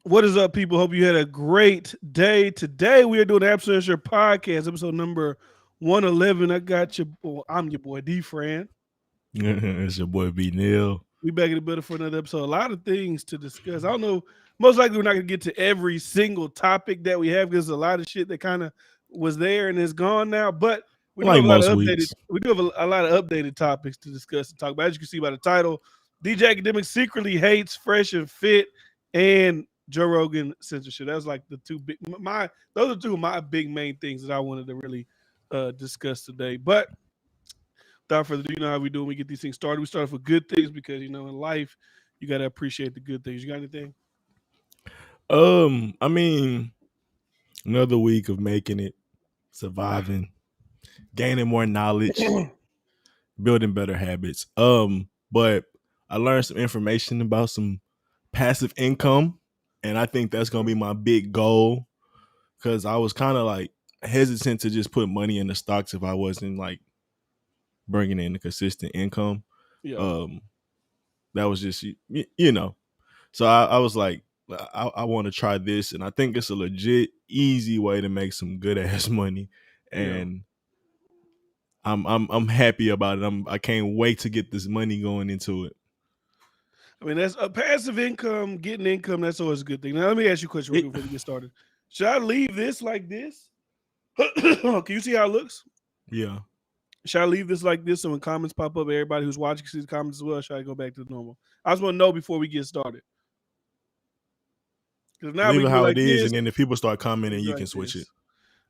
What is up, people? Hope you had a great day. Today we are doing the Censorship podcast, episode number 111. I got your boy. I'm your boy D Fran. It's your boy B Neil. We back in the building for another episode. A lot of things to discuss. I don't know. Most likely we're not gonna get to every single topic that we have because there's a lot of shit that kind of was there and is gone now. But we do Like have a lot most of updated. weeks. We do have a lot of updated topics to discuss and talk about. As you can see by the title, DJ Akademiks secretly hates Fresh and Fit and Joe Rogan censorship. That was like the two big those are two of my big main things that I wanted to really discuss today. But without further ado, you know how we do when we get these things started. We start off with good things because in life you gotta appreciate the good things. You got anything? I mean, another week of making it, surviving, gaining more knowledge, building better habits. But I learned some information about some passive income, and I think that's gonna be my big goal because I was kind of like hesitant to just put money in the stocks if I wasn't like bringing in a consistent income. Yeah. That was just you know. So I was like, I want to try this, and I think it's a legit easy way to make some good ass money, and I'm happy about it. I can't wait to get this money going into it. I mean, that's a passive income, getting income. That's always a good thing. Now, let me ask you a question real quick before we get started. Should I leave this like this? Can you see how it looks? Yeah. Should I leave this like this so when comments pop up, everybody who's watching can see the comments as well? Should I go back to the normal? I just want to know before we get started. Because now Leave we it do how like it is, this, and then if people start commenting, you like can switch this. it.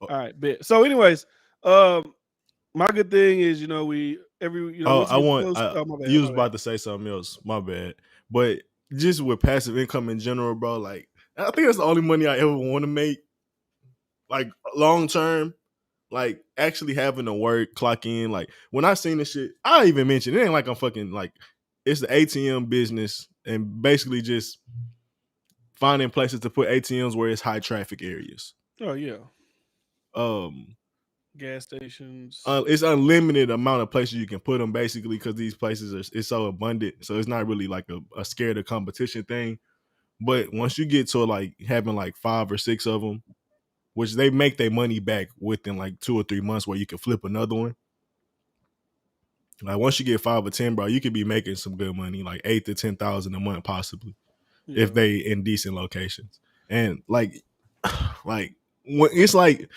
All right, bet. So, anyways, my good thing is, we once I we get want. close. Oh, my bad. You was My bad. about to say something else. My bad. But just with passive income in general, bro. Like, I think that's the only money I ever want to make. Like long term, like actually having to work, clock in. Like when I seen this shit, I even mentioned it ain't like I'm fucking like it's the ATM business and basically just finding places to put ATMs where it's high traffic areas. Oh yeah. Um, Gas stations. It's unlimited amount of places you can put them basically because these places it's so abundant. So it's not really like a scared of competition thing. But once you get to like having like 5 or 6 of them, which they make their money back within like 2 or 3 months where you can flip another one. Like once you get 5 or 10, bro, you could be making some good money, like 8 to 10,000 a month possibly, if they in decent locations. And like when it's like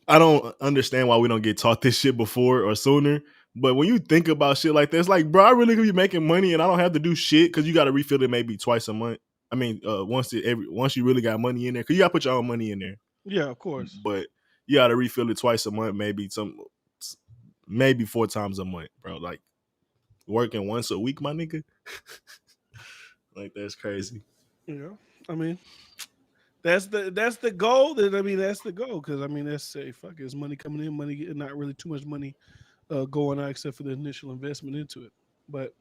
I don't understand why we don't get taught this shit before or sooner. But when you think about shit like this, like, bro, I really could be making money and I don't have to do shit because you got to refill it maybe twice a month. I mean, once you really got money in there, because you got to put your own money in there. Yeah, of course. But you got to refill it twice a month, maybe 4 times a month, bro. Like working once a week, my nigga. Like that's crazy. Yeah, I mean, that's the goal. That's the goal because that's say fuck, there's money coming in, money getting not really too much money going on except for the initial investment into it. But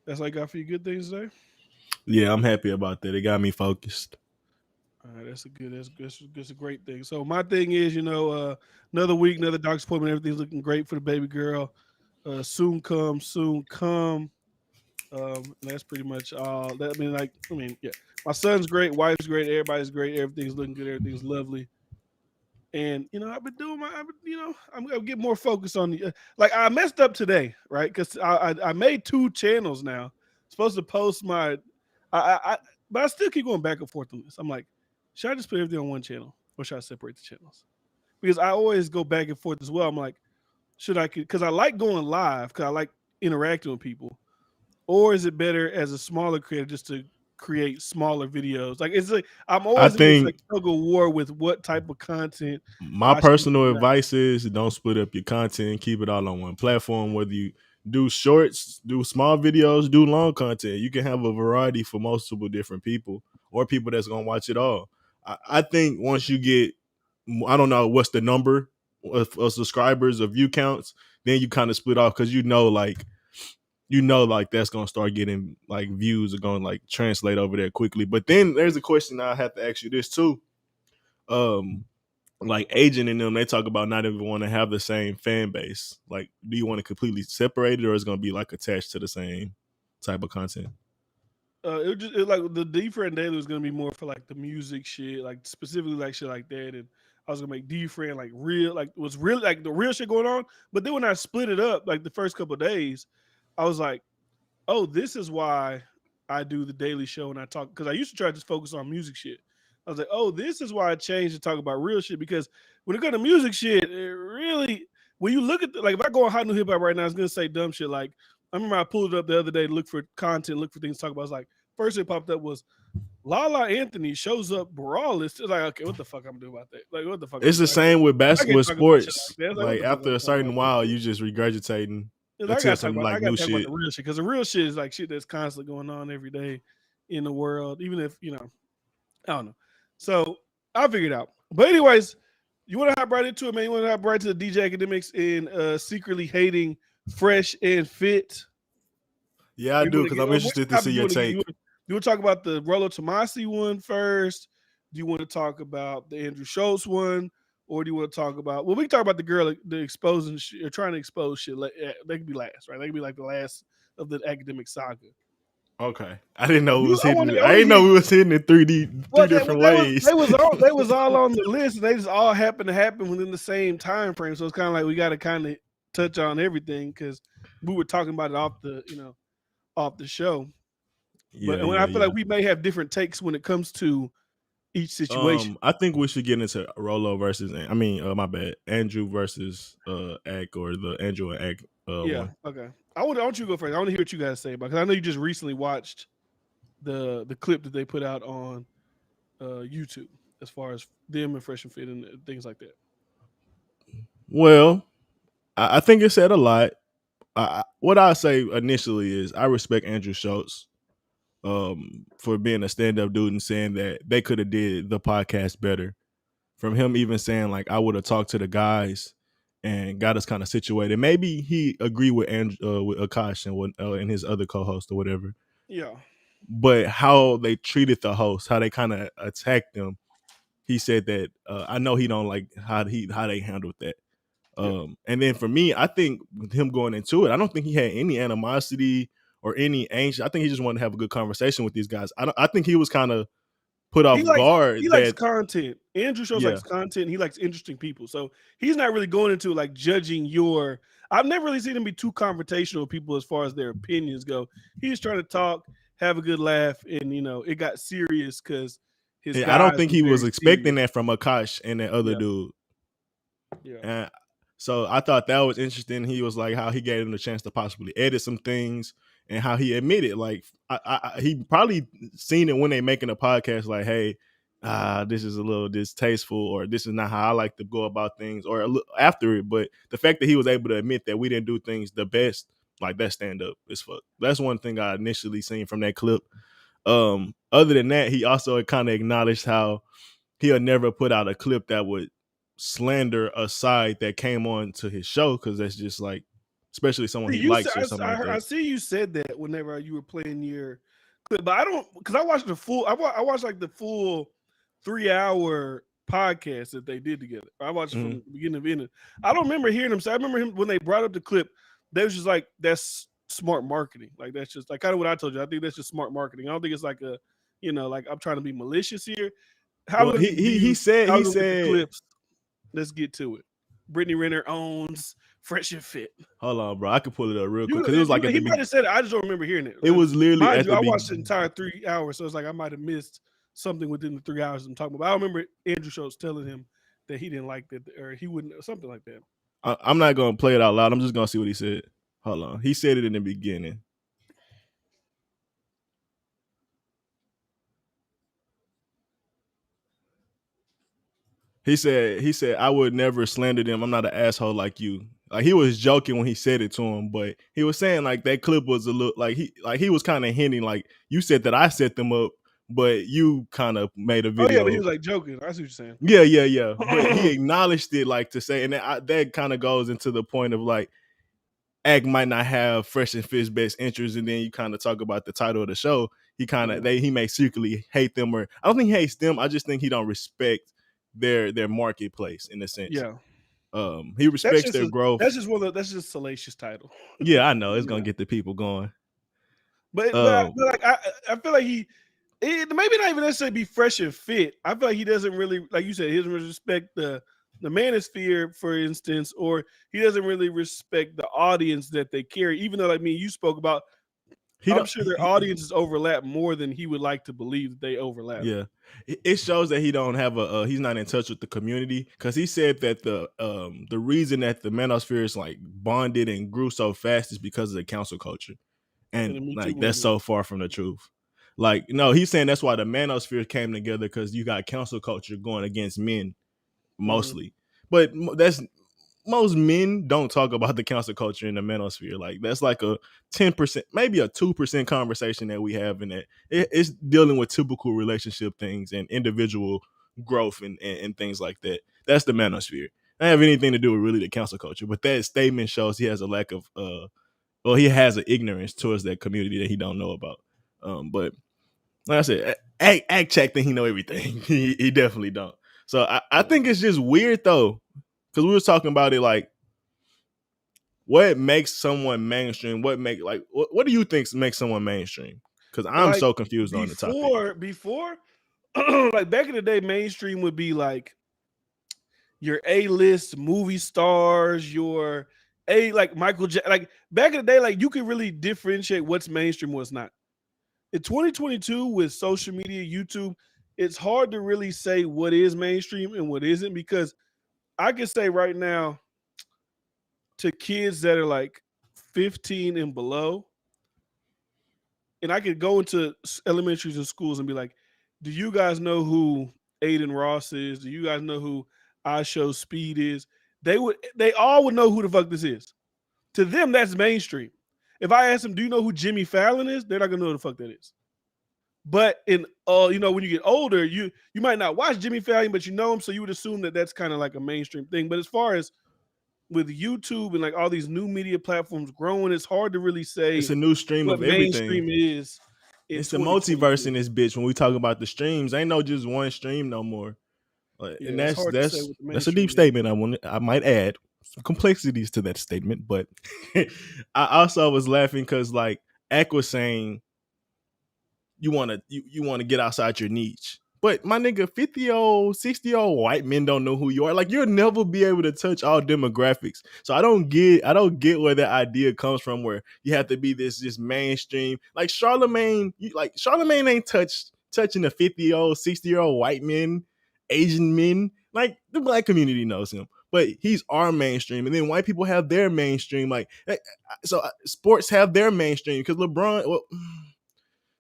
that's all I got for you. Good things today. Yeah, I'm happy about that. It got me focused. All right, that's a great thing. So my thing is, another week, another doctor's appointment. Everything's looking great for the baby girl. Soon come. That's pretty much all. Yeah. My son's great, wife's great, everybody's great, everything's looking good, everything's lovely. And I've been doing I'm gonna get more focused on the like I messed up today, right? Because I made 2 channels now. Supposed to post my, but I still keep going back and forth on this. I'm like, should I just put everything on one channel or should I separate the channels? Because I always go back and forth as well. I'm like, should I? Because I like going live because I like interacting with people. Or is it better as a smaller creator just to create smaller videos? Like it's like I'm always in this like tug of war with what type of content. My personal advice is don't split up your content, keep it all on one platform. Whether you do shorts, do small videos, do long content, you can have a variety for multiple different people or people that's gonna watch it all. I think once you get, I don't know what's the number of subscribers or view counts, then you kind of split off because like that's gonna start getting like views are gonna like translate over there quickly. But then there's a question I have to ask you this too. Like Agent and them, they talk about not even want to have the same fan base. Like, do you want to completely separate it or is it gonna be like attached to the same type of content? it like the D-Friend Daily was gonna be more for like the music shit, like specifically like shit like that, and I was gonna make D-Friend like real, like was really like the real shit going on. But then when I split it up, like the first couple of days, I was like, oh, this is why I do the daily show and I talk because I used to try to just focus on music shit. I was like, oh, this is why I changed to talk about real shit because when it comes to music shit, it really when you look at like if I go on Hot New Hip Hop right now, it's gonna say dumb shit like I remember I pulled it up the other day to look for content, look for things to talk about. I was like, first thing popped up was Lala Anthony shows up braless. It's like, okay, what the fuck I'm doing about that? Like, what the fuck I'm It's the doing? same with I can't basketball talk about shit sports. like that. It's like, what Like the fuck after I'm a talking certain about? while, you just regurgitating I until gotta talk some about like new the shit. real shit because the real shit is like shit that's constantly going on every day in the world, even if I don't know. So I figured it out. But anyways, you want to hop right into it, man. You want to hop right to the DJ Academics and secretly hating Fresh and Fit. Yeah, I You do want to because get I'm which interested to see topic you your want to get? take. You want to talk about the Rollo Tomasi one first? Do you want to talk about the Andrew Schultz one? Or do you want to talk about? Well, we can talk about the girl, the exposing, or trying to expose shit. They can be last, right? They can be like the last of the academic saga. Okay, I didn't know it You, was I hitting. want to, I I want to didn't hear. know we was hitting in three Well, different ways. they was all on the list. And they just all happened to happen within the same time frame. So it's kind of like we got to kind of touch on everything because we were talking about it off the off the show. But Yeah, and yeah, I feel like yeah. we may have different takes when it comes to each situation. I think we should get into Rolo versus. I mean, my bad, Andrew versus Ack or the Andrew and Ack Yeah. one. Okay. I want you to go first. I want to hear what you guys say about because I know you just recently watched the clip that they put out on YouTube as far as them and Fresh and Fit and things like that. Well, I think it said a lot. What I say initially is I respect Andrew Schultz for being a stand-up dude and saying that they could have did the podcast better. From him even saying like I would have talked to the guys and got us kind of situated. Maybe he agreed with with Akash and his other co-host or whatever. Yeah. But how they treated the host, how they kind of attacked them, he said that I know he don't like how they handled that. Yeah. And then for me, I think with him going into it, I don't think he had any animosity or any anxious. I think he just wanted to have a good conversation with these guys. I think he was kind of put He off likes guard he likes that content. Andrew Schultz yeah. likes content. And he likes interesting people. So he's not really going into like judging your. I've never really seen him be too confrontational with people as far as their opinions go. He's trying to talk, have a good laugh, and it got serious because his I don't guys think were he was very expecting serious. that from Akash and that other Yeah, dude. yeah. And so I thought that was interesting. He was like how he gave him the chance to possibly edit some things and how he admitted like he probably seen it when they making a podcast like, hey, this is a little distasteful or this is not how I like to go about things or after it. But the fact that he was able to admit that we didn't do things the best, like that stand up is fuck. That's one thing I initially seen from that clip. Other than that, he also kind of acknowledged how he'll never put out a clip that would slander a side that came on to his show because that's just like, especially someone See, he you said likes or something like I that. see you said that whenever you were playing your clip, but I don't because I watched the full. I watched like the full 3 hour podcast that they did together. I watched it Mm-hmm. from the beginning to end. I don't remember hearing him say. I remember him when they brought up the clip. They was just like, "That's smart marketing." Like that's just like kind of what I told you. I think that's just smart marketing. I don't think it's like a, like I'm trying to be malicious here. How Well, we gonna get views? How he we gonna get the said, clips? Let's get to it. Brittany Renner owns Fresh and Fit. hold on, bro, I could pull it up real quick because it was like He might have said it. I just don't remember hearing it. it was literally Mind at you, the I watched the beginning. entire 3 hours, so it's like I might have missed something within the 3 hours I'm talking about. I remember Andrew Schultz telling him that he didn't like that, or he wouldn't, something like that. I'm not gonna play it out loud. I'm just gonna see what he said. Hold on, he said it in the beginning. He said I would never slander them. I'm not an asshole like you. Like he was joking when he said it to him, but he was saying like that clip was a little like he was kind of hinting like you said that I set them up, but you kind of made a Oh yeah, but he video. was like joking. I see what you're saying. Yeah, yeah, yeah. But he acknowledged it like to say, and that kind of goes into the point of like Ag might not have Fresh and Fit's best interest, and then you kind of talk about the title of the show. He kind of he may secretly hate them, or I don't think he hates them. I just think he don't respect their marketplace in a sense. Yeah, He respects their growth. that's just salacious title. Yeah, I know it's Yeah. gonna get the people going. Um, Like I feel like maybe not even necessarily be fresh and fit. I feel like he doesn't really, like you said, he doesn't really respect the manosphere, for instance, or he doesn't really respect the audience that they carry. Even though, like me, you spoke about, he I'm don't. sure their audiences overlap more than he would like to believe that they overlap. Yeah, it shows that he don't have he's not in touch with the community, because he said that the reason that the manosphere is like bonded and grew so fast is because of the council culture, And and the Me Too like that's movement. so far from the truth. Like, no, he's saying that's why the manosphere came together, because you got council culture going against men Mm-hmm. mostly, but that's most men don't talk about the council culture in the manosphere. Like, that's like a 10%, maybe a 2% conversation that we have in that. It's dealing with typical relationship things and individual growth and things like that. That's the manosphere. That have anything to do with really the council culture. But that statement shows he has a lack of he has an ignorance towards that community that he don't know about. But like I said, act check think he know everything. He definitely don't. So I think it's just weird though, because we was talking about it, like, what makes someone mainstream? What do you think makes someone mainstream? Because I'm Like so confused on the topic. before, like back in the day, mainstream would be like your A-list movie stars, your like Michael like back in the day, like you could really differentiate what's mainstream, what's not. In 2022, with social media, YouTube, it's hard to really say what is mainstream and what isn't, because I can say right now to kids that are like 15 and below, and I could go into elementaries and schools and be like, "Do you guys know who Aiden Ross is? Do you guys know who I Show Speed is?" They all would know who the fuck this is. To them, that's mainstream. If I ask them, "Do you know who Jimmy Fallon is?" They're not gonna know who the fuck that is. But in when you get older, you might not watch Jimmy Fallon, but you know him, so you would assume that that's kind of like a mainstream thing. But as far as with YouTube and like all these new media platforms growing, it's hard to really It's say a new stream what of everything. mainstream is in It's the multiverse 2022. in this bitch. When we talk about the streams, ain't no just one stream no more. Yeah, And it's that's hard to say that's what the that's a deep mainstream is. statement. I might add some complexities to that statement, but I also was laughing because, like, Ak was saying, you want to get outside your niche. But my nigga, 50-year-old, 60-year-old white men don't know who you are. Like, you'll never be able to touch all demographics. So I don't get where that idea comes from, where you have to be this just mainstream. Like Charlemagne, Charlemagne ain't touching the 50-year-old, 60-year-old white men, Asian men. Like, the black community knows him. But he's our mainstream, and then white people have their mainstream. Like, so sports have their mainstream, because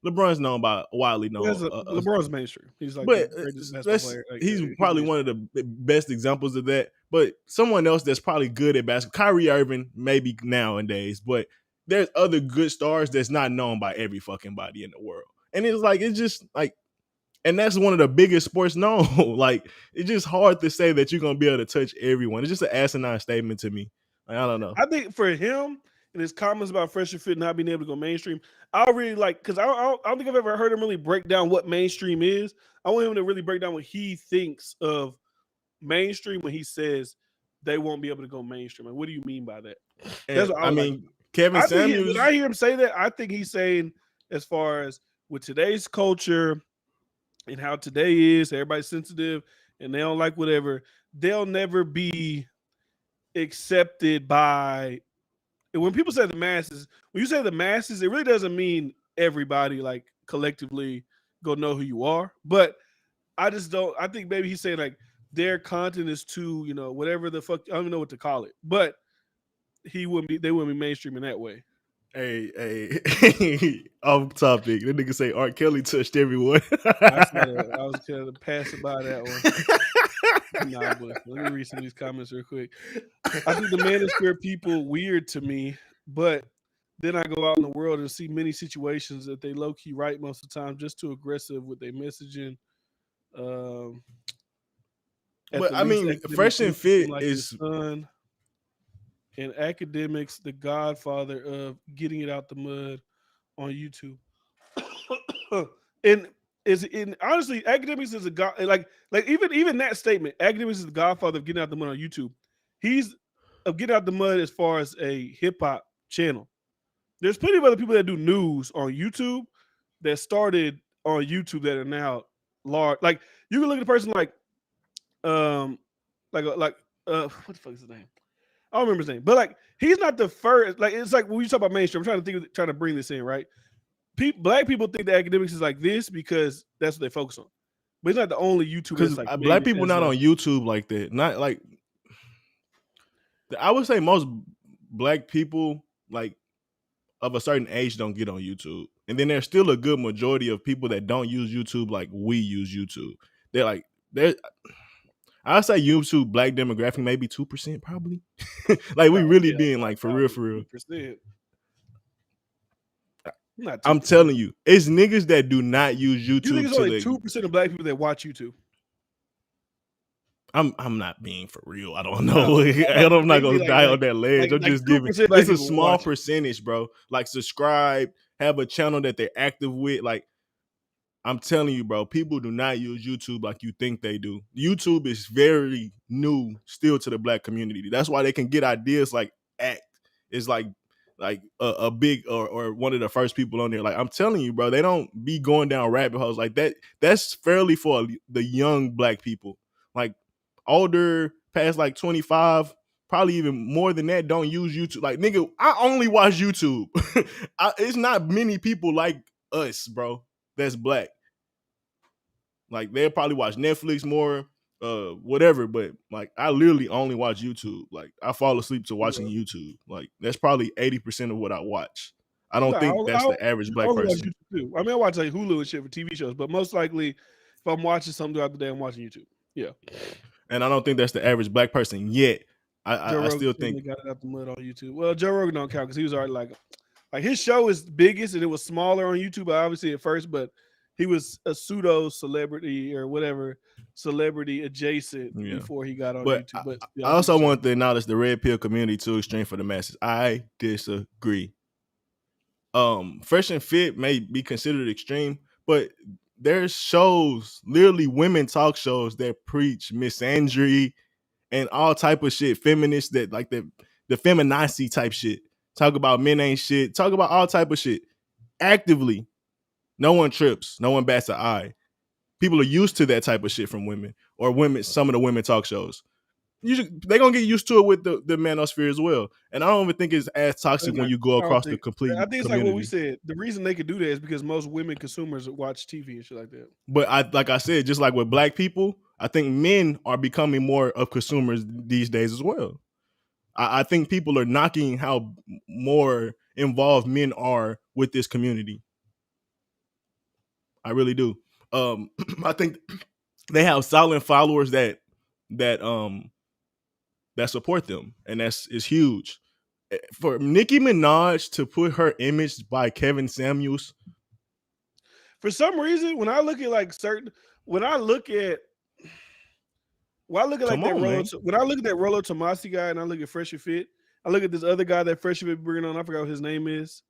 LeBron's known by widely known, LeBron's mainstream. He's like the but greatest basketball that's player. Like, he's he's probably one mainstream. of the best examples of that. But someone else that's probably good at basketball, Kyrie Irving, maybe nowadays, but there's other good stars that's not known by every fucking body in the world. And it's just like, and that's one of the biggest sports known. Like, it's just hard to say that you're gonna be able to touch everyone. It's just an asinine statement to me. Like, I don't know. I think for him and his comments about FreshandFit not being able to go mainstream, I really like, because I don't think I've ever heard him really break down what mainstream is. I want him to really break down what he thinks of mainstream when he says they won't be able to go mainstream. Like, what do you mean by that? That's And what I I would like. mean, Kevin I think when Samuels. I hear him say that, I think he's saying, as far as with today's culture and how today is, everybody's sensitive and they don't like whatever, they'll never be accepted by. And when people say the masses, when you say the masses, it really doesn't mean everybody like collectively go know who you are. But I just don't. I think maybe he's saying like their content is too, whatever the fuck. I don't even know what to call it. But he wouldn't be. They wouldn't be mainstream in that way. Hey, off topic. That nigga say R. Kelly touched everyone. I saw that. I was kind of passing by that one. Nah, but let me read some of these comments real quick. I think the manosphere people weird to me, but then I go out in the world and see many situations that they low key right most of the time, just too aggressive with their messaging. Um, at But the I least, mean, academics Fresh and treats him Fit like his is son, and academics, the godfather of getting it out the mud on YouTube. and is in honestly, academics is a god. Like even that statement, academics is the godfather of getting out the mud on YouTube. He's of getting out the mud as far as a hip hop channel. There's plenty of other people that do news on YouTube that started on YouTube that are now large. Like you can look at a person um like what the fuck is his name? I don't remember his name, but like he's not the first. Like it's like when you talk about mainstream, I'm trying to think, trying to bring this in, right? Black people think the academics is like this because that's what they focus on, but he's not the only YouTuber Because that's like black made it people as not like on YouTube like that. Not like I would say most black people like of a certain age don't get on YouTube. And then there's still a good majority of people that don't use YouTube like we use YouTube. They're like they're I'd say YouTube black demographic maybe 2% probably. Like we oh really hell being no, like for real, probably for real. 2%, not two I'm percent. telling you, it's niggas that do not use You think YouTube it's to only the 2% of black people that watch YouTube? I'm not being for real. I don't know. No, I'm not maybe gonna die on that ledge. I'm like just giving. 2% black It's a people small watch it. percentage, bro. Like subscribe, have a channel that they're active with. Like I'm telling you, bro, people do not use YouTube like you think they do. YouTube is very new still to the black community. That's why they can get ideas like act. It's like a big or one of the first people on there. Like I'm telling you, bro, they don't be going down rabbit holes like that. That's fairly for the young black people. Like older, past like 25, probably even more than that, don't use YouTube. Like nigga, I only watch YouTube. It's not many people like us, bro, that's black. Like they'll probably watch Netflix more, whatever. But like I literally only watch YouTube. Like I fall asleep to watching Yeah. YouTube. Like that's probably 80% of what I watch. I No, don't think that's the average I black only watch person. YouTube too. I mean, I watch like Hulu and shit for TV shows, but most likely, if I'm watching something throughout the day, I'm watching YouTube. Yeah, And I don't think that's the average black person yet. Joe I Rogan still think finally got it out the mud on YouTube. Well, Joe Rogan don't count because he was already like his show is biggest and it was smaller on YouTube, obviously at first, but he was a pseudo celebrity or whatever, celebrity adjacent yeah. before he got on But YouTube. But yeah, I I see what also you're saying. want to acknowledge the red pill community too extreme for the masses. I disagree. Fresh and Fit may be considered extreme, but there's shows, literally women talk shows that preach misandry and all type of shit, feminists that like the feminazi type shit. Talk about men ain't shit. Talk about all type of shit. Actively, no one trips. No one bats an eye. People are used to that type of shit from women or women. Some of the women talk shows. They're gonna get used to it with the manosphere as well. And I don't even think it's as toxic when you go I don't across the think. complete I think it's like what we community. said. The reason they could do that is because most women consumers watch TV and shit like that. But like I said, just like with black people, I think men are becoming more of consumers these days as well. I think people are knocking how more involved men are with this community. I really do. I think they have silent followers that um that support them, and that's is huge. For Nicki Minaj to put her image by Kevin Samuels, For some reason, when I look at like certain, when I look at like come that on, man. When I look at that Rollo Tomasi guy and I look at Fresh and Fit, I look at this other guy that Fresh and Fit bringing on. I forgot what his name is.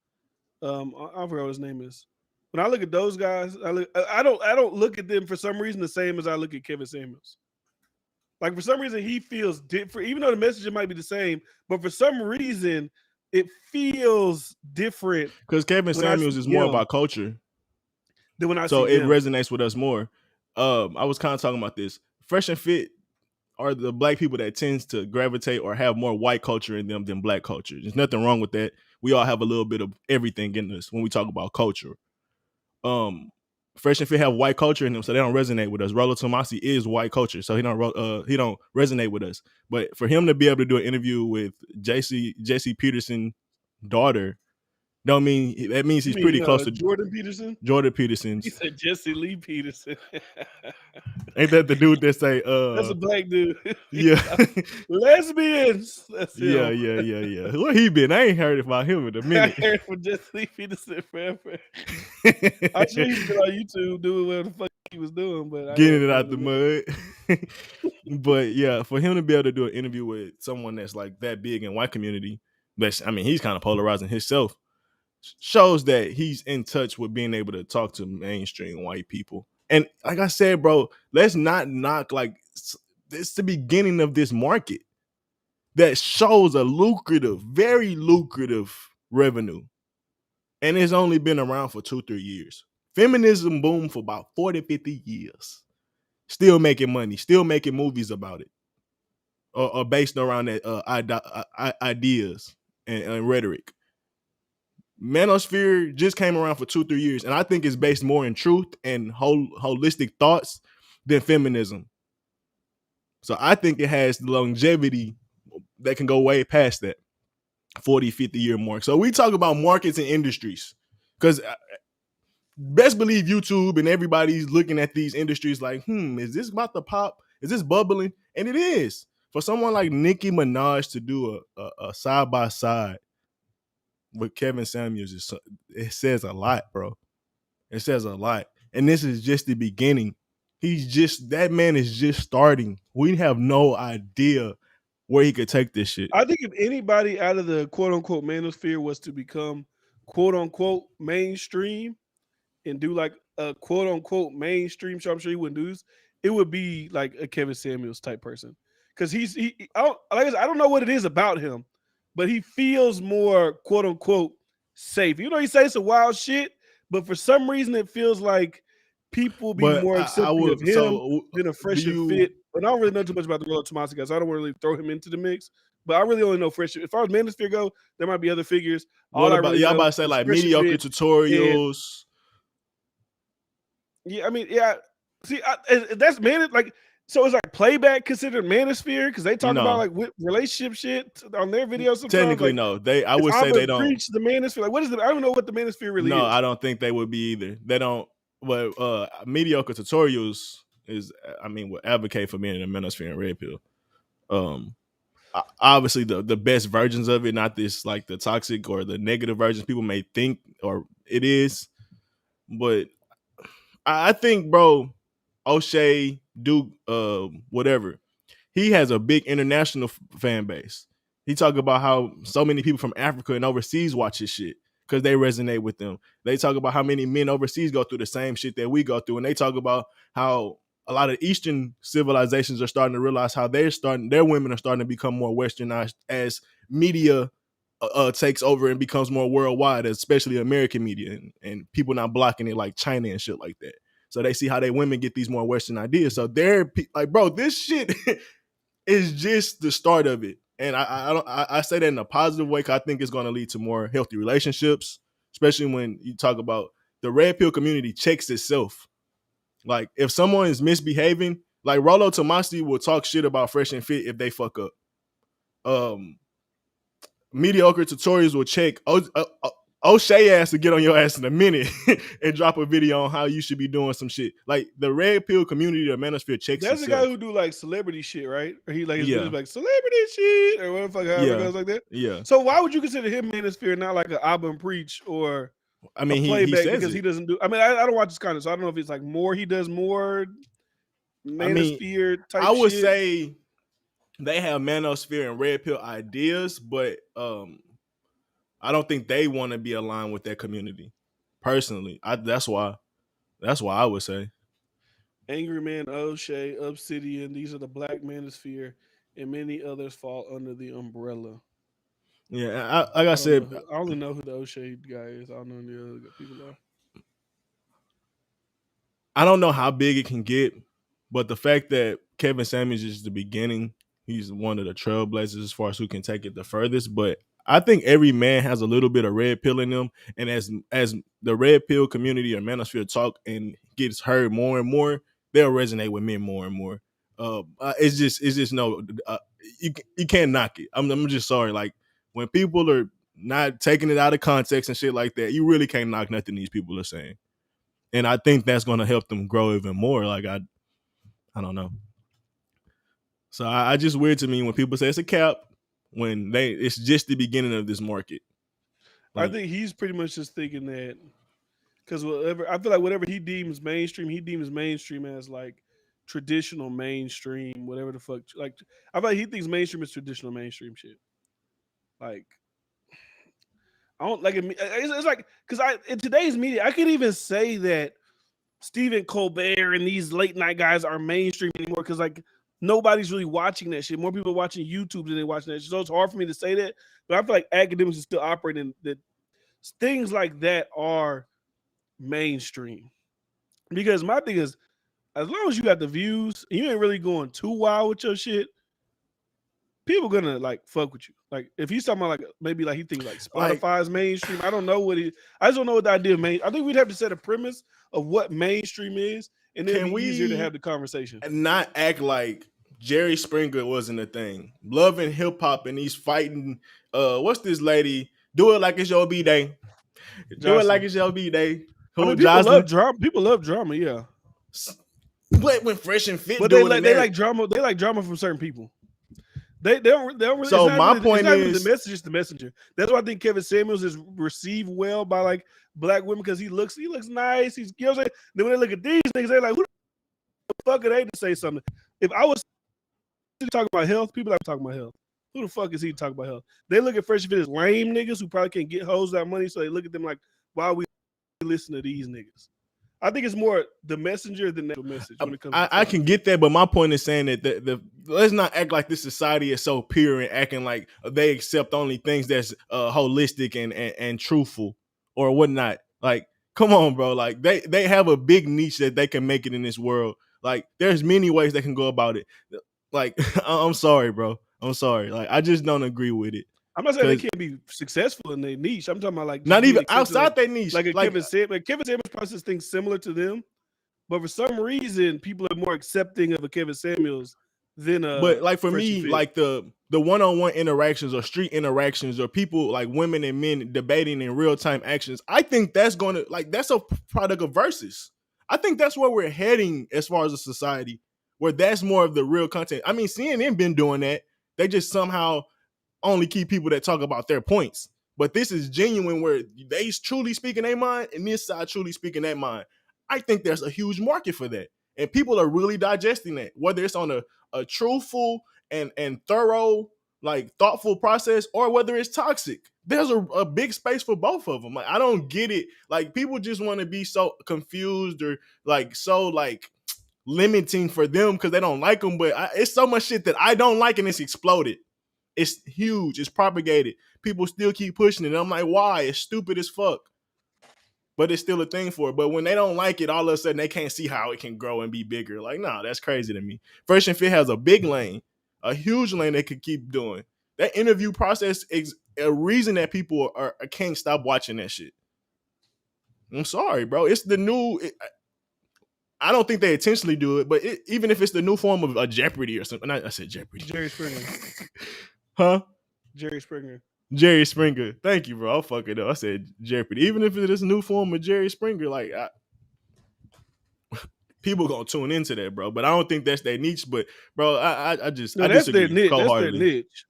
I forgot what his name is. When I look at those guys, I don't look at them for some reason the same as I look at Kevin Samuels. Like for some reason he feels different, even though the message might be the same, but for some reason it feels different Because Kevin when I Samuels see is more him about culture, than when I so see it them. resonates with us more. I was kind of talking about this. Fresh and Fit are the black people that tends to gravitate or have more white culture in them than black culture. There's nothing wrong with that. We all have a little bit of everything in us when we talk about culture. Fresh and Fit have white culture in them, so they don't resonate with us. Rollo Tomasi is white culture, so he don't resonate with us. But for him to be able to do an interview with JC Peterson daughter, don't mean that means You he's pretty mean close to Jordan Peterson? Jordan He Peterson's. said Jesse Lee Peterson. Ain't that the dude that say That's a black dude. yeah. Lesbians. That's Yeah, him. yeah, yeah, yeah. Where he been? I ain't heard about him in a I minute. heard from Jesse Lee Peterson forever. I'm sure he's been on YouTube doing whatever the fuck he was doing, but I Getting hadn't it heard out the of it. mud. But yeah, for him to be able to do an interview with someone that's like that big in white community, he's kind of polarizing himself, shows that he's in touch with being able to talk to mainstream white people. And like I said, bro, let's not knock like it's the beginning of this market that shows a lucrative, very lucrative revenue. and it's only been around for 2-3 years. Feminism boomed for about 40, 50 years. Still making money, still making movies about it, or based around that ideas and rhetoric. Manosphere just came around for 2-3 years, and I think it's based more in truth and holistic thoughts than feminism. So I think it has the longevity that can go way past that 40, 50-year mark. So we talk about markets and industries, because best believe YouTube and everybody's looking at these industries like, is this about to pop? Is this bubbling? And it is. For someone like Nicki Minaj to do a side by side with Kevin Samuels, it says a lot, bro. It says a lot. And this is just the beginning. That man is just starting. We have no idea where he could take this shit. I think if anybody out of the quote unquote manosphere was to become quote unquote mainstream and do like a quote unquote mainstream show, I'm sure he wouldn't do this. It would be like a Kevin Samuels type person. Because I don't know what it is about him, but he feels more quote unquote safe. You know, he says some wild shit, but for some reason it feels like people be But more I accepting would. of him So than a Fresh do and you? Fit. But I don't really know too much about the Royal Tomasi guys, so I don't really throw him into the mix. But I really only know Fresh. As far as Manosphere go, there might be other figures. What All I about really y'all know about to say is like Fresh and mediocre Fit. And tutorials? yeah, I mean, yeah. See, that's man. Like, so it's like playback considered manosphere because they talk about No, like relationship shit on their videos sometimes. technically Like, no. I is would say Ava they don't. preach the manosphere? Like, what is the? I don't know what the manosphere really No, is. I don't think they would be either. They don't. But mediocre tutorials is, I mean, would advocate for being in the manosphere and red pill. Um, Obviously the best versions of it, not this like the toxic or the negative versions people may think or it is. But I think, bro, O'Shea, Duke, whatever, he has a big international fan base. He talk about how so many people from Africa and overseas watch his shit because they resonate with them. They talk about how many men overseas go through the same shit that we go through, and they talk about how a lot of Eastern civilizations are starting to realize how their women are starting to become more westernized as media takes over and becomes more worldwide, especially American media, and people not blocking it like China and shit like that. So they see how they women get these more Western ideas. So they're like, bro, this shit is just the start of it. And I say that in a positive way because I think it's going to lead to more healthy relationships, especially when you talk about the red pill community checks itself. Like if someone is misbehaving, like Rollo Tomasi will talk shit about Fresh and Fit if they fuck up. Mediocre tutorials will check. O'Shea ass to get on your ass in a minute and drop a video on how you should be doing some shit. Like the red pill community, the manosphere checks That's the itself. guy who do like celebrity shit, right? Or he like his Yeah. videos like celebrity shit or whatever, however it goes like that. Yeah. So why would you consider him manosphere, not like an album preach or I mean, a he playback says because it. he doesn't do? I mean, I don't watch this kind of, so I don't know if it's like more he does more I mean, manosphere type. I would shit. say they have manosphere and red pill ideas, but I don't think they want to be aligned with that community. Personally, that's why I would say. Angry Man, O'Shea, Obsidian. These are the Black Manosphere, and many others fall under the umbrella. Yeah, like I said, I only know who the O'Shea guy is. I don't know who the other people are. I don't know how big it can get, but the fact that Kevin Samuels is the beginning, he's one of the trailblazers as far as who can take it the furthest. But I think every man has a little bit of red pill in them, and as the red pill community or manosphere talk and gets heard more and more, they'll resonate with men more and more. It's just no, you can't knock it. I'm just sorry. Like when people are not taking it out of context and shit like that, you really can't knock nothing these people are saying. And I think that's going to help them grow even more. Like I don't know. So I just weird to me when people say it's a cap when it's just the beginning of this market. Like, I think he's pretty much just thinking that because I feel like whatever he deems mainstream as like traditional mainstream, whatever the fuck. Like I feel like he thinks mainstream is traditional mainstream shit. Like I don't like it. It's like because in today's media, I could even say that Stephen Colbert and these late night guys are mainstream anymore because like nobody's really watching that shit. More people are watching YouTube than they watching that shit. So it's hard for me to say that. But I feel like Academics is still operating that things like that are mainstream. Because my thing is, as long as you got the views and you ain't really going too wild with your shit, people gonna like fuck with you. Like if he's talking about like maybe like he thinks like Like, Spotify's mainstream. I don't know what he. I just don't know what the idea of main. I think we'd have to set a premise of what mainstream is, and then it'd can be easier to have we the conversation. not act like Jerry Springer wasn't a thing? Love and hip hop, and he's fighting. What's this lady? Do it like it's your B day. Do it like Jocelyn. it's your B day. I Who, mean, people love Jocelyn? drama. People love drama, yeah. What when Fresh and Fit But they doing it like they there? like drama. They like drama from certain people. They don't really. So my It's point not really the is, message. It's the messenger. That's why I think Kevin Samuels is received well by like black women because he looks nice. He's, you know what I'm saying. Then when they look at these niggas, they're like, who the fuck are they to say something? If I was talking about health, people like talking about health. Who the fuck is he talking about health? They look at Fresh Fit as lame niggas who probably can't get hoes that money, so they look at them like, why are we listen to these niggas? I think it's more the messenger than the message when it comes to I can get that, but my point is saying that the let's not act like this society is so pure and acting like they accept only things that's holistic and truthful or whatnot. Like, come on, bro. Like they have a big niche that they can make it in this world. Like, there's many ways they can go about it. Like, I'm sorry, bro. I'm sorry. Like, I just don't agree with it. I'm not saying they can't be successful in their niche. I'm talking about like Not being even accepted, outside that niche. like a Like, Kevin Samuels. Like Kevin Samuels process things similar to them, but for some reason, people are more accepting of a Kevin Samuels than a. but like for Fresh and me, Fit. like the one-on-one interactions or street interactions or people like women and men debating in real-time actions, I think that's gonna like that's a product of versus. I think that's where we're heading as far as a society, where that's more of the real content. I mean, CNN been doing that. They just somehow only keep people that talk about their points. But this is genuine where they truly speaking their mind and this side truly speaking their mind. I think there's a huge market for that. And people are really digesting that, whether it's on a truthful and thorough, like thoughtful process, or whether it's toxic. There's a big space for both of them. Like, I don't get it. Like, people just want to be so confused or like so like limiting for them because they don't like them. But it's so much shit that I don't like and it's exploded. It's huge. It's propagated. People still keep pushing it. And I'm like, why? It's stupid as fuck. But it's still a thing for it. But when they don't like it, all of a sudden they can't see how it can grow and be bigger. Like, nah, that's crazy to me. Fresh and Fit has a big lane, a huge lane they could keep doing. That interview process is a reason that people can't stop watching that shit. I'm sorry, bro. It's the new. I don't think they intentionally do it, but even if it's the new form of a Jeopardy or something. I said Jeopardy. Jerry Springer. Huh? Jerry Springer. Jerry Springer. Thank you, bro. I'll fuck it up. I said Jeopardy. Even if it is a new form of Jerry Springer, like people gonna tune into that, bro. But I don't think that's their niche. But bro, I just No, I that's their disagree niche. That's their wholeheartedly. niche.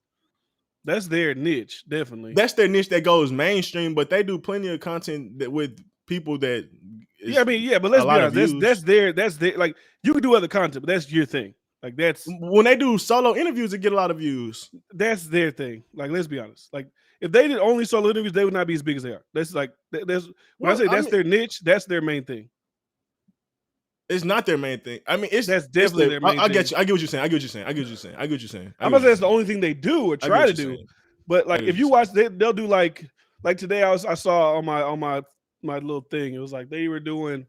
That's their niche, definitely. That's their niche that goes mainstream, but they do plenty of content that with people that Yeah, I mean, yeah, but let's be honest. That's their like you can do other content, but that's your thing. Like that's when they do solo interviews, they get a lot of views. That's their thing. Like, let's be honest. Like, if they did only solo interviews, they would not be as big as they are. That's like that's when I say that's their niche. That's their main thing. It's not their main thing. I mean, that's definitely their main thing. I get you. I get what you're saying. I get what you're saying. I get what you're saying. I get what you're saying. I'm not saying that's the only thing they do or try to do. But like, if you watch, they'll do like today. I saw on my little thing. It was like they were doing.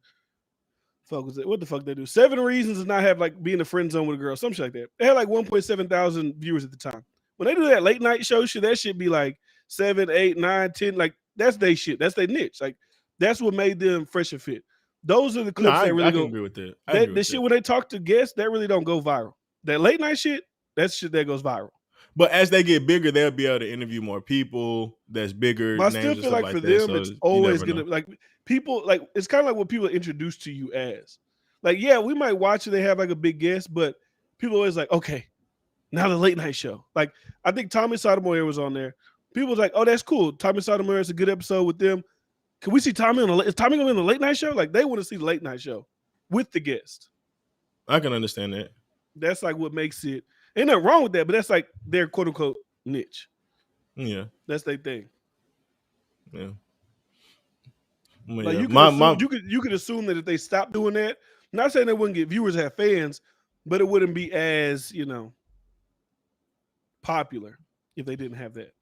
What the fuck they do? 7 reasons to not have like being a friend zone with a girl, some shit like that. They had like 1.7 thousand viewers at the time. When they do that late night show shit, that should be like 7, 8, 9, 10. Like that's their shit. That's their niche. Like that's what made them Fresh and Fit. Those are the clips that really go. I agree with that. That shit when they talk to guests, that really don't go viral. That late night shit, that's shit that goes viral. But as they get bigger, they'll be able to interview more people that's bigger. But I still feel like for them, it's always gonna like people like it's kind of like what people are introduced to you as. Like, yeah, we might watch it, they have like a big guest, but people always like, okay, now the late night show. Like, I think Tommy Sotomayor was on there. People was like, oh, that's cool. Tommy Sotomayor is a good episode with them. Can we see Tommy is Tommy gonna be on the late night show? Like, they want to see the late night show with the guest. I can understand that. That's like what makes it. Ain't nothing wrong with that, but that's like their quote unquote niche. Yeah, that's their thing. Yeah. Like you could assume that if they stopped doing that, not saying they wouldn't get viewers, have fans, but it wouldn't be as popular if they didn't have that.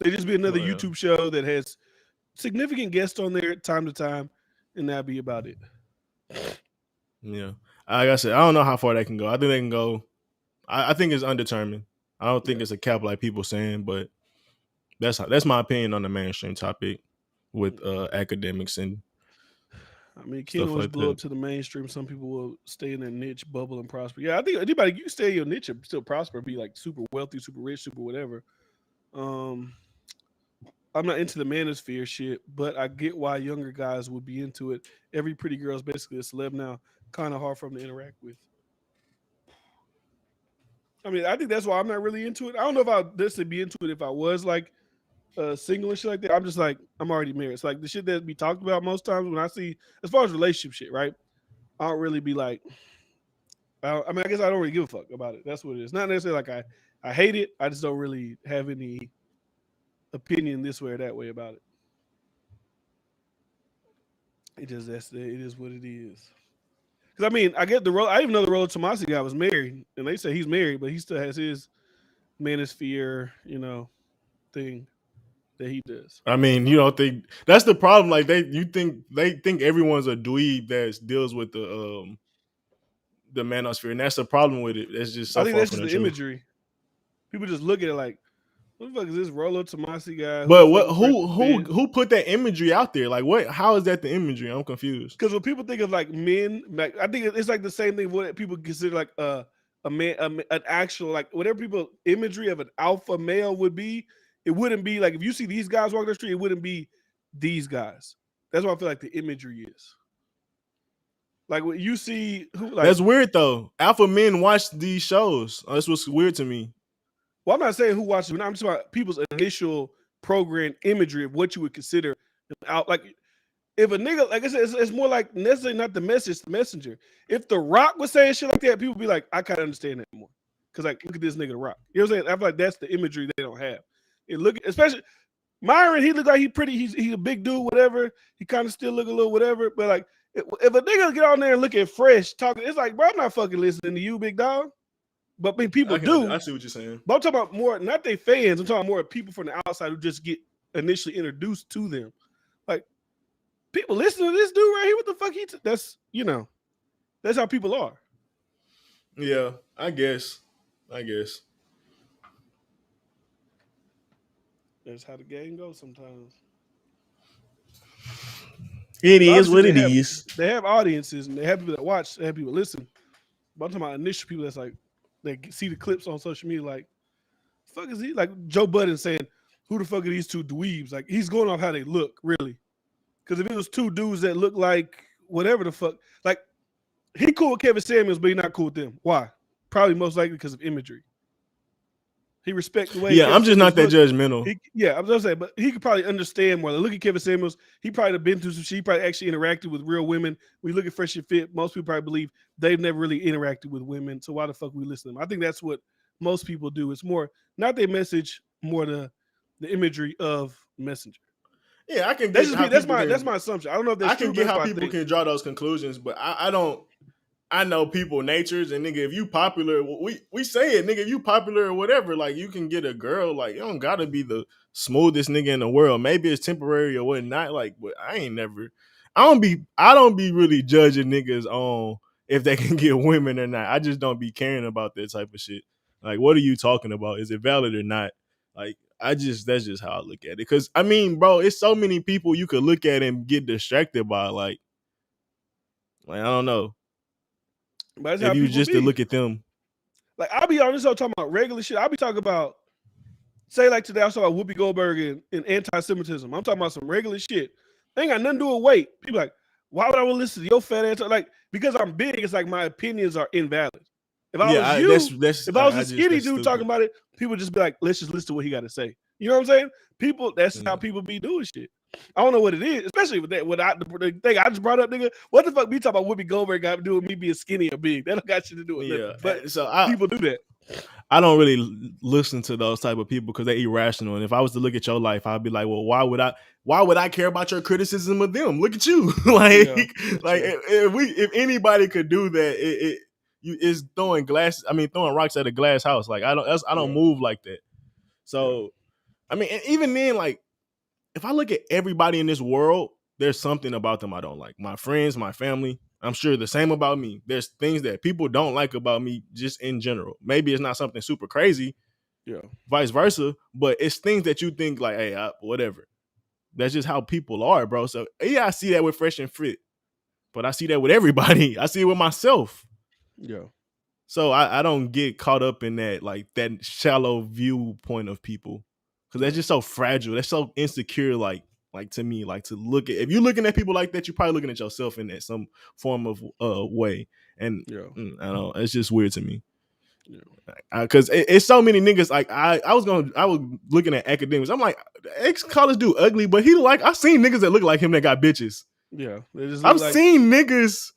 They'd just be another YouTube show that has significant guests on there time to time, and that'd be about it. Yeah, like I said, I don't know how far they can go. I think they can go. I think it's undetermined. I don't think it's a cap like people saying, but that's my opinion on the mainstream topic with academics and I mean, it can't stuff always like blow that. up to the mainstream. Some people will stay in their niche, bubble, and prosper. Yeah, I think anybody you can stay in your niche and still prosper, be like super wealthy, super rich, super whatever. Um, I'm not into the manosphere shit, but I get why younger guys would be into it. Every pretty girl is basically a celeb now. Kind of hard for them to interact with. I mean, I think that's why I'm not really into it. I don't know if I'd necessarily be into it if I was like single and shit like that. I'm just like I'm already married. It's like the shit that be talked about most times when I see as far as relationship shit, right? I don't really be like. I mean, I guess I don't really give a fuck about it. That's what it is. Not necessarily like I hate it. I just don't really have any opinion this way or that way about it. It just it is what it is. Because I mean, I get the role. I even know the Rollo Tomasi guy was married, and they say he's married, but he still has his manosphere, thing that he does. I mean, you don't think that's the problem. Like they think everyone's a dweeb that deals with the manosphere, and that's the problem with it. That's just I so think far that's from just the the truth. imagery. People just look at it like, what the fuck is this Rollo Tomasi guy? Who the But fuck what is Fresh Fit? who put that imagery out there? Like what? How is that the imagery? I'm confused. Because when people think of like men, like I think it's like the same thing. What people consider like a man, an actual like whatever people imagery of an alpha male would be. It wouldn't be like if you see these guys walking the street, it wouldn't be these guys. That's what I feel like the imagery is. Like when you see who like, That's weird though. Alpha men watch these shows. That's what's weird to me. well, I'm not saying who watches, but I'm talking about people's initial program imagery of what you would consider out. Like if a nigga, like I said, it's more like necessarily not the message, the messenger. If The Rock was saying shit like that, people be like, I kind of understand that more. Because like, look at this nigga The Rock. You know what I'm saying? I feel like that's the imagery they don't have. It look, especially Myron, he look like he pretty. He's a big dude, whatever. He kind of still look a little whatever. But like, if a nigga get on there and look at Fresh talking, it's like, bro, I'm not fucking listening to you, big dog. But I mean, people do. I see what you're saying. But I'm talking about more, not they fans. I'm talking more people from the outside who just get initially introduced to them. Like, people listen to this dude right here. What the fuck that's that's how people are. Yeah, I guess. I guess. That's how the game goes sometimes. It Because is obviously what it is. they have audiences and they have people that watch, they have people listen. But I'm talking about initial people that's like they see the clips on social media like, fuck is he like Joe Budden saying, who the fuck are these two dweebs? Like he's going off how they look, really. Because if it was two dudes that look like whatever the fuck, like he cool with Kevin Samuels, but he not cool with them. Why? Probably most likely because of imagery. He respect the way. Yeah, Kevin I'm just Samuels not that look. judgmental. Yeah, I'm just saying, but he could probably understand more. Like, look at Kevin Samuels. He probably have been through some shit. He probably actually interacted with real women. We look at Fresh and Fit. Most people probably believe they've never really interacted with women. So why the fuck we listen to them? I think that's what most people do. It's more not their message, more the imagery of messenger. Yeah, I can That's get just how me. That's people my can. assumption. I don't know if that's I can true, but get that's how what I people think. can draw those conclusions, but I don't. I know people natures and nigga, if you popular, we say it, nigga, if you popular or whatever, like you can get a girl, like you don't gotta be the smoothest nigga in the world. Maybe it's temporary or whatnot, like, but I ain't never. I don't be really judging niggas on if they can get women or not. I just don't be caring about that type of shit. Like, what are you talking about? Is it valid or not? Like, that's just how I look at it. Cause I mean, bro, it's so many people you could look at and get distracted by. Like I don't know. But that's If how you people just to be. look at them. Like I'll be honest, I'm talking about regular shit. I'll be talking about say like today I was talking about Whoopi Goldberg and anti-Semitism. I'm talking about some regular shit. They ain't got nothing to do with weight. People like, why would I want to listen to your fat ass? Like, because I'm big, it's like my opinions are invalid. If I Yeah, was you, that's if I was a just skinny that's dude talking stupid. about it, people would just be like, let's just listen to what he got to say. You know what I'm saying? People, that's how Yeah. people be doing shit. I don't know what it is, especially with that. Without the thing I just brought up, nigga. What the fuck me talking about Whoopi Goldberg got to do with me being skinny or big? That don't got shit to do with Yeah. nothing. But So people do that. I don't really listen to those type of people because they're irrational. And if I was to look at your life, I'd be like, well, why would I care about your criticism of them? Look at you. like Yeah, like true. if anybody could do that, it's throwing rocks at a glass house. Like I don't Yeah, move like that. yeah. So I mean, and even then, like if I look at everybody in this world, there's something about them I don't like. My friends, my family, I'm sure the same about me. There's things that people don't like about me just in general. Maybe it's not something super crazy, Yeah. vice versa, but it's things that you think like, hey, whatever. That's just how people are, bro. So yeah, I see that with Fresh and Fit, but I see that with everybody. I see it with myself. Yeah. So I don't get caught up in that, like that shallow viewpoint of people, because that's just so fragile. That's so insecure. Like to me, like to look at, if you're looking at people like that, you're probably looking at yourself in that some form of way. And Yeah. I don't know, it's just weird to me. Yeah. Because it's so many niggas. Like I was looking at Akademiks. I'm like, ex college dude ugly, but I seen niggas that look like him that got bitches. Yeah. They just look I've seen niggas.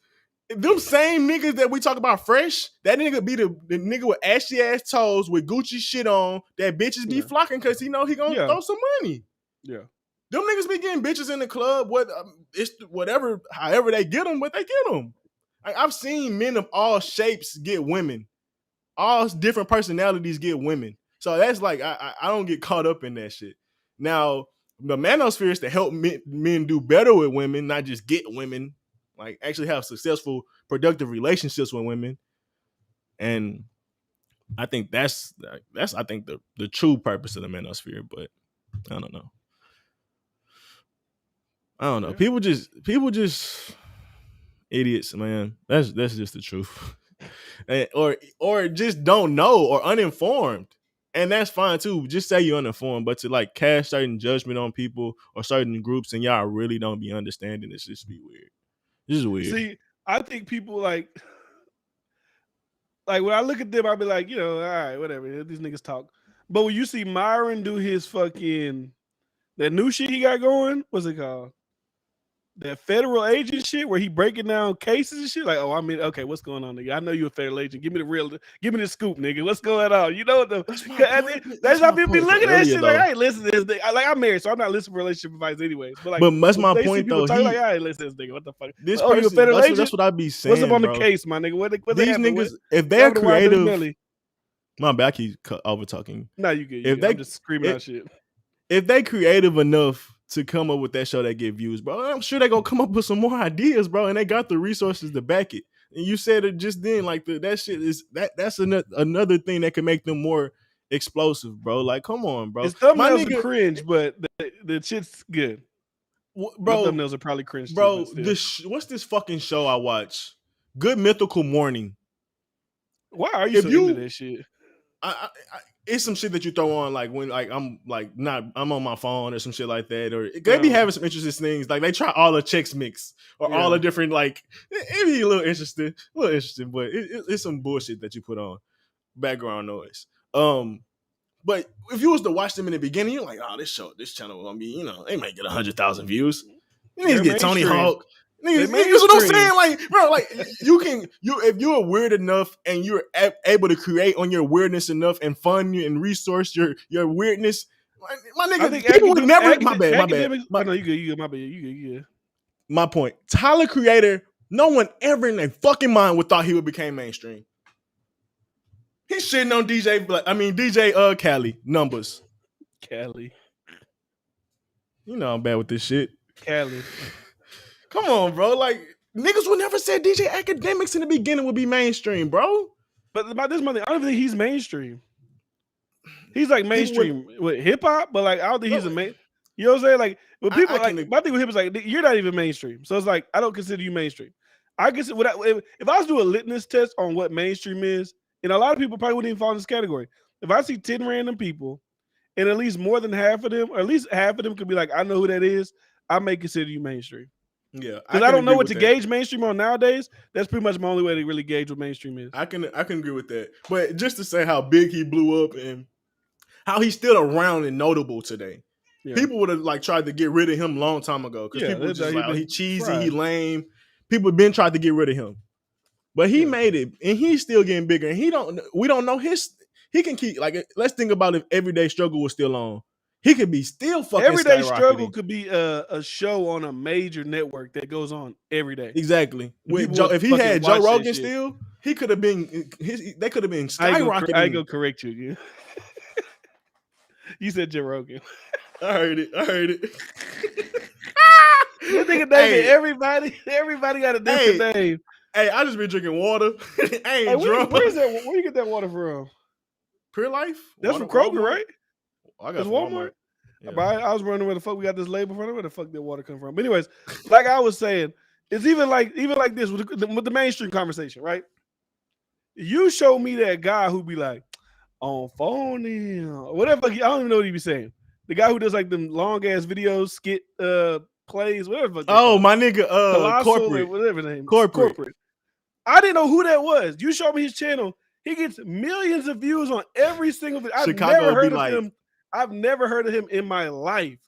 Them same niggas that we talk about fresh, that nigga be the nigga with ashy ass toes with Gucci shit on, that bitches be flocking because he know he gonna throw some money. Yeah. Them niggas be getting bitches in the club, it's whatever, however they get them, but they get them. I've seen men of all shapes get women. All different personalities get women. So that's like, I don't get caught up in that shit. Now, the manosphere is to help men do better with women, not just get women. Like actually have successful, productive relationships with women. And I think that's I think the true purpose of the manosphere, but I don't know. Yeah. People just idiots, man. That's just the truth. or just don't know or uninformed. And that's fine too. Just say you're uninformed, but to like cast certain judgment on people or certain groups and y'all really don't be understanding, it's just be weird. This is weird. See, I think people like when I look at them, I'll be like, all right, whatever. These niggas talk. But when you see Myron do his fucking that new shit he got going, what's it called? That federal agent shit where he breaking down cases and shit. Like, oh, I mean, okay, what's going on, nigga? I know you a federal agent. Give me the scoop, nigga. What's going on? You know what that's how people be looking at shit. Like, I ain't listen to this nigga. Like, I'm married, so I'm not listening for relationship advice anyways. But that's my point though. Like, I ain't listen to this nigga. What the fuck? This person, you a federal agent? That's what I be saying. What's up on bro. the case, my nigga? What these niggas, if they're creative, my back, keep over talking. No, you good. I'm just screaming out shit. If they creative enough to come up with that show that get views, bro, I'm sure they gonna come up with some more ideas, bro, and they got the resources to back it. And you said it just then, like that shit is that's another thing that can make them more explosive, bro. Like, come on, bro. His thumbnails are cringe, but the shit's good. Bro, my thumbnails are probably cringe, bro. Too, what's this fucking show I watch? Good Mythical Morning. Why are you into that shit? It's some shit that you throw on like when like I'm on my phone or some shit like that, or they be having some interesting things. Like they try all the Chex Mix or all the different it be a little interesting, but it's some bullshit that you put on background noise. But if you was to watch them in the beginning, you're like, oh, this channel gonna be, they might get 100,000 views. You need to get Tony Hawk. Niggas, that's what I'm saying. Like, bro, like if you're weird enough and you're able to create on your weirdness enough and fund and resource your weirdness, my nigga, people would never. My bad. No, you good. My bad. You good. My point. Tyler Creator, no one ever in their fucking mind would thought he would become mainstream. He's shitting on DJ Cali numbers. Cali. You know I'm bad with this shit. Cali. Come on, bro. Like, niggas would never say DJ Akademiks in the beginning would be mainstream, bro. But about this money, I don't think he's mainstream. He's like mainstream with hip hop, but like I don't think he's a main. You know what I'm saying? Like, when people my thing with hip is like, you're not even mainstream. So it's like, I don't consider you mainstream. I guess if I was to do a litmus test on what mainstream is, and a lot of people probably wouldn't even fall in this category. If I see 10 random people, and at least more than half of them, or at least half of them could be like, I know who that is, I may consider you mainstream. Yeah, because I don't know what to gauge mainstream on nowadays. That's pretty much my only way to really gauge what mainstream is. I can agree with that. But just to say how big he blew up and how he's still around and notable today. Yeah. People would have like tried to get rid of him a long time ago because people were just like, he cheesy, he lame. People have been trying to get rid of him, but he made it, and he's still getting bigger. And we don't know he can keep like. Let's think about if Everyday Struggle was still on. He could be still fucking Everyday Struggle could be a show on a major network that goes on every day. Exactly. If he had Joe Rogan still, he could have been. They could have been skyrocketing. I ain't gonna correct you again. You said Joe Rogan. I heard it. That nigga naming everybody. Everybody got a different name. Hey, I just been drinking water. I ain't Hey, drunk. where is that? Where you get that water from? Pure Life? That's from Kroger, Walmart? right? I got It's from Walmart. Yeah. But I was wondering where the fuck we got this label from. Where the fuck that water come from? But anyways, like I was saying, it's even like this with the mainstream conversation, right? You show me that guy who be like on phone and whatever. I don't even know what he be saying. The guy who does like them long ass videos, skit plays, whatever. Oh, my nigga, Colossal corporate. or whatever name. Corporate. I didn't know who that was. You show me his channel. He gets millions of views on every single video. I've never heard of him. I've never heard of him in my life.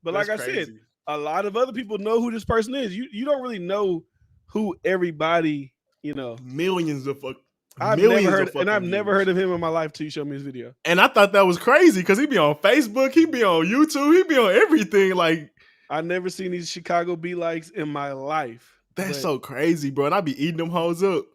But like I said, a lot of other people know who this person is. You don't really know who everybody, Millions of fuck. I've never heard of him in my life till you show me his video. And I thought that was crazy because he be on Facebook, he be on YouTube, he be on everything. Like, I never seen these Chicago Be Likes in my life. That's so crazy, bro. And I be eating them hoes up.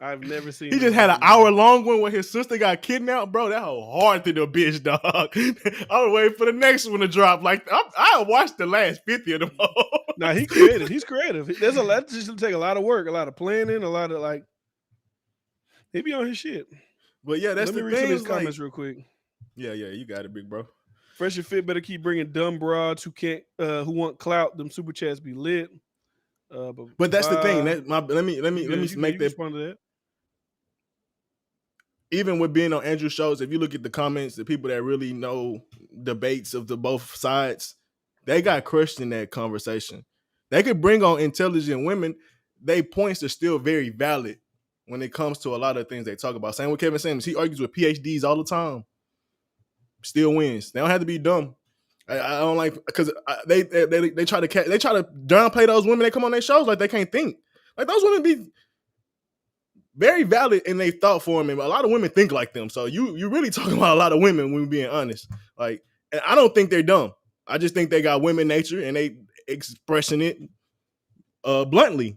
I've never seen. He just had an hour-long one where his sister got kidnapped, bro. That whole hard to the bitch, dog. I was waiting for the next one to drop. Like I watched the last 50 of them. Nah, he creative. He's creative. There's a lot. Just take a lot of work, a lot of planning, a lot of like. He be on his shit. But yeah, that's Let me read some of his comments real quick. Yeah, you got it, big bro. FreshandFit better keep bringing dumb broads who want clout. Them super chats be lit. But that's the thing. Let me make that. Respond to that. Even with being on Andrew shows, if you look at the comments, the people that really know debates of the both sides, they got crushed in that conversation. They could bring on intelligent women. They points are still very valid when it comes to a lot of things they talk about. Same with Kevin Samuels. He argues with PhDs all the time. Still wins. They don't have to be dumb. I don't like because they try to downplay those women that come on their shows like they can't think. Like those women be very valid in their thought form, and a lot of women think like them. So you really talking about a lot of women when we're being honest. Like, and I don't think they're dumb. I just think they got women nature and they expressing it bluntly.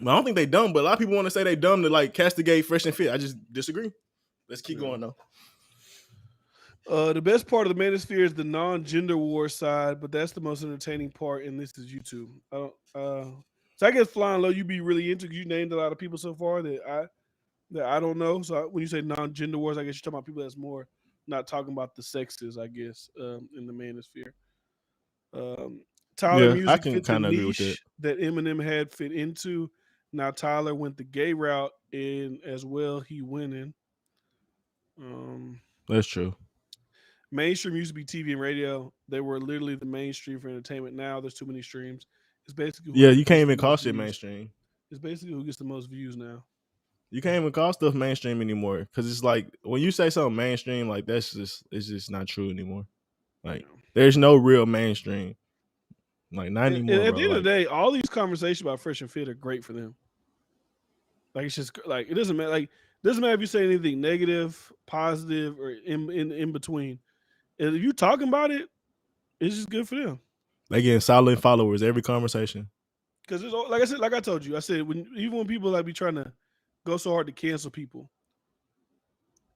I don't think they dumb, but a lot of people want to say they dumb to like castigate FreshandFit. I just disagree. Let's keep going though. The best part of the manosphere is the non-gender war side, but that's the most entertaining part, and this is YouTube. So I guess Flying Low, you be really into because you named a lot of people so far that I don't know. So when you say non-gender wars, I guess you're talking about people that's more not talking about the sexes, I guess, in the manosphere. Tyler music fit the niche that Eminem had fit into. Now Tyler went the gay route, and as well he winning. That's true. Mainstream used to be TV and radio. They were literally the mainstream for entertainment. Now there's too many streams. It's basically you can't even call shit mainstream. It's basically who gets the most views now. You can't even call stuff mainstream anymore because it's like when you say something mainstream, like it's just not true anymore. Like there's no real mainstream. Like not anymore. And at the end of the day, all these conversations about FreshandFit are great for them. Like it's just like it doesn't matter. Like doesn't matter if you say anything negative, positive, or in between. And if you talking about it, it's just good for them. They getting solid followers every conversation. Because it's like I said, like I told you, I said even when people like be trying to go so hard to cancel people,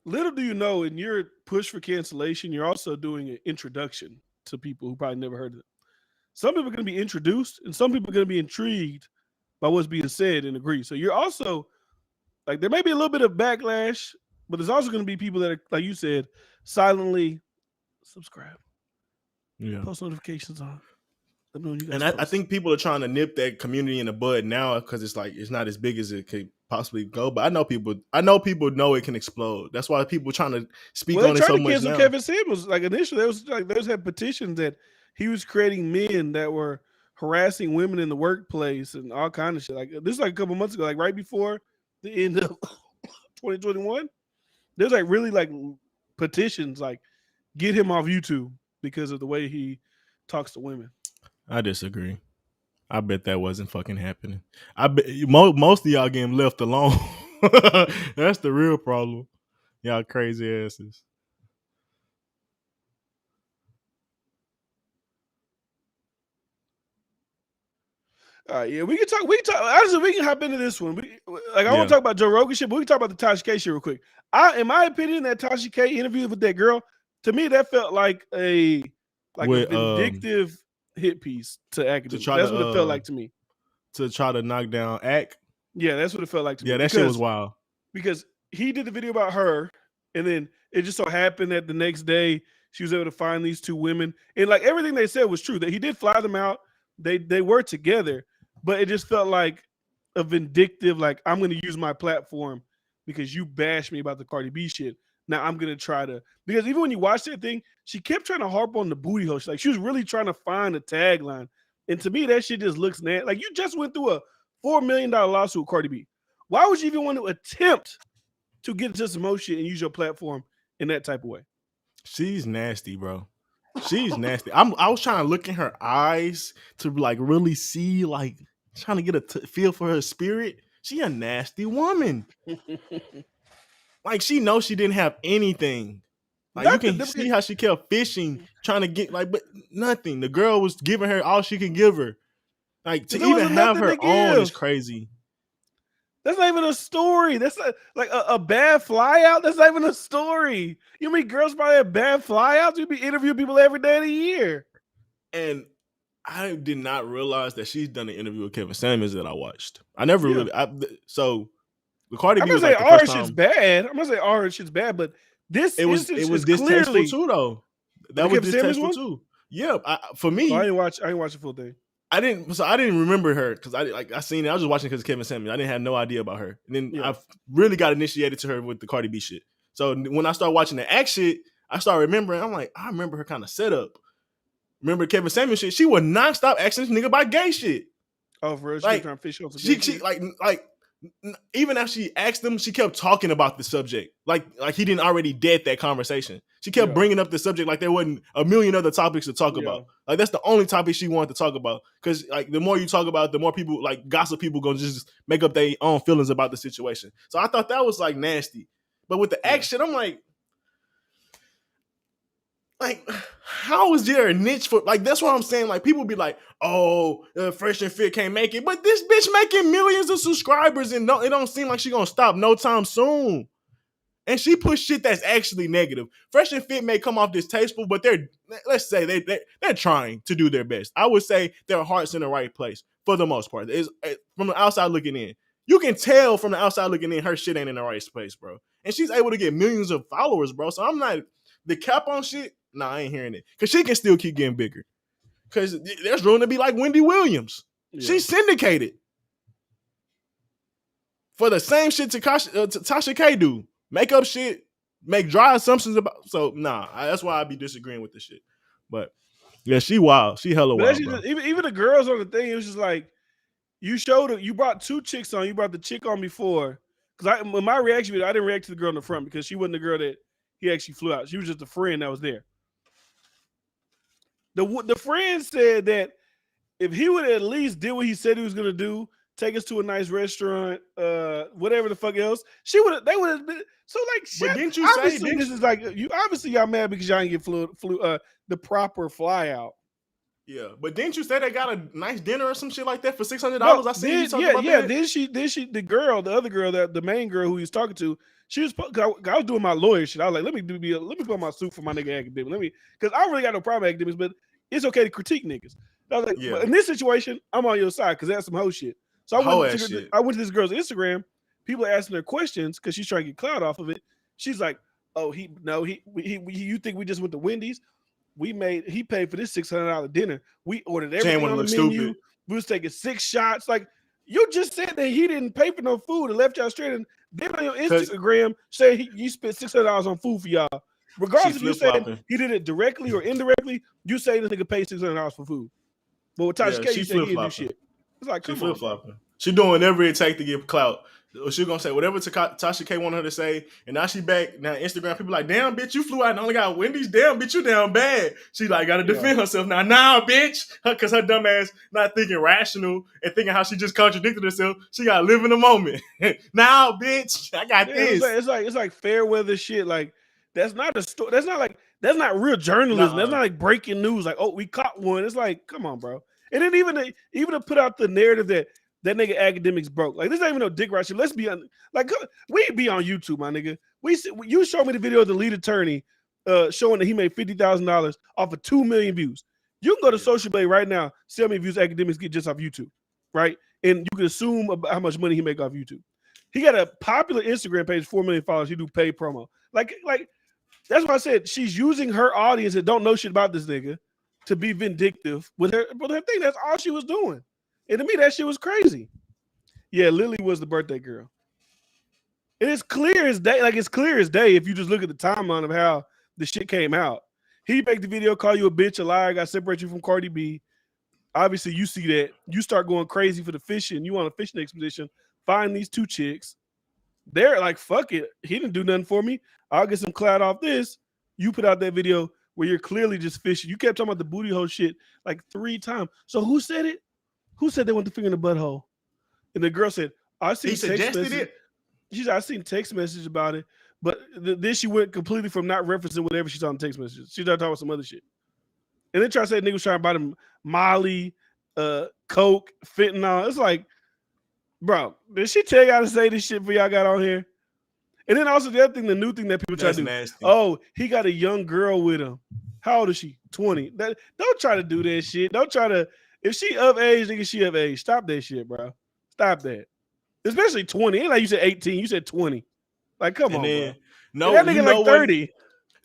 little do you know, in your push for cancellation, you're also doing an introduction to people who probably never heard of it. Some people are going to be introduced, and some people are going to be intrigued by what's being said and agree. So you're also like there may be a little bit of backlash, but there's also going to be people that are, like you said, silently subscribe, post notifications on. And I think people are trying to nip that community in the bud now because it's like it's not as big as it could possibly go. But I know people know it can explode. That's why people are trying to speak on it so much now. Kevin Samuels, like initially, there was petitions that he was creating men that were harassing women in the workplace and all kind of shit. Like this is like a couple months ago, like right before the end of 2021. There's like really like petitions like get him off YouTube because of the way he talks to women. I disagree. I bet that wasn't fucking happening. I bet most of y'all getting left alone. That's the real problem. Y'all crazy asses. All right, yeah, we can talk. Honestly, we can hop into this one. I want to talk about Joe Rogan shit, but we can talk about the Tasha K shit real quick. In my opinion, that Tasha K interview with that girl, to me, that felt like a like a with vindictive hit piece to to Academics. try That's what it felt like to to me. knock down Ack. Yeah, that's what it felt like to me. Yeah, that shit was wild. Because he did the video about her, and then it just so happened that the next day she was able to find these two women, and like everything they said was true. That he did fly them out. They were together, but it just felt like a vindictive, like I'm going to use my platform because you bashed me about the Cardi B shit. Now I'm going to try to, because even when you watch that thing, she kept trying to harp on the booty hole. Like she was really trying to find a tagline, and to me that shit just looks nasty. Like you just went through a $4 million lawsuit with Cardi B. Why would you even want to attempt to get into some more shit and use your platform in that type of way? She's nasty, bro. She's nasty. I was trying to look in her eyes to like really see, like trying to get a feel for her spirit. She a nasty woman. Like she knows she didn't have anything. Like you can see how she kept fishing, trying to get like, but nothing. The girl was giving her all she could give her. Like to even have her on is crazy. That's not even a story. That's like a bad fly out. That's not even a story. You mean girls probably have bad flyouts? You be interviewing people every day of the year. And I did not realize that she's done an interview with Kevin Samuels that I watched. I never really. So the Cardi B was like the first time. Shit's bad. I'm gonna say all her shit's bad, but this it was distasteful too, though. That was distasteful too. Yeah, for me, I didn't watch the full thing. I didn't remember her because I seen it. I was just watching because Kevin Samuels. I didn't have no idea about her, and then I really got initiated to her with the Cardi B shit. So when I started watching the Act shit, I started remembering. I'm like, I remember her kind of setup. Remember Kevin Samuels shit? She would not stop asking this nigga about gay shit. Oh, for real? She like, trying to fish out some she like even after she asked him, she kept talking about the subject. Like he didn't already dead that conversation. She kept bringing up the subject like there wasn't a million other topics to talk about. Like that's the only topic she wanted to talk about. Because like the more you talk about it, the more people like gossip people gonna just make up their own feelings about the situation. So I thought that was like nasty. But with the action, I'm like, how is there a niche for like that's what I'm saying? Like people be like, oh, Fresh and Fit can't make it, but this bitch making millions of subscribers and it don't seem like she gonna stop no time soon. And she puts shit that's actually negative. Fresh and Fit may come off distasteful, but let's say they're trying to do their best. I would say their heart's in the right place for the most part. It's, from the outside looking in, you can tell from the outside looking in, her shit ain't in the right place, bro. And she's able to get millions of followers, bro. So I'm not the cap on shit. Nah, I ain't hearing it. Because she can still keep getting bigger. Because there's room to be like Wendy Williams. Yeah. She's syndicated. For the same shit Tasha K do. Make up shit. Make dry assumptions about. So, nah. That's why I be disagreeing with the shit. But, yeah, she wild. She hella wild, bro. Even the girls on the thing, it was just like, you brought two chicks on. You brought the chick on before. Because in my reaction video, I didn't react to the girl in the front because she wasn't the girl that he actually flew out. She was just a friend that was there. The friend said that if he would at least did what he said he was gonna do, take us to a nice restaurant, whatever the fuck else, they would have been so like shit. But didn't you say this is like you obviously y'all mad because y'all didn't get the proper fly out. Yeah, but didn't you say they got a nice dinner or some shit like that for $600? I see you talking about that. Then she the other girl, the main girl who he was talking to, she was I was doing my lawyer shit. I was like, let me put on my suit for my nigga Akademiks. Because I don't really got no problem with Akademiks, but it's okay to critique niggas. I was like, but in this situation, I'm on your side because that's some hoe shit. So I went to this girl's Instagram. People are asking her questions because she's trying to get clout off of it. She's like, oh, you think we just went to Wendy's? He paid for this $600 dinner. We ordered everything on the menu. Stupid. We was taking 6 shots. Like you just said that he didn't pay for no food and left y'all straight. And then on your Instagram say you spent $600 on food for y'all. Regardless if you said he did it directly or indirectly, you say this nigga paid $600 for food. But with Tasha K, you say he didn't do shit. It's like, come on. She doing whatever it takes to get clout. She's gonna say whatever Tasha K wanted her to say, and now she back. Now Instagram people like, damn bitch, you flew out and only got Wendy's. Damn bitch, you down bad. She like gotta defend herself now. Nah, bitch, because her dumb ass not thinking rational and thinking how she just contradicted herself. She gotta live in the moment. Now, bitch, I got this. It's like fair weather shit. Like that's not a story. That's not real journalism. That's not like breaking news. Like, oh, we caught one. It's like, come on, bro. And then even to put out the narrative that nigga Akademiks broke. Like this ain't even no dick right shit. Let's be on we be on YouTube, my nigga. You showed me the video of the lead attorney showing that he made $50,000 off of 2 million views. You can go to Social Blade right now, see how many views Akademiks get just off YouTube, right? And you can assume about how much money he make off YouTube. He got a popular Instagram page, 4 million followers. He do paid promo. Like that's why I said she's using her audience that don't know shit about this nigga to be vindictive with her thing. That's all she was doing. And to me, that shit was crazy. Yeah, Lily was the birthday girl. It is clear as day. Like, it's clear as day if you just look at the timeline of how the shit came out. He make the video, call you a bitch, a liar, got separate you from Cardi B. Obviously, you see that. You start going crazy for the fishing. You on a fishing expedition. Find these two chicks. They're like, fuck it. He didn't do nothing for me. I'll get some clout off this. You put out that video where you're clearly just fishing. You kept talking about the booty hole shit like 3 times. So who said it? Who said they want the finger in the butthole? And the girl said, I see. He suggested it. She said, I seen text message about it. But then she went completely from not referencing whatever she saw in text messages. She started talking about some other shit. And then try to say niggas trying to buy them Molly, Coke, fentanyl. It's like, bro, did she tell y'all to say this shit for y'all got on here? And then also the other thing, the new thing that people try to do. Nasty. Oh, he got a young girl with him. How old is she? 20. Don't try to do that shit. Don't try to. If she of age, nigga, she of age. Stop that shit, bro. Stop that. Especially 20. Ain't like you said 18. You said 20. Like, come on, bro. No, that nigga like 30. What?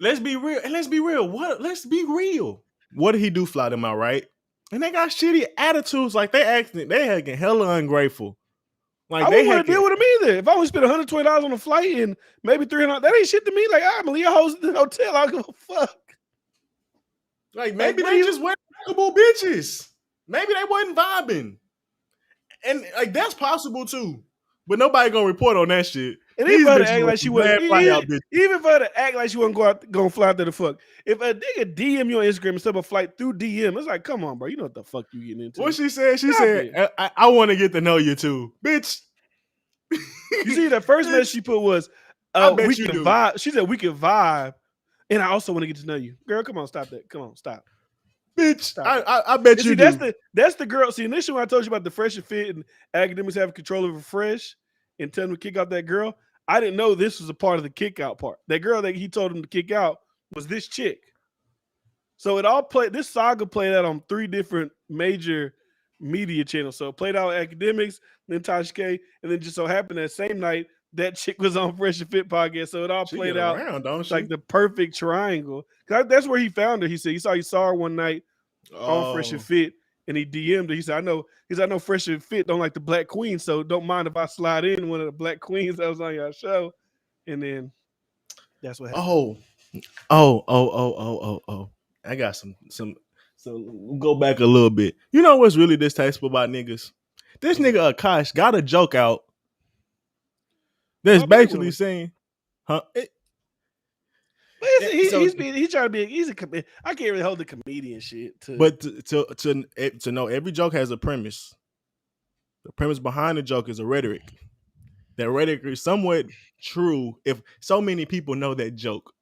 Let's be real. And let's be real. Let's be real. What did he do? Fly them out, right? And they got shitty attitudes. Like they acting hella ungrateful. Like I wouldn't want to deal with them either. If I only spent $120 on a flight and maybe $300, that ain't shit to me. Like, I'm gonna leave your host in the hotel. I don't give a fuck. Like maybe they just weren't likable bitches. Maybe they wasn't vibing. And like that's possible too. But nobody gonna report on that shit. And even for her to act like she wasn't, even for her to act like she wasn't gonna fly out there to fuck. If a nigga DM you on Instagram instead of a flight through DM, it's like, come on, bro. You know what the fuck you getting into. What she said? She said, I want to get to know you too. Bitch. You see, the first message she put was, we can vibe. She said, we can vibe. And I also want to get to know you. Girl, come on, stop that. Come on, stop. Bitch, stop. I bet you do. That's the girl. See, initially when I told you about the FreshandFit and Akademiks having control over Fresh and telling him to kick out that girl, I didn't know this was a part of the kick out part. That girl that he told him to kick out was this chick. So this saga played out on 3 different major media channels. So it played out Akademiks, then Tasha K, and then just so happened that same night that chick was on FreshandFit podcast. So it all played out like the perfect triangle. That's where he found her. He said he saw her one night on FreshandFit, and he DM'd her. He said, I know FreshandFit don't like the Black Queen, so don't mind if I slide in one of the Black Queens that was on your show. And then that's what happened. Oh. I got some. So we'll go back a little bit. You know what's really distasteful about niggas? This nigga Akash got a joke out that's basically saying, huh? He's trying to be. I can't really hold the comedian shit. But to know every joke has a premise. The premise behind the joke is a rhetoric. That rhetoric is somewhat true if so many people know that joke.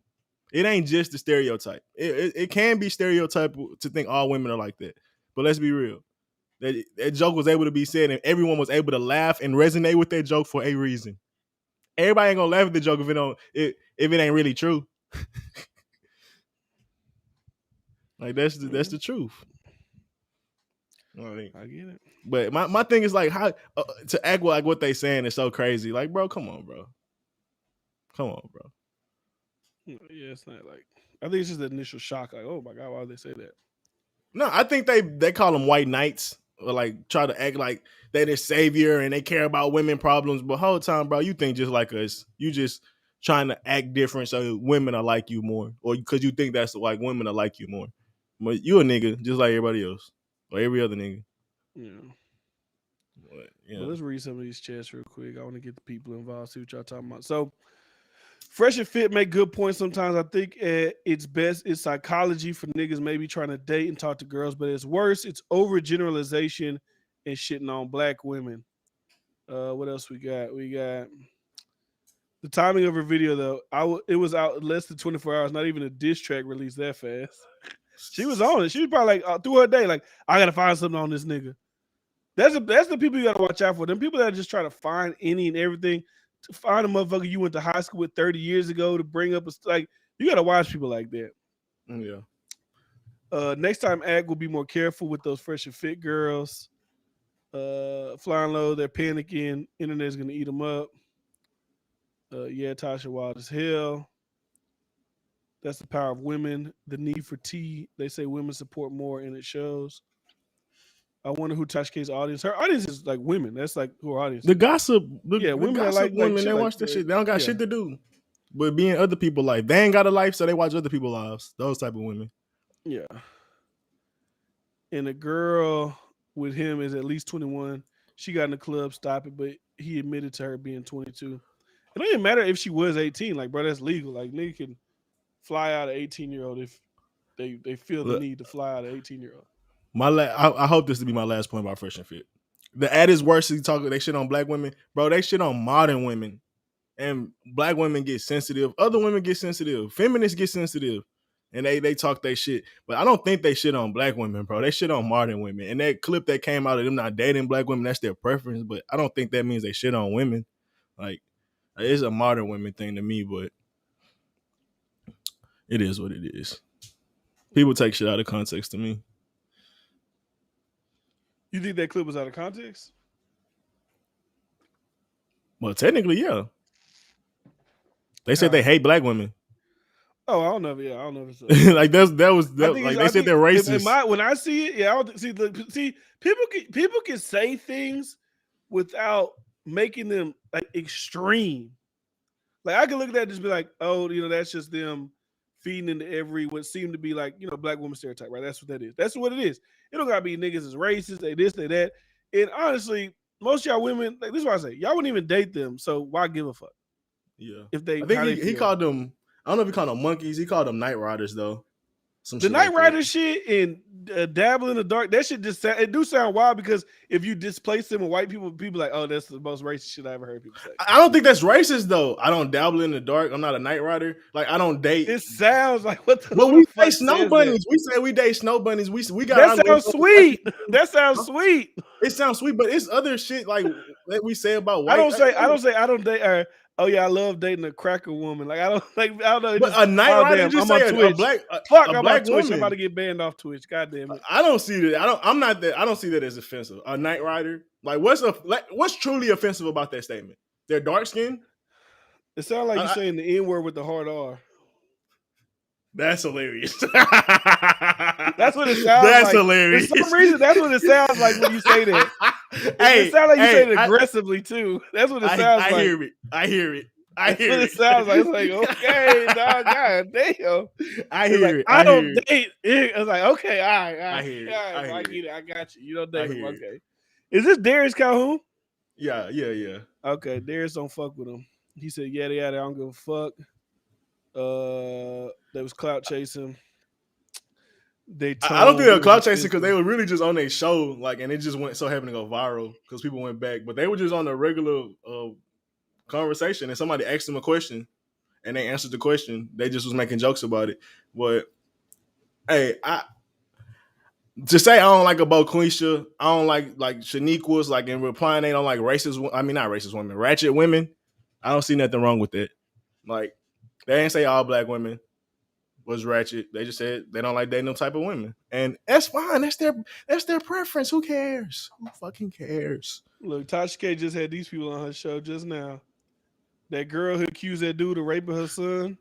It ain't just the stereotype. It can be stereotype to think all women are like that. But let's be real. That joke was able to be said and everyone was able to laugh and resonate with that joke for a reason. Everybody ain't gonna laugh at the joke if it ain't really true. Like that's the truth. I get it. But my thing is like how to act like what they saying is so crazy. Like, bro, come on, bro. Yeah, it's not like I think it's just the initial shock. Like, oh my god, why would they say that? No, I think they call them white knights or like try to act like they're the savior and they care about women problems. But whole time, bro, you think just like us. You just trying to act different so women are like you more, or because you think that's like women are like you more. But you a nigga just like everybody else or every other nigga. Yeah. Well, let's read some of these chats real quick. I want to get the people involved, see what y'all talking about. So, FreshandFit make good points sometimes. I think at its best, it's psychology for niggas maybe trying to date and talk to girls, but it's worse. It's overgeneralization and shitting on black women. What else we got? We got the timing of her video, though. It was out less than 24 hours. Not even a diss track released that fast. She was on it. She was probably like through her day, like, I got to find something on this nigga. That's the people you got to watch out for. Them people that just try to find any and everything. To find a motherfucker you went to high school with 30 years ago to bring up like You got to watch people like that. Yeah. Next time, Ag will be more careful with those fresh and fit girls. Flying low, they're panicking. Internet's gonna eat them up. Yeah, Tasha wild as hell. That's the power of women. The need for tea. They say women support more, and it shows. I wonder who Tasha K's audience. Her audience is like women. That's like who her audience. The gossip, Yeah, the women that gossip like women, shit they like watch that that. shit. They don't got Yeah. shit to do. But being other people's life. They ain't got a life, so they watch other people's lives. Those type of women. Yeah. And a girl with him is at least 21. She got in the club, stop it, but he admitted to her being 22. It don't even matter if she was 18. Like, bro, that's legal. Like, nigga can fly out an 18-year-old if they feel the Look, need to fly out an 18-year-old. I hope this to be my last point about Fresh and Fit. The at its worst, he talk they shit on black women, bro. They shit on modern women, and black women get sensitive. Other women get sensitive. Feminists get sensitive, and they talk they shit. But I don't think they shit on black women, bro. They shit on modern women. And that clip that came out of them not dating black women, that's their preference. But I don't think that means they shit on women. Like, it's a modern women thing to me, but it is what it is. People take shit out of context to me. You think that clip was out of context? Well, technically, yeah. They said they hate black women. Oh, I don't know. Yeah, I don't know if it's like that was like they said they're racist. When I see it, yeah, I don't see people can say things without making them like extreme. Like I can look at that and just be like, oh, that's just them feeding into every what seemed to be like, black woman stereotype, right? That's what that is. That's what it is. It don't gotta be niggas is racist, they this, they that. And honestly, most of y'all women, like this is what I say, y'all wouldn't even date them, so why give a fuck? Yeah. If they, I think he called them. I don't know if he called them monkeys. He called them night riders though. The Night Rider shit and dabble in the dark, that shit just it do sound wild because if you displace them with white people like, oh, that's the most racist shit I ever heard people say. I don't think that's racist though. I don't dabble in the dark. I'm not a night rider. Like I don't date. It sounds like what the well, we date snow bunnies. We say we date snow bunnies. We got that sounds sweet. That sounds sweet. It sounds sweet, but it's other shit like that we say about white. I don't date. Oh yeah, I love dating a cracker woman. Like I don't know. But a night rider, just I'm say on Twitch. a black Twitch. woman. I'm about to get banned off Twitch. God damn it. I don't see that. I don't see that as offensive. A night rider. Like what's truly offensive about that statement? They're dark skinned? It sounds like you're saying the N word with the hard R. That's hilarious. That's what it sounds like. That's hilarious. For some reason, that's what it sounds like when you say that. It sounds like you say it aggressively too. That's what it sounds like. I hear it. That's what it sounds like. It's like, okay, dog, god damn. I hear it. I don't date it. I was like, okay, all right. I hear it. I get it. I got you. You don't date him. Okay. Is this Darius Calhoun? Yeah. Okay, Darius don't fuck with him. He said, yada yada, I don't give a fuck. They was clout chasing. I don't think they were clout chasing because they were really just on their show, like, and it just so happened to go viral because people went back. But they were just on a regular conversation, and somebody asked them a question, and they answered the question. They just was making jokes about it. But hey, to say I don't like a Boquisha, I don't like Shaniqua's, like in replying they don't like racist. I mean, not racist women, ratchet women. I don't see nothing wrong with that. Like they ain't say all black women was ratchet. They just said they don't like dating them type of women, and that's fine. That's their preference. Who cares? Who fucking cares? Look, Tasha K just had these people on her show just now. That girl who accused that dude of raping her son,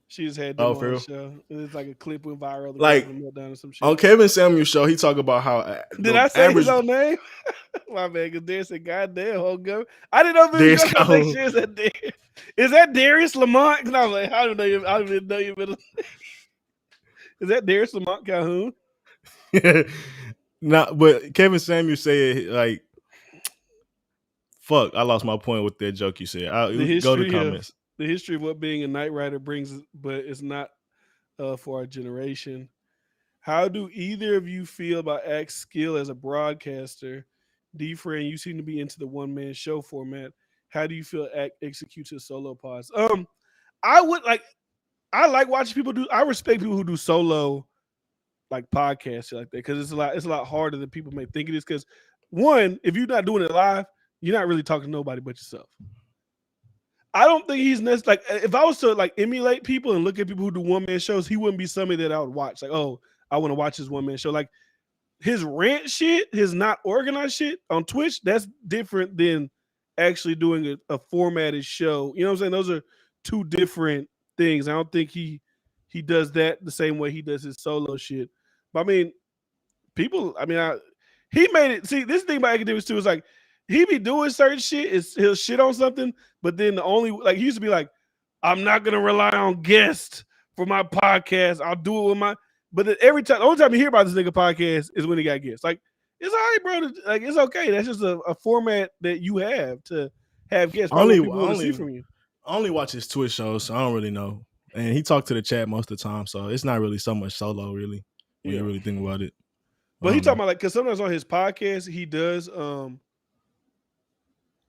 she just had them on her show. It's like a clip went viral. Like meltdown or some shit. On Kevin Samuel's show, he talked about how did I say his own name? My man, because Darius said, "Goddamn, whole go." I didn't know if it was is that Darius Lamont? And I was like, I don't even know you. Is that Darius Lamont Calhoun? But Kevin Samuel said like, "Fuck, I lost my point with that joke you said." Go to comments. The history of what being a night rider brings, but it's not for our generation. How do either of you feel about Axe's skill as a broadcaster? D-Friend, you seem to be into the one-man show format. How do you feel Axe executes his solo pods? I like watching people do. I respect people who do solo like podcasts like that because it's a lot harder than people may think it is. Because one, if you're not doing it live, you're not really talking to nobody but yourself. I don't think he's necessarily like if I was to like emulate people and look at people who do one man shows, he wouldn't be somebody that I would watch. Like, oh, I want to watch his one man show. Like his rant shit, his not organized shit on Twitch, that's different than actually doing a formatted show. You know what I'm saying? Those are two different things. I don't think he does that the same way he does his solo shit. But I mean, people, I mean, he made it. See, this thing about Akademiks too is like he be doing certain shit, is he'll shit on something, but then the only like he used to be like, I'm not gonna rely on guests for my podcast. I'll do it with my. But then every time, the only time you hear about this nigga podcast is when he got guests. Like it's all right, bro. Like it's okay. That's just a format that you have to have guests. Probably Only, what people want to see from you. I only watch his Twitch shows, so I don't really know. And he talked to the chat most of the time, so it's not really so much solo, really, when you Yeah. really think about it. I But he don't talking know. about like because sometimes on his podcast he does on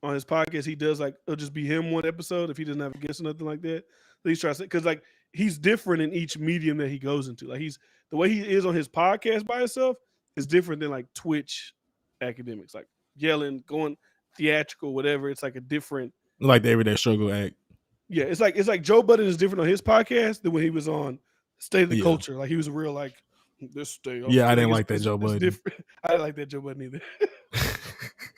his podcast, he does like it'll just be him one episode if he doesn't have a guest or nothing like that. So he's trying to say because like he's different in each medium that he goes into. Like he's the way he is on his podcast by himself is different than like Twitch academics, like yelling, going theatrical, whatever. It's like a different. Like the everyday struggle act. Yeah, it's like Joe Budden is different on his podcast than when he was on State of the Yeah. Culture. Like he was a real like this day. Yeah, I Like didn't like that Joe it's Budden. different. I didn't like that Joe Budden either.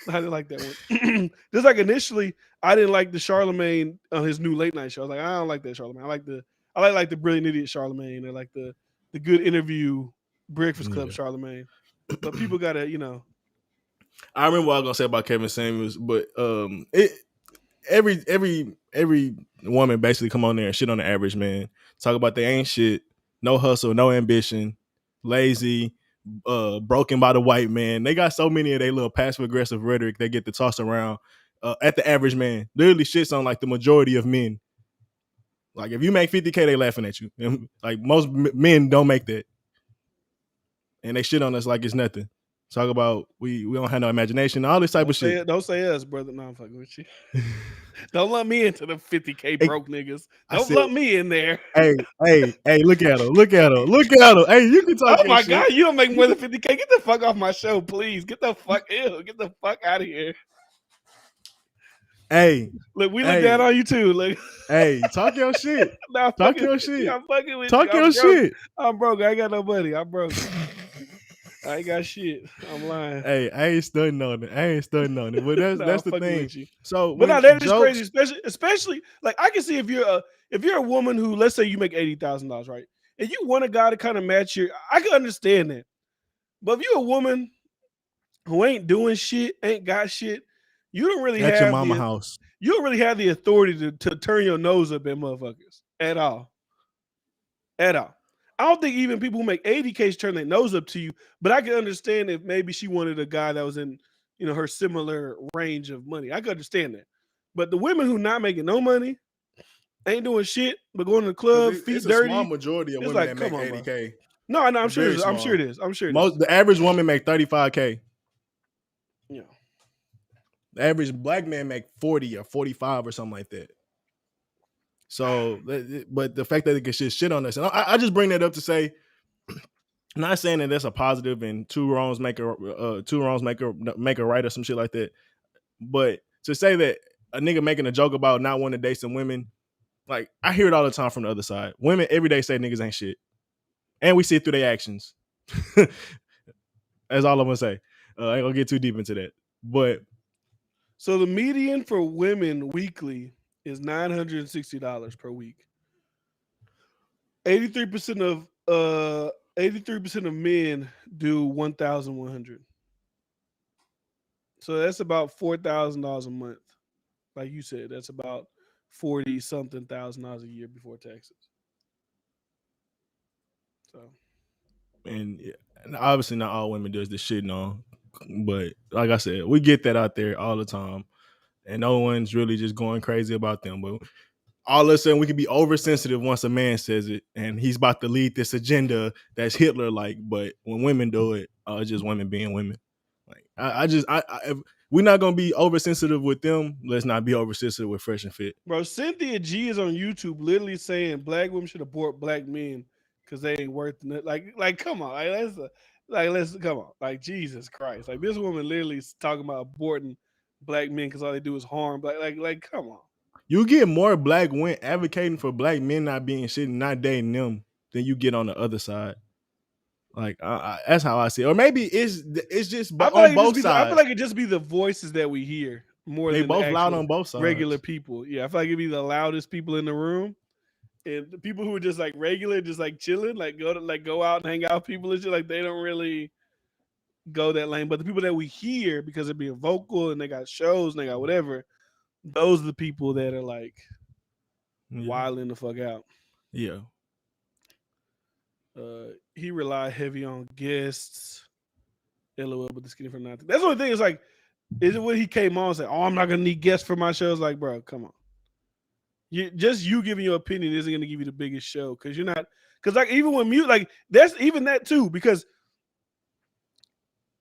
I didn't like that one. Just like initially, I didn't like the Charlemagne on his new late night show. I was like, I don't like that Charlemagne. I like the brilliant idiot Charlemagne. I like the good interview Breakfast Club Yeah. Charlemagne. But people gotta, you know. I remember what I was gonna say about Kevin Samuels, but it every woman basically come on there and shit on the average man. Talk about they ain't shit, no hustle, no ambition, lazy, broken by the white man. They got so many of their little passive aggressive rhetoric they get to toss around at the average man. Literally shits on like the majority of men. Like if you make 50K, they laughing at you. And, like most men don't make that, and they shit on us like it's nothing. Talk about we don't have no imagination, all this type of shit. Don't say us, brother. No, I'm fucking with you. Don't lump me into the 50K Hey, broke niggas. I Don't said, lump me in there. hey, look at him. Hey, you can talk Oh your my shit. god, you don't make more than 50K. Get the fuck off my show, please. Get the fuck out of here. Hey, Look, we look down on you too. Look, hey, talk your shit. nah, Talk your with shit. you. I'm fucking with Talk you. your shit. I'm broke. I ain't got no money. I'm broke. I ain't got shit. I'm lying. Hey, I ain't studying on it. But Nah, that's I'm the fucking thing. with you. So But when no, that is jokes, crazy, especially like I can see if you're a woman who, let's say you make $80,000, right? And you want a guy to kind of match your, I can understand that. But if you're a woman who ain't doing shit, ain't got shit, you don't really at your have mama the house, you don't really have the authority to turn your nose up at motherfuckers at all. At all. I don't think even people who make 80Ks turn their nose up to you, but I can understand if maybe she wanted a guy that was in, her similar range of money. I can understand that. But the women who not making no money, ain't doing shit, but going to the club, it's feet a small dirty, majority of it's women like, that come make on, bro. 80K. No, I'm sure it Very is. I'm sure it small. is. I'm sure it is. The average woman make 35K. Yeah. The average black man make 40 or 45 or something like that. So, but the fact that they get shit on us, and I just bring that up to say, I'm not saying that that's a positive and two wrongs make a right or some shit like that. But to say that a nigga making a joke about not wanting to date some women, like I hear it all the time from the other side. Women every day say niggas ain't shit, and we see it through their actions. That's all I'm gonna say. I ain't gonna get too deep into that, but so the median for women weekly is $960 per week. 83% of 83% of men do 1,100. So that's about $4,000 a month. Like you said, that's about 40 something $1,000 a year before taxes. So and obviously not all women does this shit, no. But like I said, we get that out there all the time, and no one's really just going crazy about them. But all of a sudden, we can be oversensitive once a man says it, and he's about to lead this agenda that's Hitler-like. But when women do it, it's just women being women. Like if we're not gonna be oversensitive with them, let's not be oversensitive with Fresh and Fit. bro, Cynthia G is on YouTube literally saying black women should abort black men because they ain't worth it. Like come on, let's come on, like Jesus Christ, like this woman literally is talking about aborting black men because all they do is harm. Like come on. You get more black women advocating for black men not being shit and not dating them than you get on the other side. Like that's how I see it. Or maybe it's just I feel on like it just both be I feel sides. like it just be the voices that we hear more They than the both loud actual on both regular sides. people. Yeah, I feel like it'd be the loudest people in the room. And the people who are just like regular, just like chilling, like go out and hang out with people and shit, like they don't really go that lane. But the people that we hear because they're being vocal and they got shows and they got whatever, those are the people that are like Yeah. wilding the fuck out. Yeah. He relied heavy on guests. LOL, but the skinny from nothing. That's the only thing. Is like, is it when he came on and said, "Oh, I'm not gonna need guests for my shows." Like, bro, come on. You giving your opinion isn't gonna give you the biggest show because you're not. Because like even when mute, like that's even that too because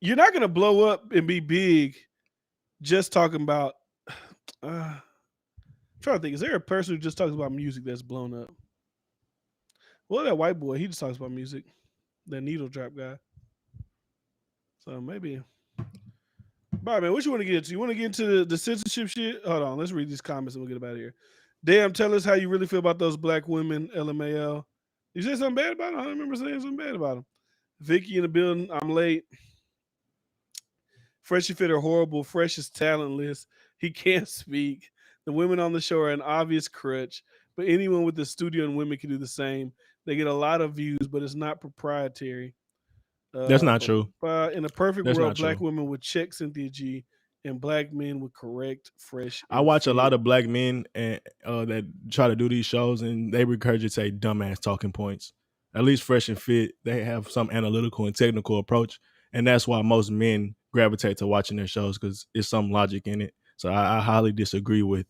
you're not gonna blow up and be big just talking about. I'm trying to think. Is there a person who just talks about music that's blown up? Well, that white boy, he just talks about music. That needle drop guy. So maybe. Bye, man. What you want to get into? You want to get into the censorship shit? Hold on. Let's read these comments and we'll get about here. Damn, tell us how you really feel about those black women, LMAO. You said something bad about them? I don't remember saying something bad about them. Vicky in the building. I'm late. Fresh and Fit are horrible. Fresh is talentless. He can't speak. The women on the show are an obvious crutch, but anyone with the studio and women can do the same. They get a lot of views, but it's not proprietary. That's not true. In a perfect That's world, not black true. women would check Cynthia G, and black men would correct Fresh. I watch a lot of black men and that try to do these shows, and they regurgitate dumbass talking points. At least Fresh and Fit, they have some analytical and technical approach, and that's why most men gravitate to watching their shows because it's some logic in it. So I highly disagree with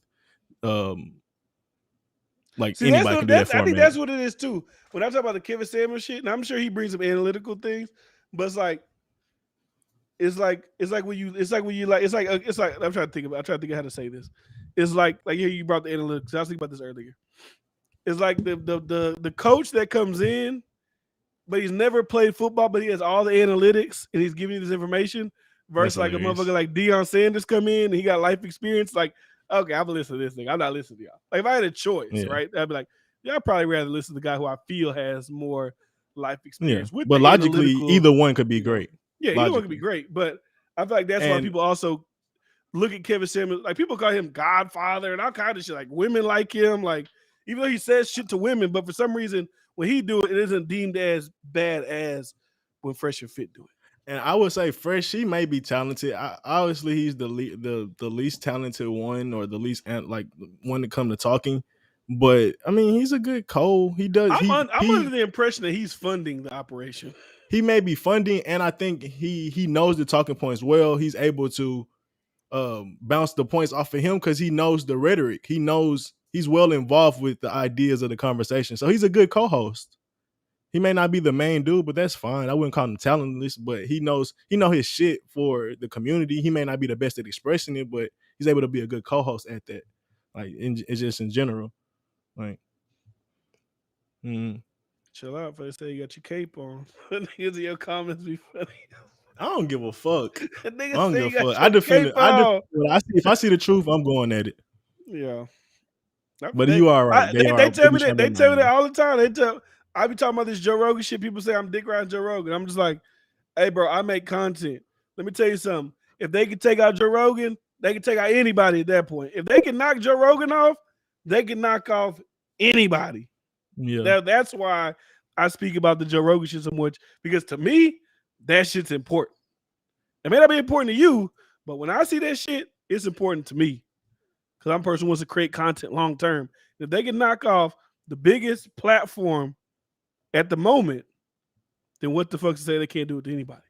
like See, anybody can do that I think format. that's what it is too. When I talk about the Kevin Samuel shit, and I'm sure he brings up analytical things, but it's like I'm trying to think of how to say this. It's like here you brought the analytics. I was thinking about this earlier. It's like the coach that comes in, but he's never played football, but he has all the analytics and he's giving you this information. Versus like a motherfucker like Deion Sanders come in and he got life experience. Like, okay, I'm gonna listen to this thing. I'm not listening to y'all. Like if I had a choice, right? I'd be like, yeah, I'd probably rather listen to the guy who I feel has more life experience. Yeah. With But logically, either one could be great. Yeah, either one could be great. But I feel like that's why people also look at Kevin Samuels. Like people call him Godfather and all kind of shit. Like women like him. Like even though he says shit to women, but for some reason when he do it, it isn't deemed as bad as when Fresh and Fit do it. And I would say Fresh, he may be talented. Obviously, he's the least talented one or the least like one to come to talking. But I mean, he's a good co. He does. I'm under the impression that he's funding the operation. He may be funding, and I think he knows the talking points well. He's able to bounce the points off of him because he knows the rhetoric. He knows he's well involved with the ideas of the conversation. So he's a good co-host. He may not be the main dude, but that's fine. I wouldn't call him talentless, but he know his shit for the community. He may not be the best at expressing it, but he's able to be a good co-host at that. Like it's just in general. Like chill out, for say you got your cape on. Niggas in your comments be funny. I don't give a fuck. I don't give a fuck. I defend it. If I see the truth, I'm going at it. Yeah. But you are right. They tell me that. They tell me that all the time. I be talking about this Joe Rogan shit. People say I'm dick riding Joe Rogan. I'm just like, hey, bro, I make content. Let me tell you something. If they can take out Joe Rogan, they can take out anybody at that point. If they can knock Joe Rogan off, they can knock off anybody. Yeah. That's why I speak about the Joe Rogan shit so much, because to me, that shit's important. It may not be important to you, but when I see that shit, it's important to me. Because I'm a person who wants to create content long term. If they can knock off the biggest platform at the moment, then what the fuck to say they can't do it to anybody?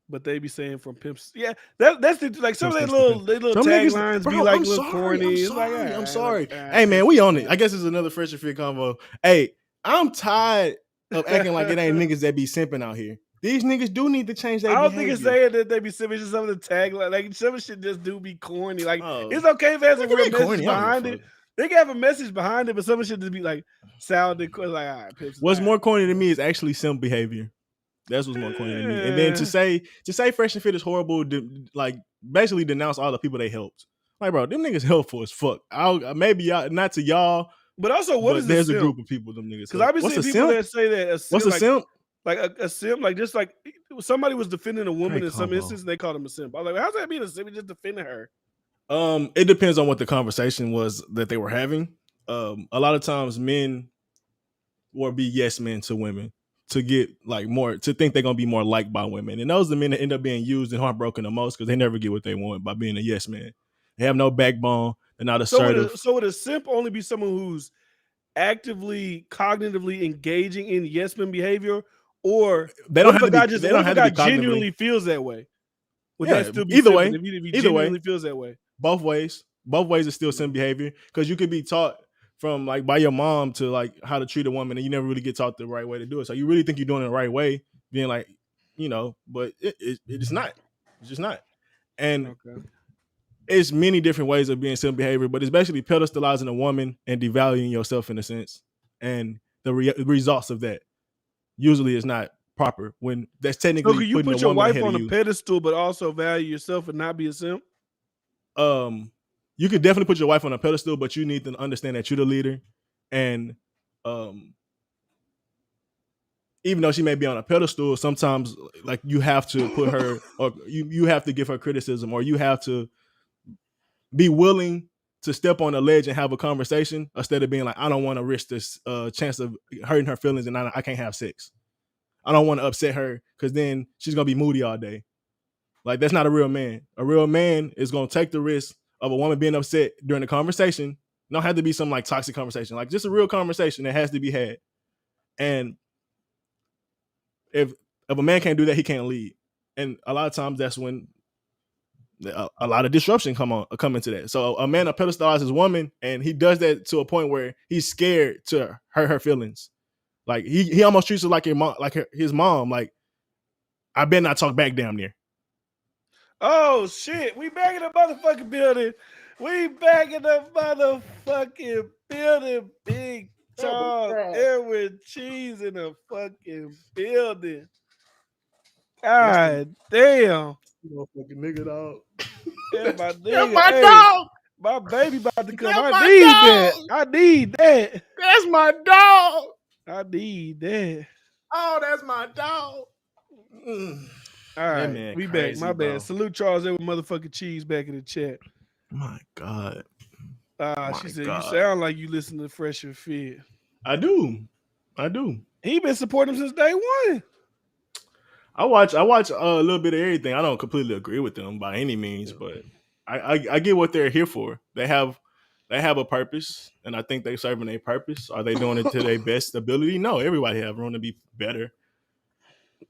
But they be saying from pimps, yeah, that's the, like some of their little taglines be like a little corny. I'm sorry. Hey man, we on it. I guess it's another Fresh and Fit convo. Hey, I'm tired of acting like it ain't niggas that be simping out here. These niggas do need to change their behavior. I don't think it's saying that they be simping. Just some of the taglines, like some shit just do be corny. Like it's okay if it has a real message behind it. They can have a message behind it, but some shit just be like sounding like, all right, pimps. What's more corny to me is actually simp behavior. That's what's more corny to me. And then to say Fresh and Fit is horrible, like basically denounce all the people they helped. Like, bro, them niggas helpful as fuck. Maybe y'all, not to y'all, But also, what but is a there's a simp? group of people them niggas Because help. I've been What's seeing a people simp? that say that a What's simp, a simp? like a simp, like just like somebody was defending a woman Great in some combo. instance, and they called him a simp. I was like, how's that being a simp? He just defending her. It depends on what the conversation was that they were having. A lot of times men will be yes men to women to get like more, to think they're gonna be more liked by women, and those are the men that end up being used and heartbroken the most because they never get what they want by being a yes man. They have no backbone. They're not assertive. So would a simp only be someone who's actively, cognitively engaging in yes men behavior, or They what don't if have a to be. guy They don't have to be genuinely cognitively. feels that way? Would that Yeah, still be either simping way. if he Either way. genuinely feels that way? Both ways. Both ways is still simp behavior because you could be taught from like by your mom to like how to treat a woman, and you never really get taught the right way to do it. So you really think you're doing it the right way, being like, but it's not. It's just not. And Okay. it's many different ways of being simp behavior, but it's basically pedestalizing a woman and devaluing yourself in a sense. And the results of that usually is not proper when that's So technically can you putting a put your woman wife ahead of on a you. pedestal, but also value yourself and not be a simp? You could definitely put your wife on a pedestal, but you need to understand that you're the leader. And even though she may be on a pedestal, sometimes like you have to put her, or you have to give her criticism, or you have to be willing to step on a ledge and have a conversation instead of being like, I don't want to risk this chance of hurting her feelings and I can't have sex. I don't want to upset her because then she's gonna be moody all day. Like, that's not a real man. A real man is gonna take the risk of a woman being upset during the conversation. Don't have to be some like toxic conversation, like just a real conversation that has to be had. And if a man can't do that, he can't lead. And a lot of times that's when a lot of disruption come into that. So a man pedestalizes his woman, and he does that to a point where he's scared to hurt her feelings. Like he almost treats her like his mom. Like, I better not talk back damn near. Oh shit, we back in the motherfucking building. We back in the motherfucking building. Big Charles Edward Cheese in the fucking building. God damn. Motherfucking nigga, dog. That's my nigga. That's my Hey, dog. my baby about to come. That's I need dog. that. I need that. That's my dog. I need that. Oh, that's my dog. All right, we crazy, back. My bro. bad. Salute Charles Edward motherfucking Cheese back in the chat. My God. She said, you sound like you listen to FreshandFit. I do. He been supporting him since day one. I watch a little bit of everything. I don't completely agree with them by any means, but I get what they're here for. They have a purpose, and I think they're serving a purpose. Are they doing it to their best ability? No, everybody have room to be better.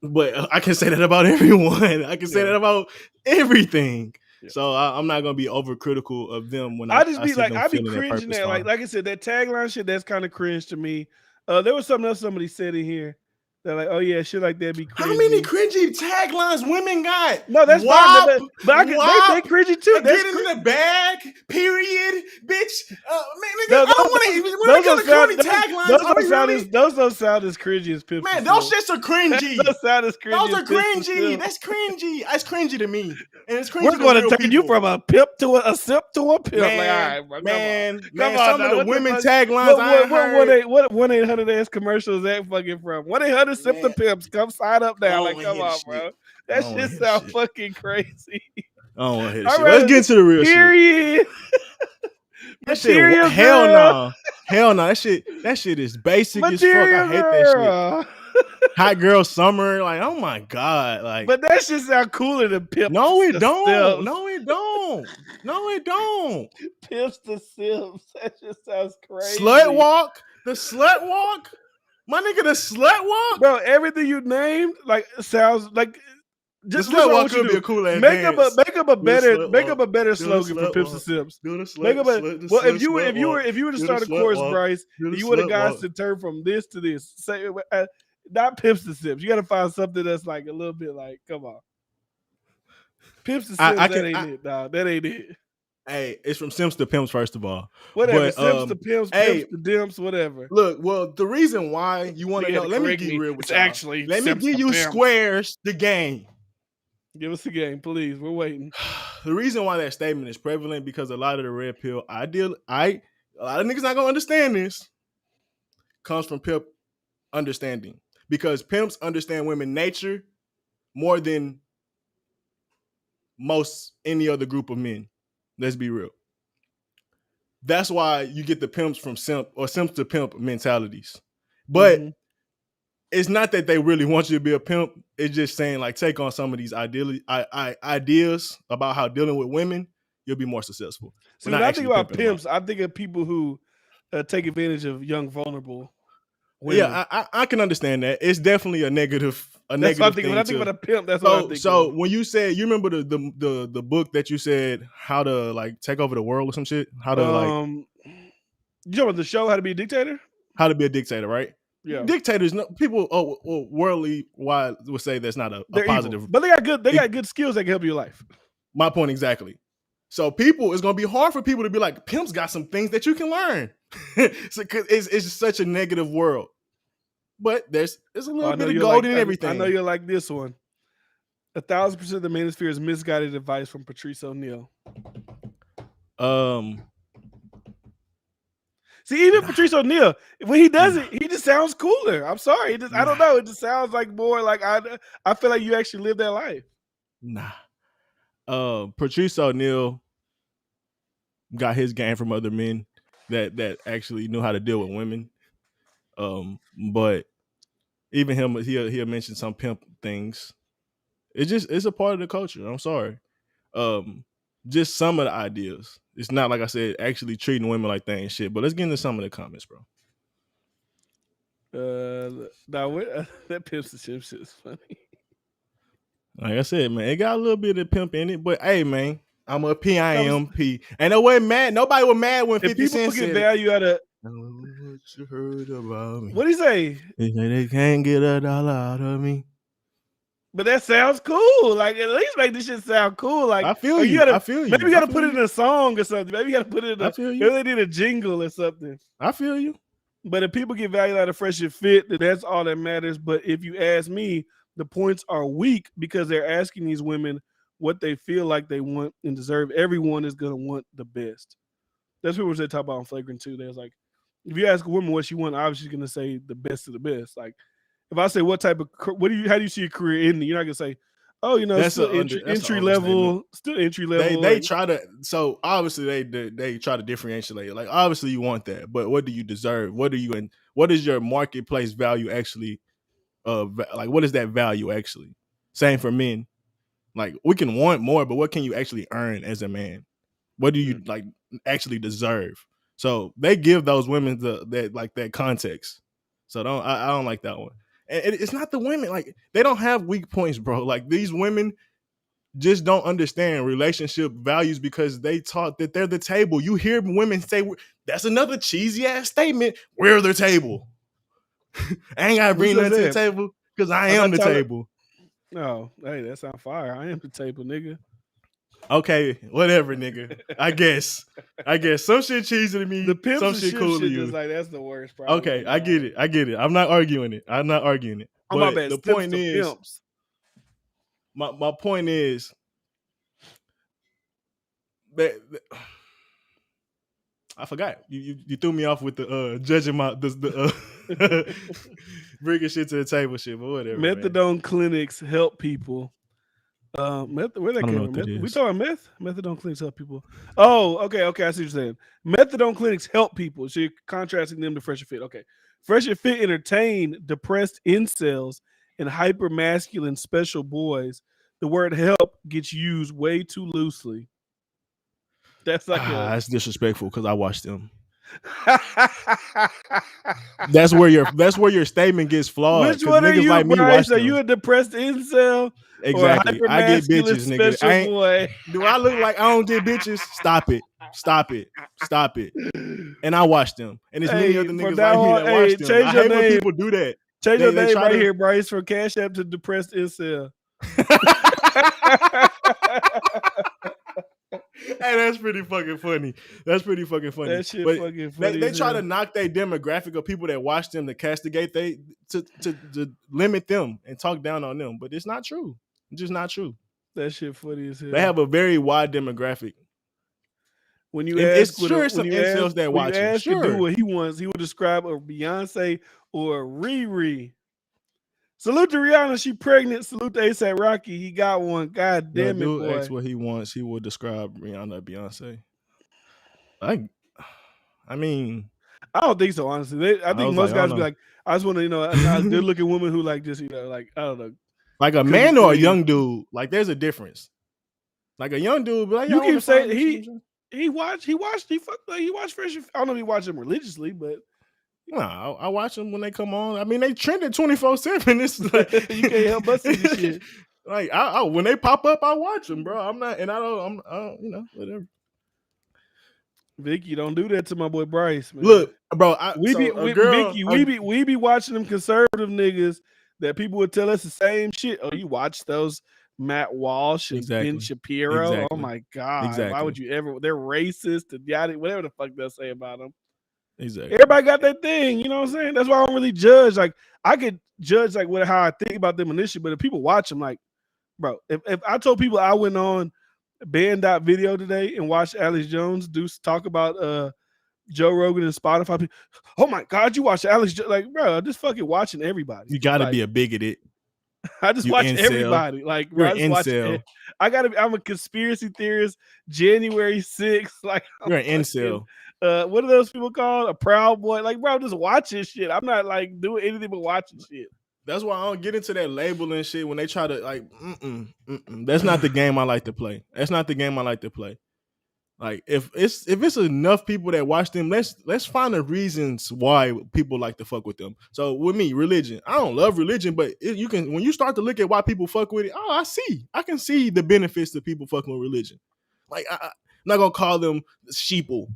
But I can say that about everyone. I can say that about everything. Yeah. So I'm not gonna be overcritical of them when I just be like, I be cringing at like I said, that tagline shit, that's kind of cringe to me. There was something else somebody said in here. They're like, oh yeah, shit like that be cringy. How many cringy taglines women got? No, that's fine. But they cringy too. Get in the bag, period, bitch. Man, nigga, I don't want to. When I get the corny taglines, those don't sound as cringy as Pimp. Man, those shits are cringy. Those sound as cringy. Those are cringy. That's cringy. That's cringy to me. And it's cringy. We're going to turn you from a pimp to a simp to a pimp. Man, like, all right, bro, man, come on. Some of the women taglines. What 1-800 ass commercial is that fucking from? 1-800 simp to pimps. Come sign up now. Like, come on, bro. That shit sound fucking crazy. I don't want to hear this shit. Let's get to the real shit. That shit, hell no. Hell no. That shit is basic as fuck. I hate that shit. Hot girl summer. Like, oh my God. Like, but that shit sound cooler than Pimp. No, it don't. No, it don't. No, it don't. Pimps to Sims. That just sounds crazy. Slut walk. The slut walk. My nigga, the slut walk. Bro, everything you named like sounds like. Just the slut walk could be a cool ass make up a better slogan for Pimps and Sims. Make up if you were to start a course, Bryce, you would have guys to turn from this to this. Say not Pimps and Sims. You got to find something that's like a little bit like, come on. Pimps and Sims, that ain't it, dog. That ain't it. Hey, it's from Sims to Pimps, first of all. Whatever, Sims to Pimps, Pimps to Dimps, whatever. Look, well, the reason why you want to know, let me be real with you. Actually, let me give you Squares the game. Give us the game, please. We're waiting. the reason why that statement is prevalent because a lot of the red pill a lot of niggas not gonna understand this comes from pimp understanding because pimps understand women nature more than most any other group of men. Let's be real. That's why you get the pimps from simp or simps to pimp mentalities. But it's not that they really want you to be a pimp. It's just saying like take on some of these ideas about how dealing with women, you'll be more successful. So when I think about pimps, I think of people who take advantage of young, vulnerable women. Yeah, I can understand that. It's definitely a negative. That's what I think. When I think about a pimp, that's what I think. So when you said, you remember the book that you said how to like take over the world or some shit? How to you know about the show How to Be a Dictator? How to Be a Dictator, right? Yeah. Dictators, people worldly wide would say that's not a positive. Evil. But they got good skills that can help your life. My point exactly. So it's gonna be hard for people to be like, pimps got some things that you can learn. So it's such a negative world. But there's a little bit of gold in everything. I know you'll like this one. 1,000% of the manosphere is misguided advice from Patrice O'Neal. See, even Patrice O'Neal, when he does it, he just sounds cooler. I'm sorry. I don't know. It just sounds like more like I feel like you actually live that life. Nah. Patrice O'Neal got his game from other men that actually knew how to deal with women. But even him, he'll mention some pimp things. It's a part of the culture. I'm sorry. Just some of the ideas. It's not like I said, actually treating women like they ain't shit. But let's get into some of the comments, bro. That pimps and shit is funny. Like I said, man, it got a little bit of pimp in it. But hey, man, I'm a PIMP. And nobody was mad when 50 Cent said, people get value out of what you heard about me. What do you say? They can't get $1 out of me. But that sounds cool. Like, at least make this shit sound cool. Like, I feel you. I feel you. Maybe you gotta put it in a song or something. Maybe you gotta put it in maybe they did a jingle or something. I feel you. But if people get value out of FreshandFit, then that's all that matters. But if you ask me, the points are weak because they're asking these women what they feel like they want and deserve. Everyone is gonna want the best. That's what they talk about on Flagrant 2. There's like, if you ask a woman what she wants, obviously she's gonna say the best of the best. Like, if I say how do you see your career ending, you're not gonna say, oh, you know, that's still entry level. They try to, so obviously they try to differentiate. Like, obviously you want that, but what do you deserve? What is your marketplace value actually? Like, what is that value actually? Same for men. Like, we can want more, but what can you actually earn as a man? What do you like actually deserve? So they give those women that context. So I don't like that one. And it's not the women, like, they don't have weak points, bro. Like, these women just don't understand relationship values because they taught that they're the table. You hear women say, that's another cheesy ass statement. We're the table. I ain't gotta bring nothing to the table because I am the table. No, hey, that sounds fire. I am the table, nigga. Okay, whatever, nigga. I guess some shit cheesy to me. The pimps some shit cool to you. Like, that's the worst. Probably. Okay, I get it. I'm not arguing it. Oh, my bad. The point is, my point is that I forgot. You threw me off with the judging the bringing shit to the table shit, but whatever. Methadone clinics help people. Where that came from? We talking about meth? Methadone clinics help people. Oh, okay. I see what you're saying. Methadone clinics help people. So you're contrasting them to FreshandFit. Okay. FreshandFit entertain depressed incels and hyper masculine special boys. The word help gets used way too loosely. That's like that's disrespectful because I watched them. That's where your statement gets flawed. Which one are you, like Bryce? Are you a depressed incel? Exactly. I get bitches, nigga. Do I look like I don't get bitches? Stop it. And I watch them. And there's many other niggas like me that watch them. I hate when people do that. Change your name right here, Bryce, from Cash App to depressed incel. Hey, that's pretty fucking funny. That shit fucking funny. They try to knock their demographic of people that watch them to castigate to limit them and talk down on them, but it's not true. It's just not true. That shit funny as hell. They have a very wide demographic. When you ask, some incels that when watch you it. ask Sure. to do what he wants, he will describe a Beyonce or a Riri. Salute to Rihanna, she pregnant. Salute to ASAP Rocky, he got one. God damn it, boy. Ask what he wants. He will describe Rihanna, Beyonce. I mean, I don't think so. Honestly, I think most guys be like, I just want to, a good looking woman who like just, like I don't know, like a man or a young dude. Like there's a difference. Like a young dude, but like, you keep saying he watched Fresh. I don't know if he watched them religiously, but no, I watch them when they come on. I mean, they trended 24/7. It's like, you can't help but see this shit. Like I when they pop up, I watch them, bro. I'm not, and I don't, whatever. Vicky, don't do that to my boy Bryce, man. Look, bro, we be watching them conservative niggas that people would tell us the same shit. Oh, you watch those Matt Walsh and Ben Shapiro? Exactly. Oh my god! Exactly. Why would you ever? They're racist and yada, whatever the fuck they'll say about them. Exactly. Everybody got that thing, you know what I'm saying? That's why I don't really judge. Like I could judge like how I think about them initially, but if people watch them, like, bro, if I told people I went on Band.video today and watched Alex Jones talk about Joe Rogan and Spotify, oh my god, you watch Alex Jones? Like, bro, I'm just fucking watching everybody. You gotta be a bigoted. I just watch everybody. Like, bro, I'm a conspiracy theorist. January 6th. Like, you're an incel. What are those people called? A proud boy. Like, bro, just watching shit. I'm not like doing anything but watching shit. That's why I don't get into that labeling shit when they try to like. That's not the game I like to play. That's not the game I like to play. Like if it's enough people that watch them, let's find the reasons why people like to fuck with them. So with me, religion, I don't love religion, but you can, when you start to look at why people fuck with it, I can see the benefits to people fucking with religion. Like I'm not gonna call them sheeple.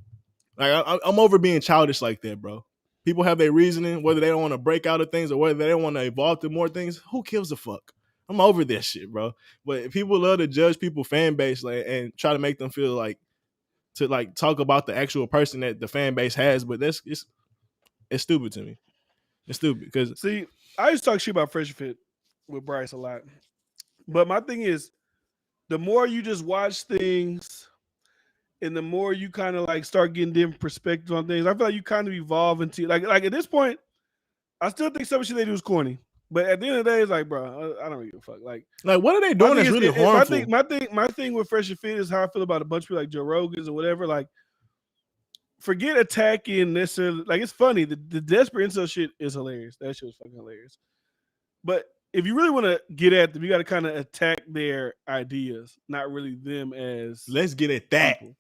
Like I'm over being childish like that, bro. People have their reasoning, whether they don't want to break out of things or whether they don't want to evolve to more things. Who gives a fuck? I'm over this shit, bro. But if people love to judge people's fan base, like, and try to make them feel like to like talk about the actual person that the fan base has, but it's stupid to me. It's stupid because see, I used to talk shit about FreshandFit with Bryce a lot, but my thing is, the more you just watch things, and the more you kind of like start getting different perspectives on things, I feel like you kind of evolve into like at this point, I still think some shit they do is corny. But at the end of the day, it's like, bro, I don't give a fuck. Like what are they doing that's really harmful? My thing with FreshandFit is how I feel about a bunch of people like Joe Rogan's or whatever. Like, forget attacking necessarily. Like, it's funny. The desperate incel shit is hilarious. That shit was fucking hilarious. But if you really want to get at them, you got to kind of attack their ideas, not really them as. Let's get at that. People.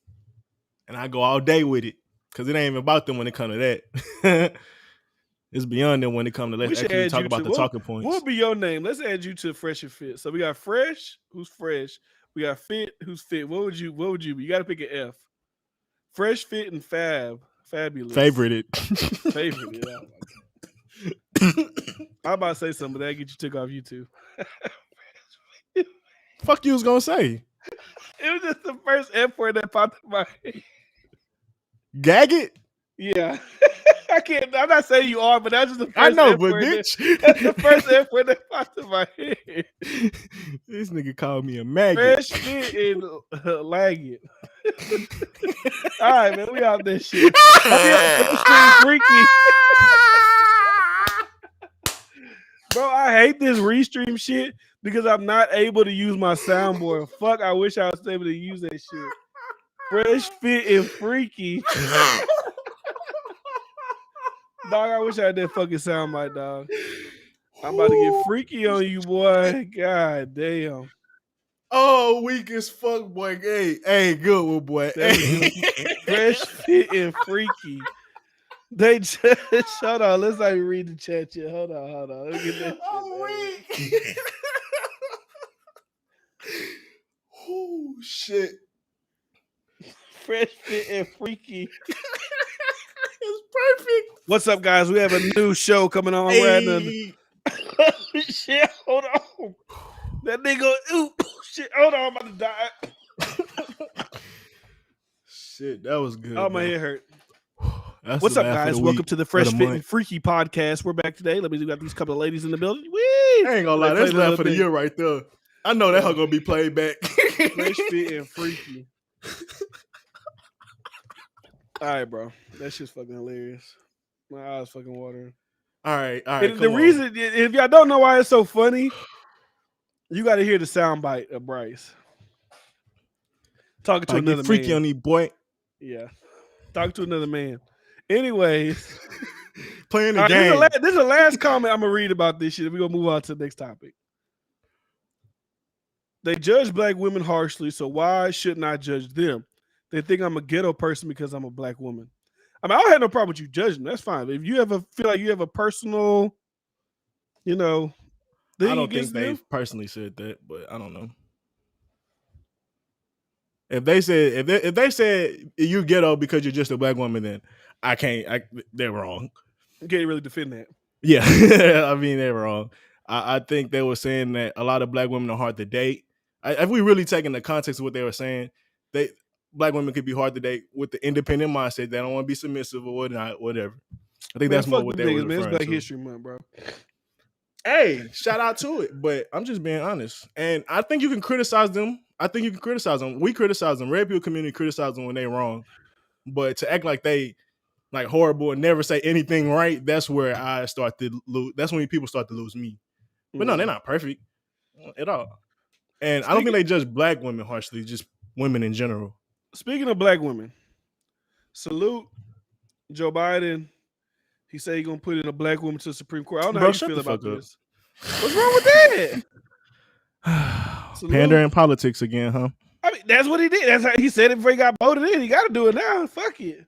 And I go all day with it because it ain't even about them when it comes to that. It's beyond them when it comes to let's actually talk about the talking points. What would be your name? Let's add you to Fresh and Fit. So we got Fresh, who's fresh. We got Fit, who's fit. What would you be? You got to pick an F. Fresh, Fit, and Fabulous. Favorite it. I'm about to say something, but that get you took off YouTube. Fuck you was gonna say. It was just the first F word that popped in my head. Gag it? Yeah. I can't. I'm not saying you are, but that's just the first. I know, F but word bitch, that's the first F word that popped in my head. This nigga called me a maggot. Fresh, Fit, and Lagged. All right, man, we out this shit. Freaky. Bro, I hate this restream shit because I'm not able to use my soundboard. Fuck, I wish I was able to use that shit. Fresh, Fit, and Freaky. Dog, I wish I had that fucking soundbite, dog. I'm about to get freaky on you, boy. God damn. Oh, weak as fuck, boy. Hey, good one, boy. Hey. Fresh, Fit, and Freaky. They just hold on. Let's not even read the chat yet. Hold on. Let me get that shit. I'm weak. Oh shit. Fresh, Fit, and Freaky. It's perfect. What's up, guys? We have a new show coming on right now. Shit, hold on. That nigga, ooh, shit, hold on, I'm about to die. Shit, that was good. Oh, my head hurt. What's up, guys? Welcome to the Fresh Fit and Freaky podcast. We're back today. We got these couple of ladies in the building. Whee! I ain't gonna lie, that's laugh for the year right there. I know that hoe gonna be played back. Fresh Fit and Freaky. All right, bro. That shit's fucking hilarious. My eyes fucking watering. All right, And the come on. reason, if y'all don't know why it's so funny, you got to hear the soundbite of Bryce talking to Like, get another freaky man. on these boy. Yeah, talking to another man. Anyways, Playing the all right, game. this is the last comment I'm gonna read about this shit. We're gonna move on to the next topic. They judge black women harshly, so why shouldn't I judge them? They think I'm a ghetto person because I'm a black woman. I mean, I don't have no problem with you judging. That's fine. If you ever feel like you have a personal, you know, thing I don't against think them, they've personally said that, but I don't know. If they said you ghetto because you're just a black woman, then they're wrong. you can't really defend that. Yeah, I mean they're wrong. I think they were saying that a lot of black women are hard to date. If we really take in the context of what they were saying, black women could be hard to date with the independent mindset. They don't want to be submissive or whatnot, whatever. I think that's more what they were referring It's Black to. History Month, bro. Hey, shout out to it, but I'm just being honest. And I think you can criticize them. We criticize them. Red Pill community criticize them when they're wrong. But to act like they like horrible and never say anything right, that's where I start to lose. That's when people start to lose me. But no, they're not perfect at all. And I don't think they judge black women harshly, just women in general. Speaking of black women, salute Joe Biden. He said he's gonna put in a black woman to the Supreme Court. I don't know how you feel about this. What's wrong with that? Pandering politics again, huh? I mean, that's what he did. That's how he said it before he got voted in. He got to do it now. Fuck it.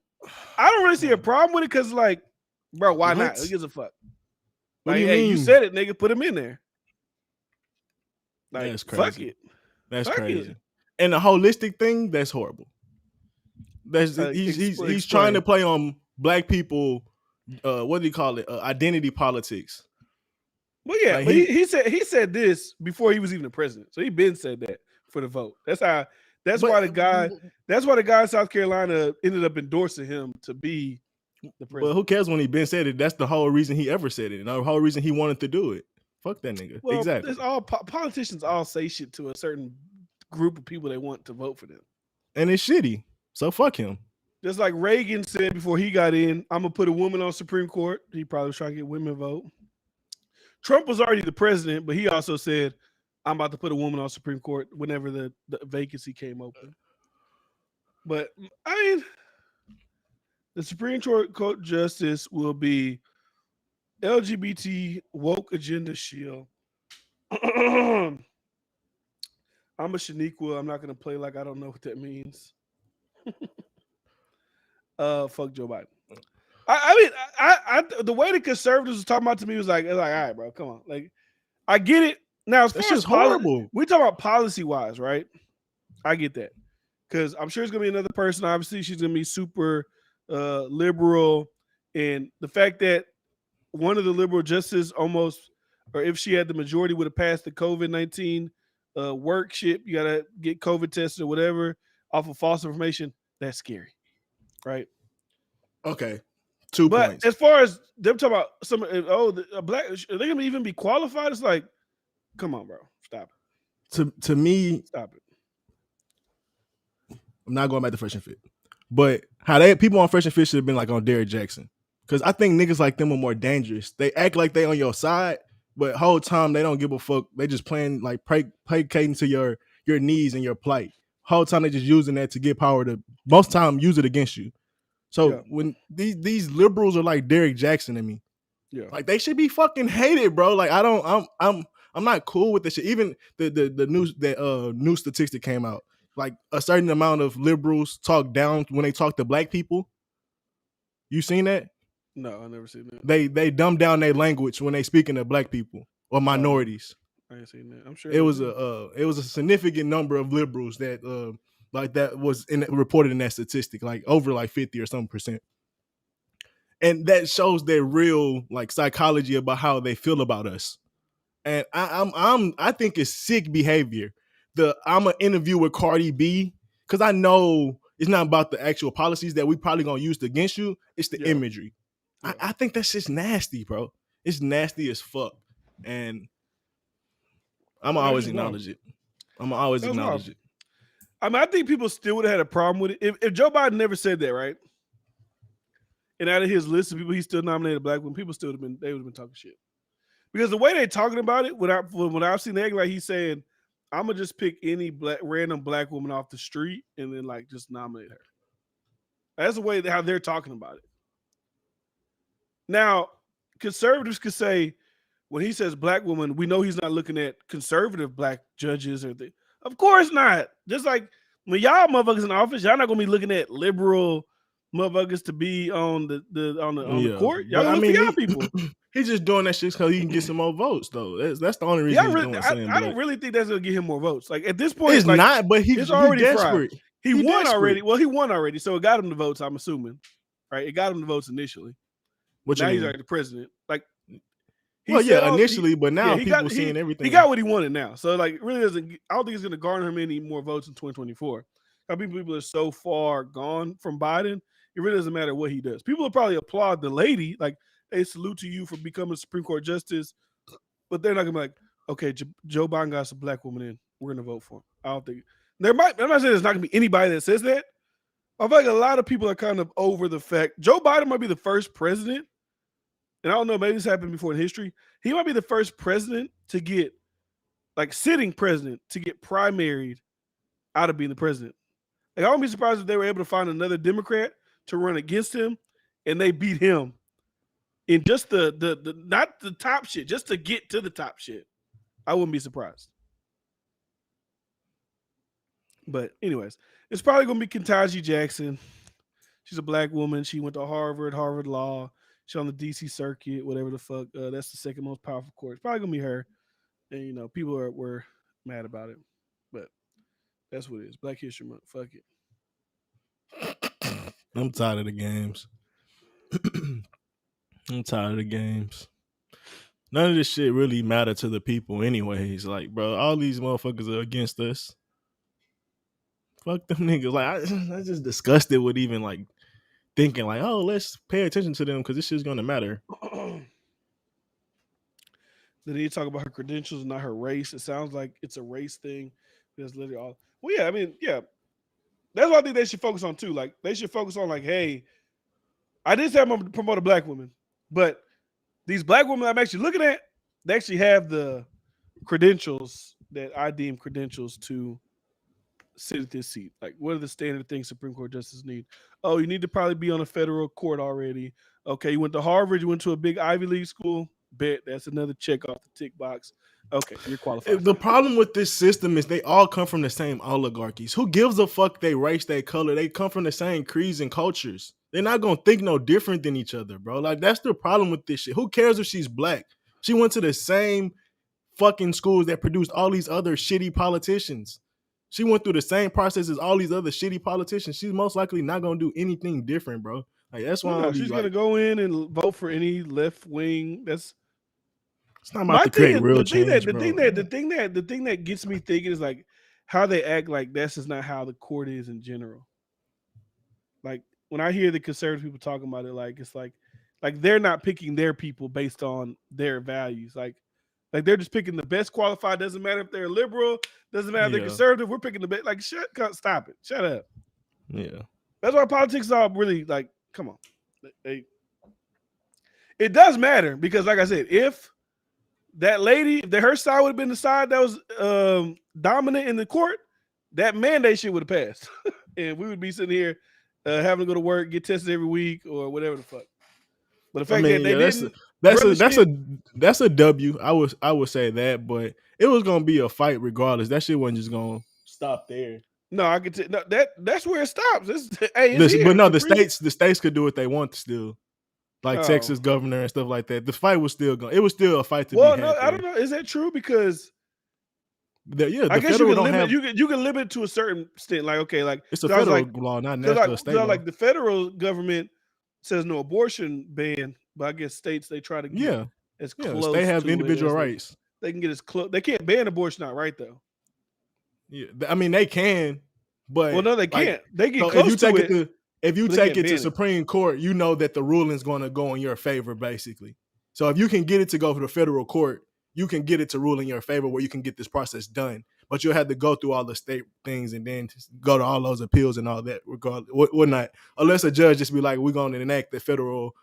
I don't really see a problem with it because, like, bro, why not? Who gives a fuck? What like, do you hey, mean? you said it, nigga. Put him in there. Like, that's crazy. Fuck it. That's fuck crazy. It. And the holistic thing, that's horrible. He's trying to play on black people. What do you call it? Identity politics. Well, yeah, like but he said this before he was even the president. So he been said that for the vote. That's why the guy in South Carolina ended up endorsing him to be the president. But who cares when he been said it? That's the whole reason he ever said it, and the whole reason he wanted to do it. Fuck that nigga. Well, exactly. It's all politicians all say shit to a certain group of people they want to vote for them, and it's shitty. So fuck him. Just like Reagan said before he got in, I'm gonna put a woman on Supreme Court. He probably was trying to get women vote. Trump was already the president, but he also said, I'm about to put a woman on Supreme Court whenever the vacancy came open. But, I mean, the Supreme Court justice will be LGBT woke agenda shield. I'm a Shaniqua. I'm not going to play like I don't know what that means. Fuck Joe Biden. I mean, the way the conservatives was talking about to me was like, all right, bro, come on. Like, I get it. Now, as far as horrible. We talk about policy wise, right? I get that. Because I'm sure it's going to be another person. Obviously, she's going to be super liberal. And the fact that one of the liberal justices almost, or if she had the majority, would have passed the COVID-19 work shit. You got to get COVID tested or whatever off of false information. That's scary. Right? Okay. 2 points. As far as them talking about some, a black, are they going to even be qualified? It's like, come on, bro. Stop it. To me, stop it. I'm not going back to FreshandFit. But how people on FreshandFit should have been like on Derrick Jackson. Because I think niggas like them are more dangerous. They act like they on your side, but whole time they don't give a fuck. They just playing like placating to your needs and your plight. Whole time they just using that to get power to most time use it against you. So when these liberals are like Derrick Jackson to me, like they should be fucking hated, bro. Like I'm not cool with this shit. Even the new statistic came out. Like a certain amount of liberals talk down when they talk to black people. You seen that? No, I never seen that. They dumb down their language when they speaking to black people or minorities. I ain't seen that. I'm sure it was a significant number of liberals that like that was reported in that statistic, like over like 50 or some percent. And that shows their real like psychology about how they feel about us. And I think it's sick behavior. I'm an interview with Cardi B because I know it's not about the actual policies that we probably gonna use against you. It's the imagery. Yeah. I think that's just nasty, bro. It's nasty as fuck. And I'm That was always just wrong. acknowledge it. I'm always That was acknowledge wrong. it. I mean, I think people still would have had a problem with it if Joe Biden never said that, right? And out of his list of people, he still nominated black women. People still would have been talking shit because the way they're talking about it, when I've seen, they act like he's saying, "I'm gonna just pick any random black woman off the street and then like just nominate her." That's the way how they're talking about it. Now, conservatives could say, when he says black woman, we know he's not looking at conservative black judges or things. Of course not. Just like when y'all motherfuckers in office, y'all not gonna be looking at liberal motherfuckers to be on the court. Y'all But I gonna look for mean, y'all people. he's just doing that shit because he can get some more votes, though. That's the only reason Yeah, he's doing saying I black. don't really think that's gonna get him more votes. Like at this point, It's like not, but it's already desperate. fried. He won already. Well, he won already, so it got him the votes. I'm assuming, right? It got him the votes initially. What now you he's mean? already the president. Like, initially, but now people seeing everything. He got what he wanted now, so like, it really doesn't. I don't think it's going to garner him any more votes in 2024. I think people are so far gone from Biden. It really doesn't matter what he does. People will probably applaud the lady, like, "Hey, salute to you for becoming Supreme Court justice," but they're not gonna be like, "Okay, Joe Biden got some black woman in. We're gonna vote for him." I don't think there might. I'm not saying there's not gonna be anybody that says that. I feel like a lot of people are kind of over the fact Joe Biden might be the first president, and I don't know, maybe this happened before in history. He might be the first president to get, like, sitting president to get primaried out of being the president. Like, I wouldn't be surprised if they were able to find another Democrat to run against him, and they beat him in just the not the top shit, just to get to the top shit. I wouldn't be surprised. But anyways, it's probably gonna be Ketanji Jackson. She's a black woman. She went to Harvard Law. She's on the DC circuit, whatever the fuck. That's the second most powerful court. It's probably gonna be her. And people were mad about it, but that's what it is. Black History Month. Fuck it. I'm tired of the games. I'm tired of the games. None of this shit really matter to the people anyways. Like, bro, all these motherfuckers are against us. Fuck them niggas. Like, I just disgusted with even like thinking like, oh, let's pay attention to them because this shit's gonna matter. They need to talk about her credentials, not her race. It sounds like it's a race thing. That's literally all. Well, yeah, I mean, yeah. That's what I think they should focus on too. Like, they should focus on like, hey, I did say I'm gonna promote a black woman, but these black women I'm actually looking at, they actually have the credentials that I deem credentials to sit at this seat. Like, what are the standard things Supreme Court justices need? Oh, you need to probably be on a federal court already. Okay, you went to Harvard, you went to a big Ivy League school. Bet that's another check off the tick box. Okay, you're qualified. The problem with this system is they all come from the same oligarchies. Who gives a fuck they race, they color? They come from the same creeds and cultures. They're not gonna think no different than each other, bro. Like, that's the problem with this shit. Who cares if she's black? She went to the same fucking schools that produced all these other shitty politicians. She went through the same process as all these other shitty politicians. She's most likely not gonna do anything different, bro. Like, that's why she's gonna go in and vote for any left wing. That's it's not about to create real change, bro. The thing that gets me thinking is like how they act like this is not how the court is in general. Like, when I hear the conservative people talking about it, like it's like they're not picking their people based on their values. Like they're just picking the best qualified. Doesn't matter if they're liberal. Doesn't matter if they're conservative. We're picking the best. Like, stop it. Shut up. Yeah. That's why politics is all really like, come on. It does matter because, like I said, if that lady, if her side would have been the side that was dominant in the court, that mandate shit would have passed. And we would be sitting here having to go to work, get tested every week or whatever the fuck. But the fact that they didn't, that's a W. I would say that, but it was gonna be a fight regardless. That shit wasn't just gonna stop there. No, I could no, that's where it stops. The states could do what they want still. Like Texas governor and stuff like that. The fight was still going. It was still a fight to be had. Well, no, I don't know. Is that true? Because I guess you can limit. You can limit to a certain extent. Like, okay, like it's a federal law, not national state law. Like the federal government says no abortion ban, but I guess states they try to get as close. They have individual rights. They can get as close. They can't ban abortion outright though. Yeah, I mean they can, but well, no, they can't. They get close to it. If you take it to Supreme Court, you know that the ruling's going to go in your favor, basically. So if you can get it to go to the federal court, you can get it to rule in your favor where you can get this process done. But you'll have to go through all the state things and then go to all those appeals and all that, regardless, whatnot. Unless a judge just be like, we're going to enact the federal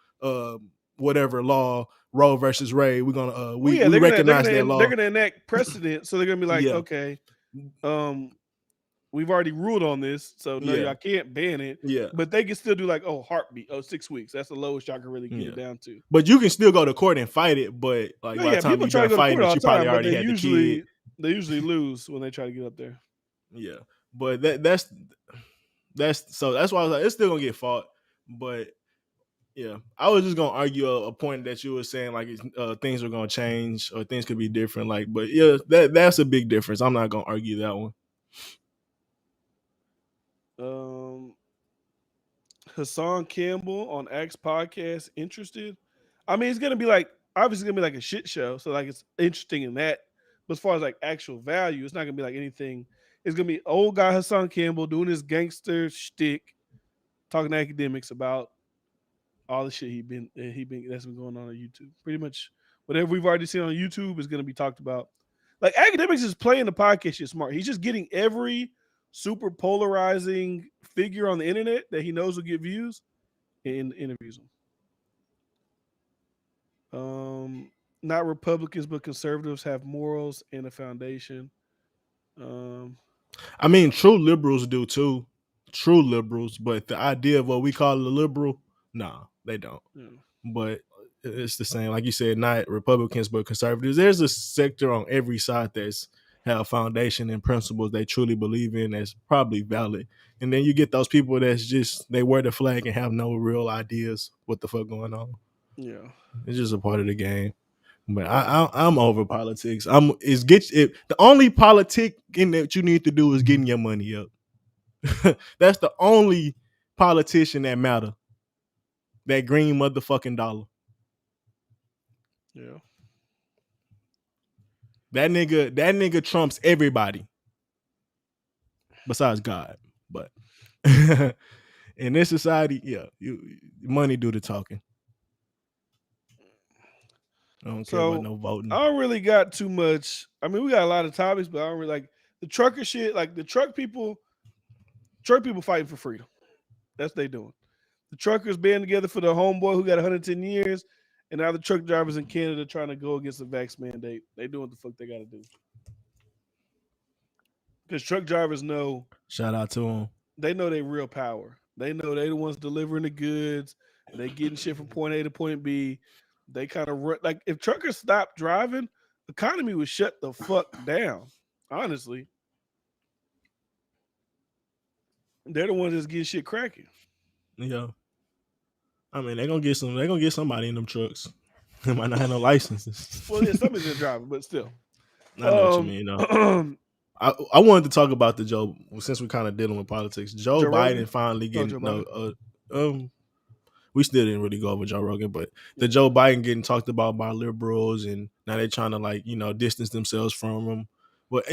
whatever law, Roe versus Ray. We're gonna Well, yeah, we recognize that they're law. gonna enact precedent, so they're gonna be like, Yeah, okay, we've already ruled on this, so no, yeah, y'all can't ban it. yeah, But they can still do like, oh, heartbeat, 6 weeks. That's the lowest y'all can really get yeah. it down to. But you can still go to court and fight it. But like No, by the yeah, time people you're try to done go to fighting court all it, the you probably time, but already had the kid. they usually lose when they try to get up there. Yeah, but that's so that's why I was like, it's still gonna get fought. But yeah, I was just gonna argue a point that you were saying, like things are gonna change or things could be different. Like, but yeah, that's a big difference. I'm not gonna argue that one. Hassan Campbell on X podcast interested. I mean, it's gonna be like obviously gonna be like a shit show, so like it's interesting in that. But as far as like actual value, it's not gonna be like anything. It's gonna be old guy Hassan Campbell doing his gangster shtick, talking to academics about all the shit he been that's been going on YouTube. Pretty much whatever we've already seen on YouTube is gonna be talked about. Like academics is playing the podcast shit smart. He's just getting every super polarizing figure on the internet that he knows will get views and interviews them. Not Republicans, but conservatives have morals and a foundation. I mean, true liberals do too. True liberals, but the idea of what we call a liberal, nah, they don't. Yeah. But it's the same, like you said, not Republicans but conservatives. There's a sector on every side that's have a foundation and principles they truly believe in that's probably valid. And then you get those people that's just they wear the flag and have no real ideas what the fuck going on. Yeah. It's just a part of the game. But I'm over politics. The only politic in that you need to do is getting your money up. That's the only politician that matter. That green motherfucking dollar. Yeah. That nigga trumps everybody. Besides God. But in this society, yeah, money do the talking. I don't care about no voting. I don't really got too much. I mean, we got a lot of topics, but I don't really like the trucker shit. Like the truck people fighting for freedom. That's what they doing. The truckers band together for the homeboy who got 110 years, and now the truck drivers in Canada trying to go against the vax mandate. They doing what the fuck they got to do. Because truck drivers know. Shout out to them. They know they real power. They know they the ones delivering the goods. They getting shit from point A to point B. They kind of run. Like if truckers stopped driving, the economy would shut the fuck down. Honestly, they're the ones that's getting shit cracking. Yeah. I mean, they're gonna get somebody in them trucks. They might not have no licenses. Well, yeah, somebody's gonna drive it, but still. I know what you mean, though. I wanted to talk about the Joe since we're kind of dealing with politics. Joe Biden Rogan? finally getting we still didn't really go over Joe Rogan, but the Joe Biden getting talked about by liberals, and now they're trying to distance themselves from him. But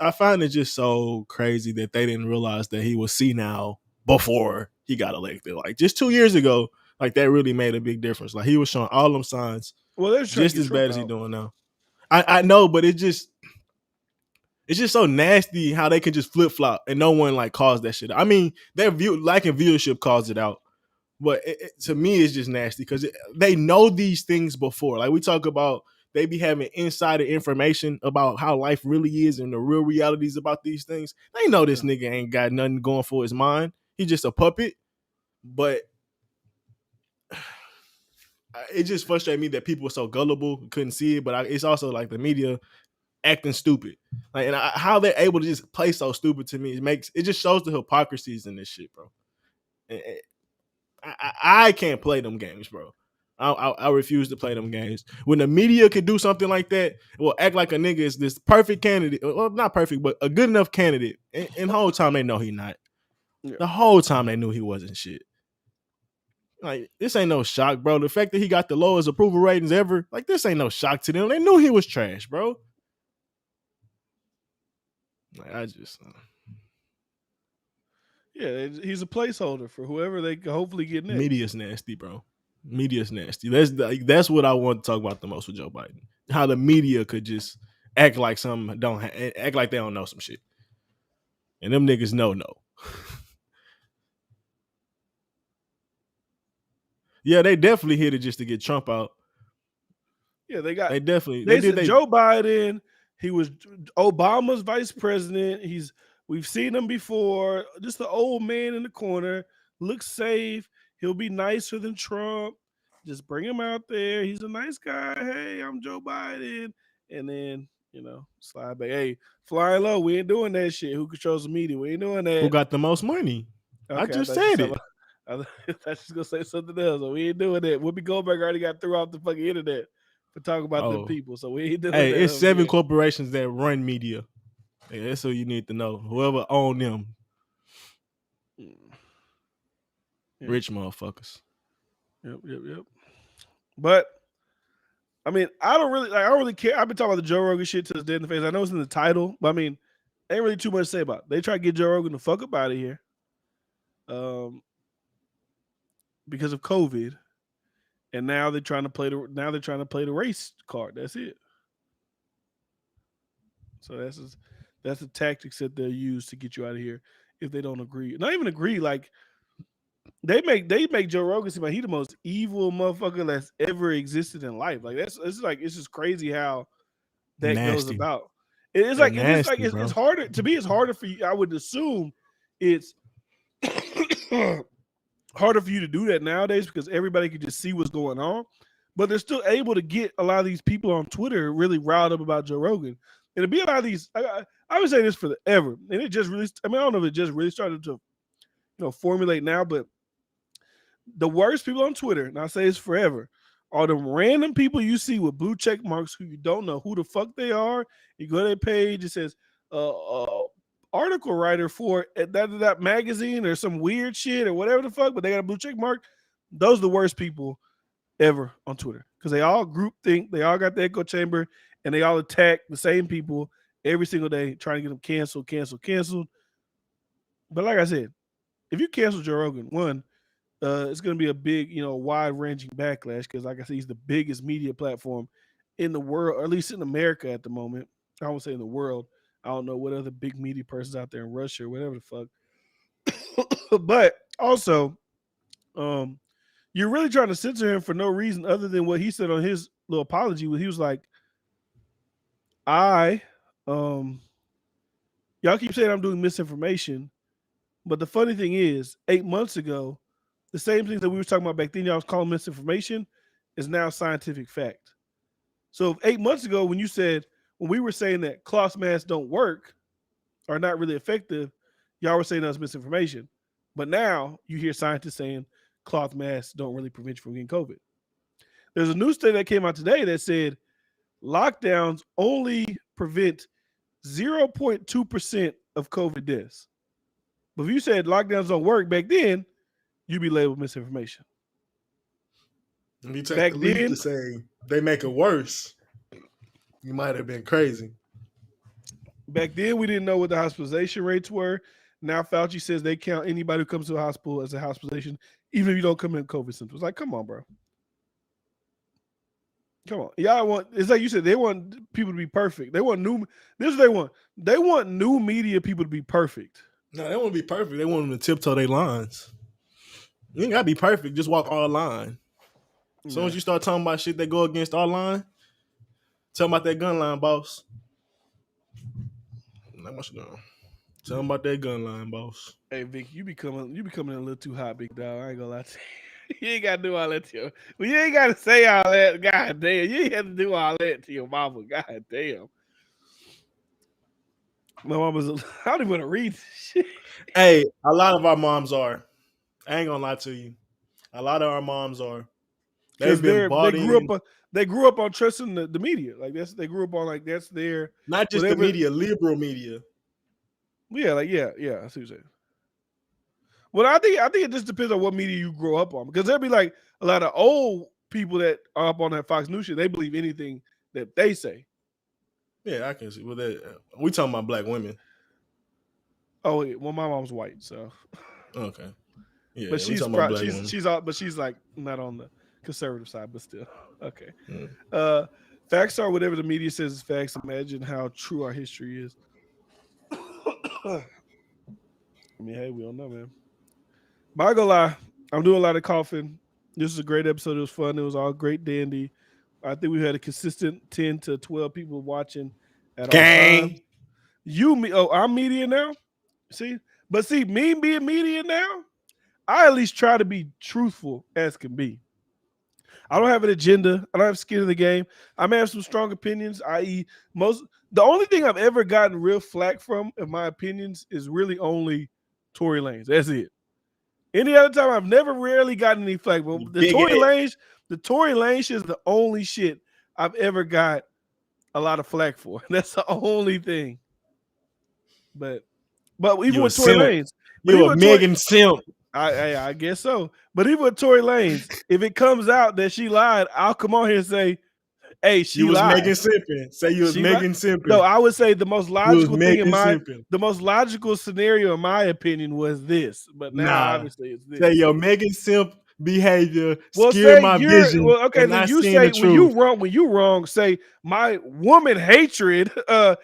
I find it just so crazy that they didn't realize that he was senile before he got elected. Like just 2 years ago, like that really made a big difference. Like he was showing all them signs, well, just as bad as he's doing now. I know, but it's just so nasty how they can just flip flop and no one calls that shit out. I mean, their lacking viewership calls it out, but to me, it's just nasty because they know these things before. Like we talk about, they be having insider information about how life really is and the real realities about these things. They know this nigga ain't got nothing going for his mind. He's just a puppet. But it just frustrated me that people were so gullible, couldn't see it. But it's also like the media acting stupid, how they're able to just play so stupid to me. It just shows the hypocrisies in this shit, bro. I can't play them games, bro. I refuse to play them games. When the media could do something like that, well, act like a nigga is this perfect candidate, well, not perfect, but a good enough candidate, and the whole time they know he not. Yeah. The whole time they knew he wasn't shit. Like, this ain't no shock, bro. The fact that he got the lowest approval ratings ever, this ain't no shock to them. They knew he was trash, bro. Yeah, he's a placeholder for whoever they can hopefully get next. Media's nasty, bro. Media's nasty. That's what I want to talk about the most with Joe Biden. how the media could just act like some act like they don't know some shit, and them niggas know. Yeah, they definitely hit it just to get Trump out. Yeah, they they said did. Joe Biden. He was Obama's vice president. We've seen him before. Just the old man in the corner. Looks safe. He'll be nicer than Trump. Just bring him out there. He's a nice guy. Hey, I'm Joe Biden. And then, slide back. Hey, flying low. We ain't doing that shit. Who controls the media? We ain't doing Who that. got the most money? I Okay, I just thought you said said it. I thought you was gonna say something else. So we ain't doing that. Whoopi Goldberg already got threw off the fucking internet for talking about them Oh, people. So we ain't doing hey, that it's over 7 here. corporations that run media. Yeah, that's what you need to know. Whoever own them, Yeah. rich motherfuckers. Yep. But I mean, I don't really care. I've been talking about the Joe Rogan shit to this day in the face. I know it's in the title, but I mean, ain't really too much to say about it. They try to get Joe Rogan the fuck up out of here. Because of COVID. And now they're trying to play the race card. That's it. So that's the tactics that they'll use to get you out of here if they don't agree. Not even agree. Like they make Joe Rogan seem like he the most evil motherfucker that's ever existed in life. Like it's just crazy how that goes Nasty. about. They're nasty, bro. It's harder to me. It's harder for you. I would assume it's harder for you to do that nowadays because everybody can just see what's going on. But they're still able to get a lot of these people on Twitter really riled up about Joe Rogan. And to be a lot of these, I would say this forever, and it just really. I mean, I don't know if it just really started to, formulate now, but the worst people on Twitter, and I say it's forever, are the random people you see with blue check marks who you don't know who the fuck they are. You go to their page, it says article writer for that magazine or some weird shit or whatever the fuck, but they got a blue check mark. Those are the worst people ever on Twitter because they all group think, they all got the echo chamber, and they all attack the same people every single day, trying to get them canceled. But like I said, if you cancel Joe Rogan, one, it's going to be a big, wide-ranging backlash because, like I said, he's the biggest media platform in the world, or at least in America at the moment. I won't say in the world. I don't know what other big media persons out there in Russia or whatever the fuck. But also, you're really trying to censor him for no reason other than what he said on his little apology. He was like, y'all keep saying I'm doing misinformation, but the funny thing is, 8 months ago, the same things that we were talking about back then, y'all was calling misinformation, is now scientific fact. So 8 months ago, when we were saying that cloth masks don't work, are not really effective, y'all were saying that's misinformation. But now you hear scientists saying cloth masks don't really prevent you from getting COVID. There's a new study that came out today that said lockdowns only prevent 0.2% of COVID deaths. But if you said lockdowns don't work back then, you'd be labeled misinformation. If you take Back the leap then, to say they make it worse, you might have been crazy. Back then, we didn't know what the hospitalization rates were. Now Fauci says they count anybody who comes to a hospital as a hospitalization, even if you don't come in COVID symptoms. Like, come on, bro. Come on. It's like you said, they want people to be perfect. They want this is what they want. They want new media people to be perfect. No, they want to be perfect. They want them to tiptoe their lines. You ain't got to be perfect. Just walk our line. As soon as you start talking about shit that go against our line, tell them about that gun line, boss. Not much going. Tell them about that gun line, boss. Hey Vic, you becoming a little too hot, big dog. I ain't gonna lie to you. You ain't gotta do all that to you. Well, you ain't gotta say all that. God damn. You ain't have to do all that to your mama. God damn. My mama's I don't even want to read this shit. Hey, a lot of our moms are. I ain't gonna lie to you. A lot of our moms are. They've been bought in. They grew up on trusting the media. Like they grew up on like that's their Not just whatever. the media, liberal media. Yeah, I see what you're saying. Well, I think it just depends on what media you grow up on because there'll be like a lot of old people that are up on that Fox News shit. They believe anything that they say. Yeah, I can see. Well, we talking about black women. Oh, well, my mom's white, so okay. Yeah, but we talking about black women. she's like not on the conservative side, but still okay. Facts are whatever the media says is facts. Imagine how true our history is. I mean, hey, we don't know, man. But I ain't gonna lie, I'm doing a lot of coughing. This is a great episode. It was fun. It was all great dandy. I think we had a consistent 10 to 12 people watching at all times. Gang. I'm media now. See, but see, me being media now, I at least try to be truthful as can be. I don't have an agenda. I don't have skin in the game. I may have some strong opinions, i.e., most. The only thing I've ever gotten real flack from, in my opinions, is really only Tory Lanez. That's it. Any other time, I've never rarely gotten any flack. But Big head. The Tory Lanez shit is the only shit I've ever got a lot of flack for. That's the only thing. But even You a with Tory simp. Lanez, but You even a with Tory, Megan simp. I guess so. But even with Tory Lanez, if it comes out that she lied, I'll come on here and say, "Hey, You she was lied. Megan simping. Say you was She lied." Megan simping. No, I would say the most You was logical thing Megan simping. the most logical scenario in my opinion was this. But now Nah. obviously it's this. Say your Megan simp behavior Well, scared say my you're vision well. Okay, and then not you seeing the say truth. when you wrong. Say my woman hatred is the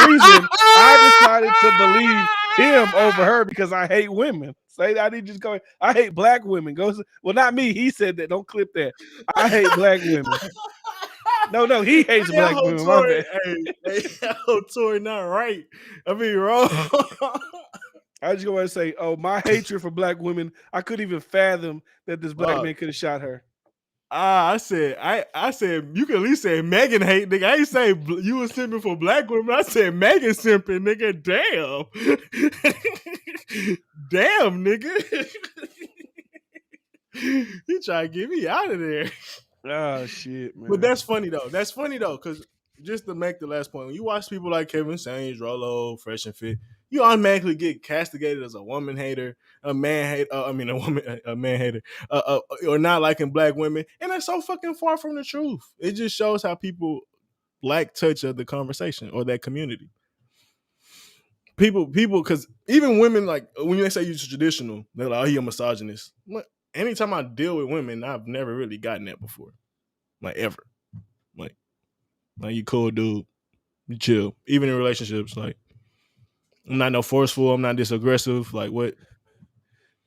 reason I decided to believe him over her because I hate women. Say I need to just go. I hate black women. Well, not me. He said that. Don't clip that. I hate black women. No, he hates Hey, black women. My bad. Tory not right. I mean wrong. I just go and say, oh, my hatred for black women. I couldn't even fathom that this black man could have shot her. I said you could at least say Megan hate, nigga. I ain't say you was simping for black women. I said Megan simping, nigga. Damn, damn, nigga. You try to get me out of there. Oh shit, man. But that's funny though. That's funny though, because just to make the last point, when you watch people like Kevin Samuels, Rollo, Fresh and Fit, you automatically get castigated as a woman hater, a man hater. A man hater, or not liking black women, and that's so fucking far from the truth. It just shows how people lack touch of the conversation or that community. People, because even women, like when they say you're traditional, they're like, "Oh, you're a misogynist." Anytime I deal with women, I've never really gotten that before, like ever. Like you cool dude, you chill. Even in relationships, like I'm not no forceful. I'm not this aggressive. Like what?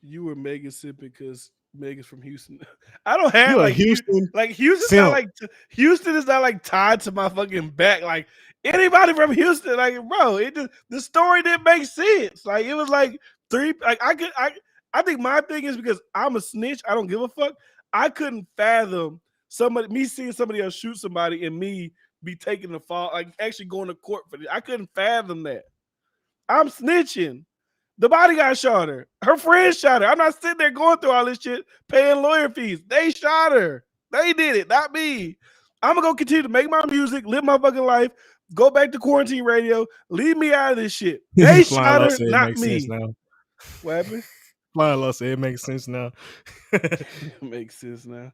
You were Megan simping because Megan's from Houston. I don't have You a Houston Houston's not simp? like Houston is not like tied to my fucking back. Like anybody from Houston, like bro, the story didn't make sense. Like it was like three. Like I think my thing is because I'm a snitch. I don't give a fuck. I couldn't fathom me seeing somebody else shoot somebody and me be taking the fall, like actually going to court for this. I couldn't fathom that. I'm snitching. The bodyguard shot her. Her friends shot her. I'm not sitting there going through all this shit, paying lawyer fees. They shot her. They did it, not me. I'm gonna go continue to make my music, live my fucking life, go back to quarantine radio, leave me out of this shit. They Flying shot Law her, said it not makes sense me. now. What happened? Flying Law said it makes sense now. Makes sense now.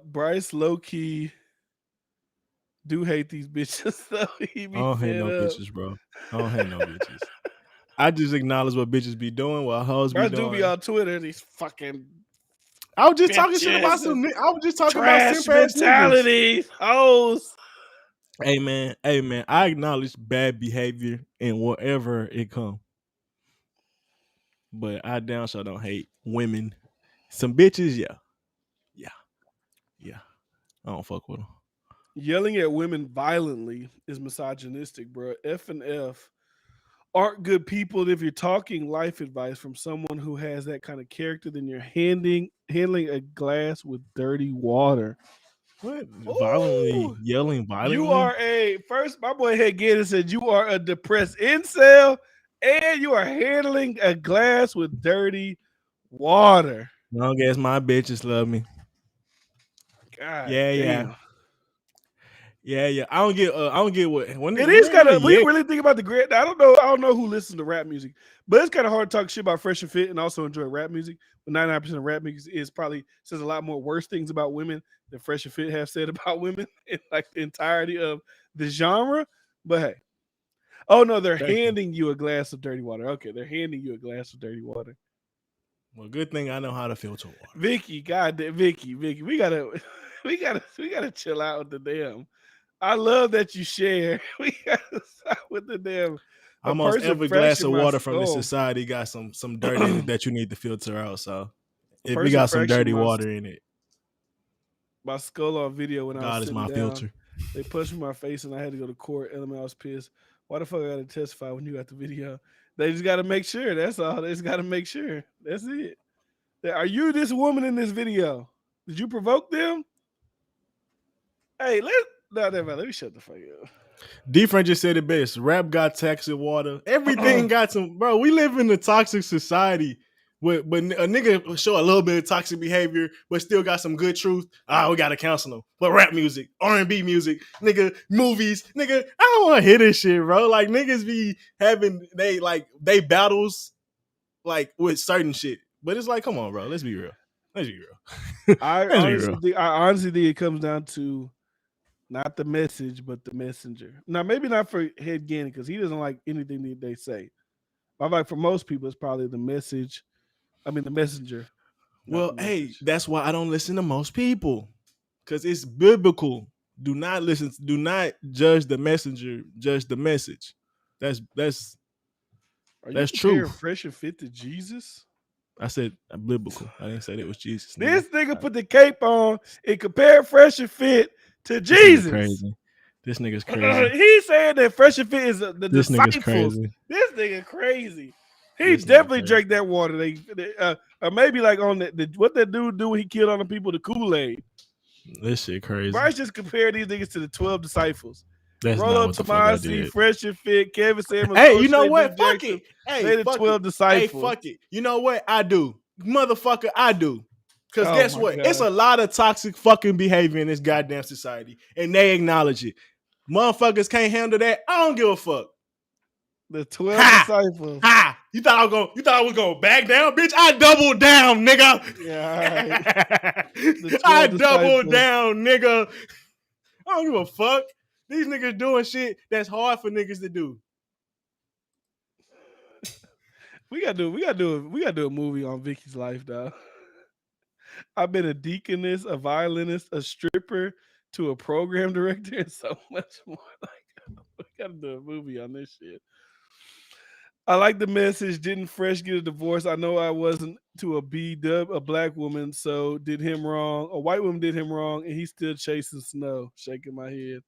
Bryce low key do hate these bitches though. He I be don't hate fed no up. bitches, bro. I don't hate no bitches. I just acknowledge what bitches be doing, what hoes be Bryce do be doing. on Twitter. These fucking I was just talking shit about bitches, some. I was just talking about trash simp ass niggas. mentality, hoes. Hey man, I acknowledge bad behavior in whatever it come, but I down sure don't hate women. Some bitches, yeah. I don't fuck with them. Yelling at women violently is misogynistic, bro. F and F aren't good people. If you're talking life advice from someone who has that kind of character, then you're handling a glass with dirty water. What? Ooh, Yelling you violently? are first. My boy Head Gator said you are a depressed incel, and you are handling a glass with dirty water. Long as my bitches love me. God Yeah. damn. Yeah. I don't get what when It is kind they of when you yeah. really think about the great. I don't know who listens to rap music, but it's kind of hard to talk shit about Fresh and Fit and also enjoy rap music. But 99% of rap music is probably says a lot more worse things about women than Fresh and Fit have said about women in like the entirety of the genre. But hey, oh no, they're Thank you. handing you a glass of dirty water. Okay, they're handing you a glass of dirty water. Well, good thing I know how to filter water. Vicky, goddamn, Vicky, we gotta, we gotta chill out with the damn. I love that you share. We gotta stop with the damn. A Almost person every fresh glass in of my water from this skull. society got some dirt in it that you need to filter out. So A if we person got some fresh in dirty water in it, my skull on video when I was God is sitting my down. filter. They punched me in my face and I had to go to court. And I was pissed. Why the fuck I gotta testify when you got the video? They just gotta make sure. That's all. They just gotta make sure. That's it. Are you this woman in this video? Did you provoke them? Hey, let me shut the fuck up. Different just said it best. Rap got toxic water. Everything got some. Bro, we live in a toxic society. But a nigga show a little bit of toxic behavior, but still got some good truth. We gotta cancel him. But rap music, R&B music, nigga, movies, nigga. I don't want to hear this shit, bro. Like niggas be having they battles like with certain shit. But it's like, come on, bro. Let's be real. Let's be real. Let's be real. I honestly think it comes down to not the message, but the messenger. Now, maybe not for Head Gannon because he doesn't like anything that they say. But like for most people, it's probably the message. I mean, the messenger. Well, hey, that's why I don't listen to most people because it's biblical. Do not listen. Do not judge the messenger. Judge the message. That's Are you truth. Fresh and Fit to Jesus? I said biblical. I didn't say it was Jesus. This nigga put the cape on and compared Fresh and Fit to Jesus. Crazy. This nigga's crazy. He's saying that Fresh and Fit is the this disciples. Nigga's crazy. This nigga crazy. He definitely drank that water. Or maybe like on what that dude do when he killed all the people, the Kool-Aid. This shit crazy. Bryce just compared these niggas to the 12 disciples. That's Roll not up what the fuck I did. Fresh and Fit, Kevin Samuels. Hey, you know what? Fuck it. Hey, they the 12 disciples. Hey, fuck it. You know what? I do. Motherfucker, I do. Because guess what? God. It's a lot of toxic fucking behavior in this goddamn society. And they acknowledge it. Motherfuckers can't handle that. I don't give a fuck. The 12 disciples. Ha! You thought I was gonna back down, bitch? I doubled down, nigga. Yeah, right. I doubled down, nigga. I don't give a fuck. These niggas doing shit that's hard for niggas to do. We gotta do a movie on Vicky's life, dog. I've been a deaconess, a violinist, a stripper, to a program director, and so much more. Like, we gotta do a movie on this shit. I like the message. Didn't Fresh get a divorce? I know I wasn't to a B-dub, a black woman, so did him wrong. A white woman did him wrong, and he's still chasing snow. Shaking my head.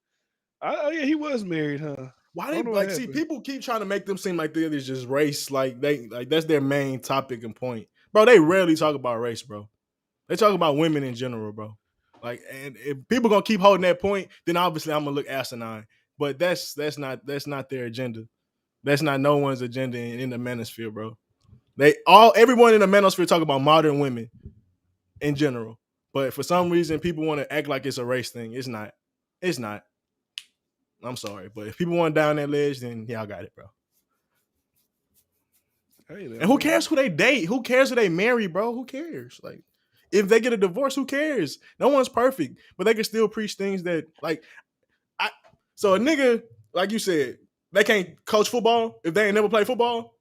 Oh yeah, he was married, huh? Why they like? See, people keep trying to make them seem like they're just race. Like that's their main topic and point, bro. They rarely talk about race, bro. They talk about women in general, bro. Like, and if people gonna keep holding that point, then obviously I'm gonna look asinine. But that's not their agenda. That's not no one's agenda in the manosphere, bro. Everyone in the manosphere talk about modern women in general. But for some reason, people want to act like it's a race thing. It's not. It's not. I'm sorry, but if people want down that ledge, then y'all got it, bro. Hey, and who cares who they date? Who cares who they marry, bro? Who cares? Like, if they get a divorce, who cares? No one's perfect, but they can still preach things that, like, so a nigga, like you said, they can't coach football if they ain't never played football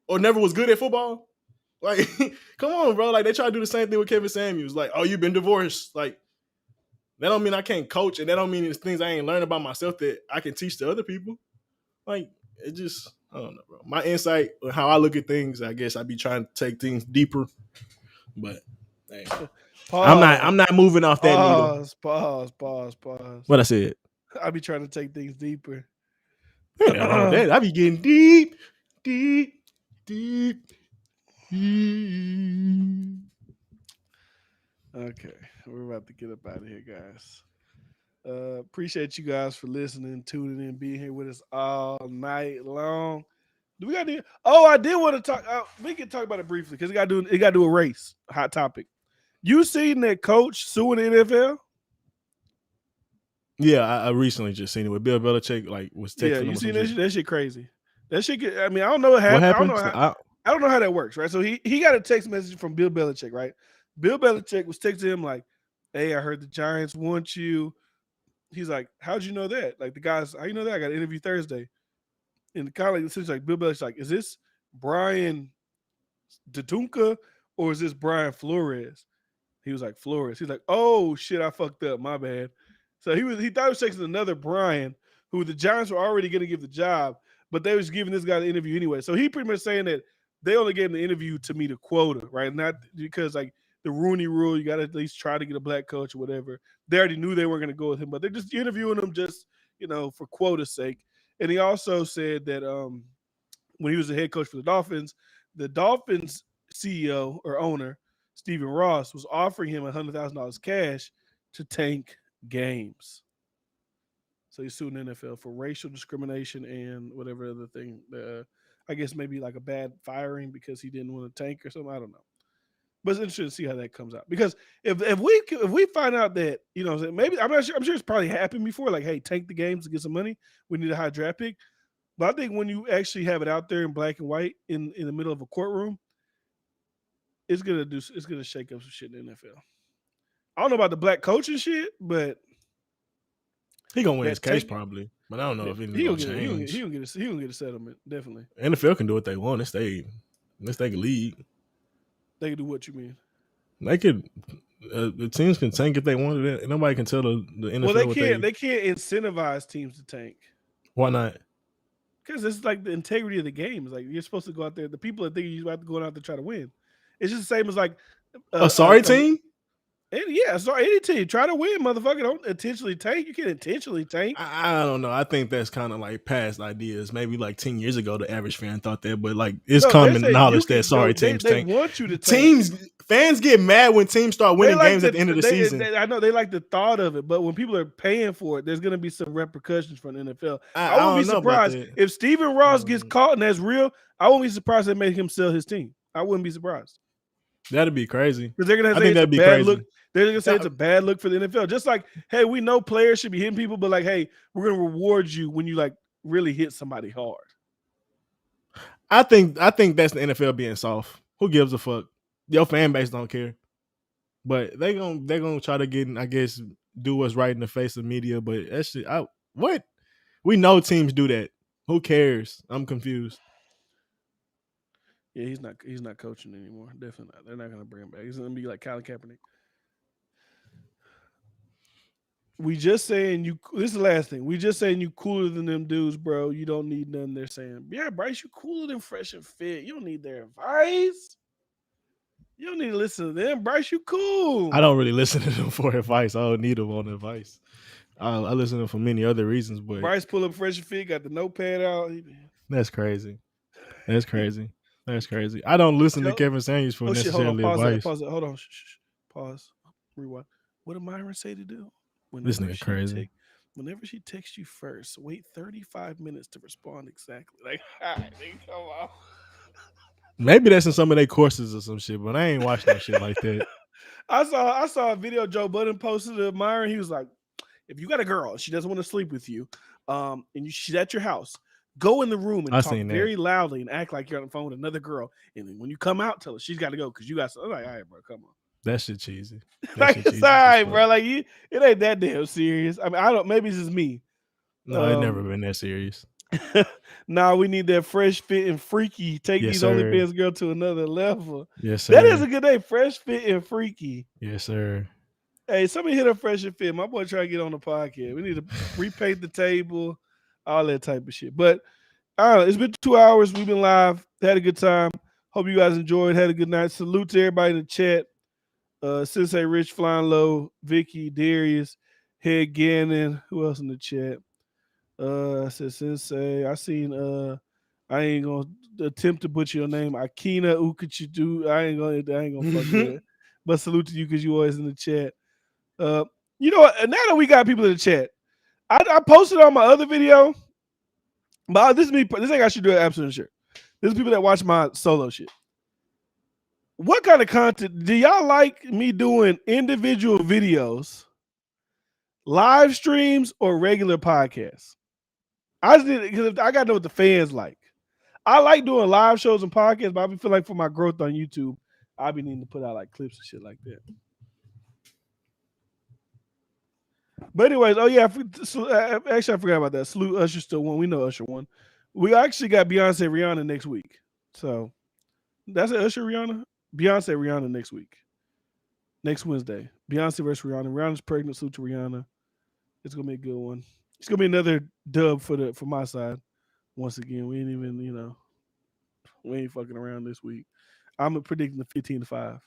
or never was good at football. Like, come on, bro. Like, they try to do the same thing with Kevin Samuels. Like, oh, you've been divorced. Like, that don't mean I can't coach, and that don't mean it's things I ain't learned about myself that I can teach to other people. Like, it just, I don't know, bro. My insight on how I look at things, I guess I be trying to take things deeper. But hey, I'm not moving off that needle. Pause. What I said. I be trying to take things deeper. Yeah, I be getting deep. Okay, we're about to get up out of here, guys. Appreciate you guys for listening, tuning in, being here with us all night long. Do we got to? Oh, I did want to talk. We can talk about it briefly because it got to do a race. Hot topic. You seen that coach suing the NFL? Yeah, I recently just seen it with Bill Belichick. Like, was texting. Yeah, you seen that shit crazy. That shit. I mean, I don't know what happened. I don't know how that works, right? So he got a text message from Bill Belichick, right? Bill Belichick was texting him like, "Hey, I heard the Giants want you." He's like, "How'd you know that?" Like the guys, how you know that? I got an interview Thursday. And kind of like Bill Belichick's like, "Is this Brian Datunka or is this Brian Flores? He was like, Flores. He's like, oh shit, I fucked up. My bad. So he thought he was texting another Brian, who the Giants were already going to give the job, but they was giving this guy the interview anyway. So he pretty much saying that they only gave him the interview to meet a quota, right? Not because like the Rooney Rule, you got to at least try to get a black coach or whatever. They already knew they weren't going to go with him, but they're just interviewing him just for quota's sake. And he also said that when he was the head coach for the Dolphins CEO or owner Stephen Ross was offering him $100,000 cash to tank games. So he's suing the NFL for racial discrimination and whatever other thing. I guess maybe like a bad firing because he didn't want to tank or something. I don't know. But it's interesting to see how that comes out. Because if we find out that, maybe I'm not sure, I'm sure it's probably happened before, like, hey, tank the games to get some money. We need a high draft pick. But I think when you actually have it out there in black and white in the middle of a courtroom, it's gonna shake up some shit in the NFL. I don't know about the black coaching shit, but he gonna win his case probably. But I don't know if anything's gonna change. He gonna get a settlement, definitely. NFL can do what they want. It's their league. They can do what you mean. They could. The teams can tank if they wanted it. Nobody can tell the NFL. Well, they can't incentivize teams to tank. Why not? Because it's like the integrity of the game. It's like you're supposed to go out there. The people that think you have to go out there to try to win. It's just the same as like a sorry team. Any team try to win, motherfucker. Don't intentionally tank. You can't intentionally tank. I don't know. I think that's kind of like past ideas. Maybe like 10 years ago, the average fan thought that, but like it's common knowledge that teams tank. They want you to tank. Fans get mad when teams start winning games at the end of the season. I know they like the thought of it, but when people are paying for it, there's going to be some repercussions from the NFL. I wouldn't be surprised if Stephen Ross gets caught and that's real. I wouldn't be surprised they make him sell his team. I wouldn't be surprised. That'd be crazy. Because they're going to say it's a bad look. They're going to say it's a bad look for the NFL. Just like, hey, we know players should be hitting people, but like, hey, we're going to reward you when you like really hit somebody hard. I think that's the NFL being soft. Who gives a fuck? Your fan base don't care. But they're gonna try to get, I guess, do what's right in the face of media. But that shit, what? We know teams do that. Who cares? I'm confused. Yeah, he's not coaching anymore. Definitely not. They're not gonna bring him back. He's gonna be like Colin Kaepernick. We just saying you. This is the last thing. We just saying you cooler than them dudes, bro. You don't need nothing they're saying. Yeah, Bryce, you cooler than Fresh and Fit. You don't need their advice. You don't need to listen to them, Bryce. You cool. I don't really listen to them for advice. I don't need them on advice. I listen to them for many other reasons, but Bryce pull up Fresh and Fit, got the notepad out. That's crazy. That's crazy. I don't listen to Kevin Samuels for necessarily advice. Pause it. Hold on. Pause. Rewind. What did Myron say to do? This nigga crazy. Whenever she texts you first, wait 35 minutes to respond exactly. Like, all right, nigga, come on. Maybe that's in some of their courses or some shit, but I ain't watching no shit like that. I saw a video Joe Budden posted of Myron. He was like, if you got a girl, she doesn't want to sleep with you, and she's at your house, go in the room and talk very loudly and act like you're on the phone with another girl. And then when you come out, tell her she's got to go because you got something. I'm like, all right, bro, come on. That shit cheesy. Like, it's all right, bro. Like, it ain't that damn serious. I mean, maybe it's just me. No, it never been that serious. Nah, we need that Fresh Fit and Freaky. Take these OnlyFans girl to another level. Yes, sir. That is a good name, Fresh Fit and Freaky. Yes, sir. Hey, somebody hit up Fresh and Fit. My boy trying to get on the podcast. We need to repaint the table, all that type of shit. But I don't know. It's been 2 hours. We've been live. Had a good time. Hope you guys enjoyed. Had a good night. Salute to everybody in the chat. Sensei Rich, Flying Low, Vicky, Darius, Head Gannon. Who else in the chat? I said Sensei. I seen I ain't gonna attempt to butcher your name. Akina Ukachidu. I ain't gonna fuck with it. But salute to you because you always in the chat. You know what? Now that we got people in the chat, I posted on my other video. But this is me. This ain't I should do an absolute sure. This is people that watch my solo shit. What kind of content do y'all like me doing? Individual videos, live streams, or regular podcasts? I just need because I gotta know what the fans like. I like doing live shows and podcasts, but I feel like for my growth on YouTube, I be needing to put out like clips and shit like that. But anyways, oh yeah, actually I forgot about that. Salute Usher still won. We know Usher won. We actually got Beyonce Rihanna next week, so That's it. Usher, Rihanna, Beyonce, Rihanna next week, next Wednesday. Beyonce versus Rihanna. Rihanna's pregnant, salute to Rihanna. It's gonna be a good one. It's gonna be another dub for my side. Once again, we ain't even we ain't fucking around this week. I'm predicting the 15-5.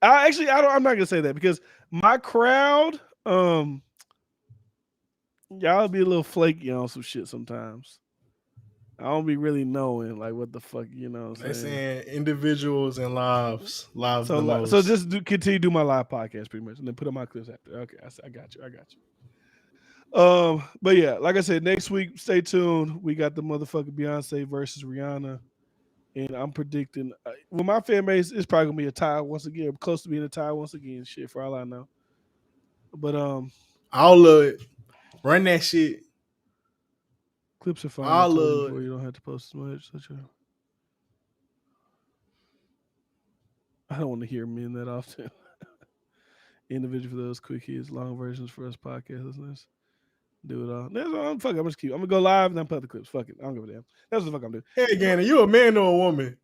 I'm not gonna say that because my crowd, y'all be a little flaky on some shit sometimes. I don't be really knowing like what the fuck, you know what I'm They saying? saying individuals and lives the So most. just continue to do my live podcast pretty much, and then put up my clips after. Okay, I got you. I got you. But yeah, like I said, next week, stay tuned. We got the motherfucking Beyonce versus Rihanna, and I'm predicting. Well, my fan base is probably gonna be a tie once again, close to being a tie once again. Shit, for all I know. But All of it. Run that shit. clips are fine. I All told you of before. it. You don't have to post as much. I don't want to hear men that often. Individual for those quick hits, long versions for us podcast listeners. Do it all. That's all. Fuck it, I'm just keep. I'm gonna go live and then put the clips. Fuck it. I don't give a damn. That's what the fuck I'm doing. Hey, Gannon, you a man or a woman?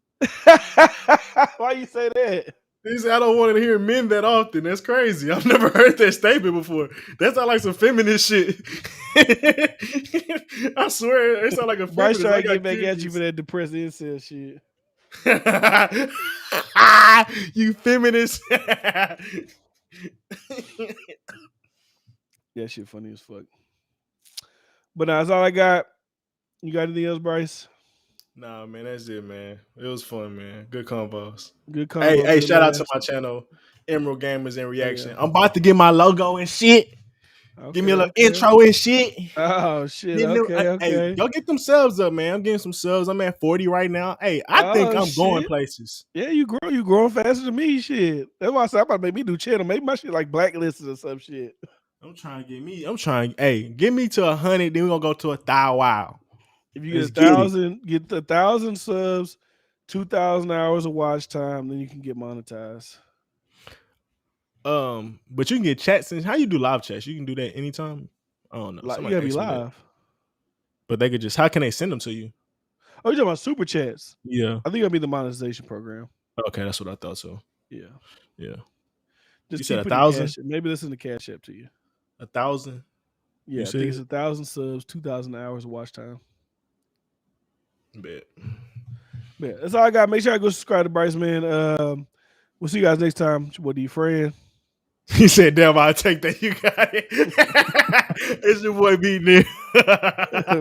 Why you say that? He said, I don't want to hear men that often. That's crazy. I've never heard that statement before. That sounds like some feminist shit. I swear, it sounds like a Bryce feminist. I trying to got get back at you for kidneys. that depressed incel shit. You feminist. Yeah, shit funny as fuck. But that's all I got. You got anything else, Bryce? Nah, man, that's it, man. It was fun, man. Good combos. Good Hey, combo, hey, good shout out to laughs. my channel, Emerald Gamers in Oh Reaction. yeah. I'm about to get my logo and shit. Give me a Okay, little okay. intro and shit. Oh shit. Getting them, Okay, hey, okay. y'all get them subs up, man. I'm getting some subs. I'm at 40 right now. Hey, I think Oh I'm going shit. places. Yeah, you growing faster than me, shit. That's why I said I'm about to make me do channel. Maybe my shit like blacklisted or some shit. Hey, get me to 100, then we're gonna go to 1,000. If you Let's get get it. get 1,000 subs, 2,000 hours of watch time, then you can get monetized. But you can get chats and how you do live chats? You can do that anytime. I don't know. Like you Somebody gotta be asked me that. live. But they could just how can they send them to you? Oh, you talking about super chats? Yeah. I think that'll be the monetization program. Okay, that's what I thought so. Yeah. Yeah. Just You said keep putting 1,000? cash. Maybe this is the cash app to you. 1,000? Yeah, You I think it's said? 1,000 subs, 2,000 hours of watch time. Bet. Yeah, that's all I got. Make sure I go subscribe to Bryce, man. We'll see you guys next time. What do you, friend? He said, damn, I'll take that. You got it. It's your boy beating it.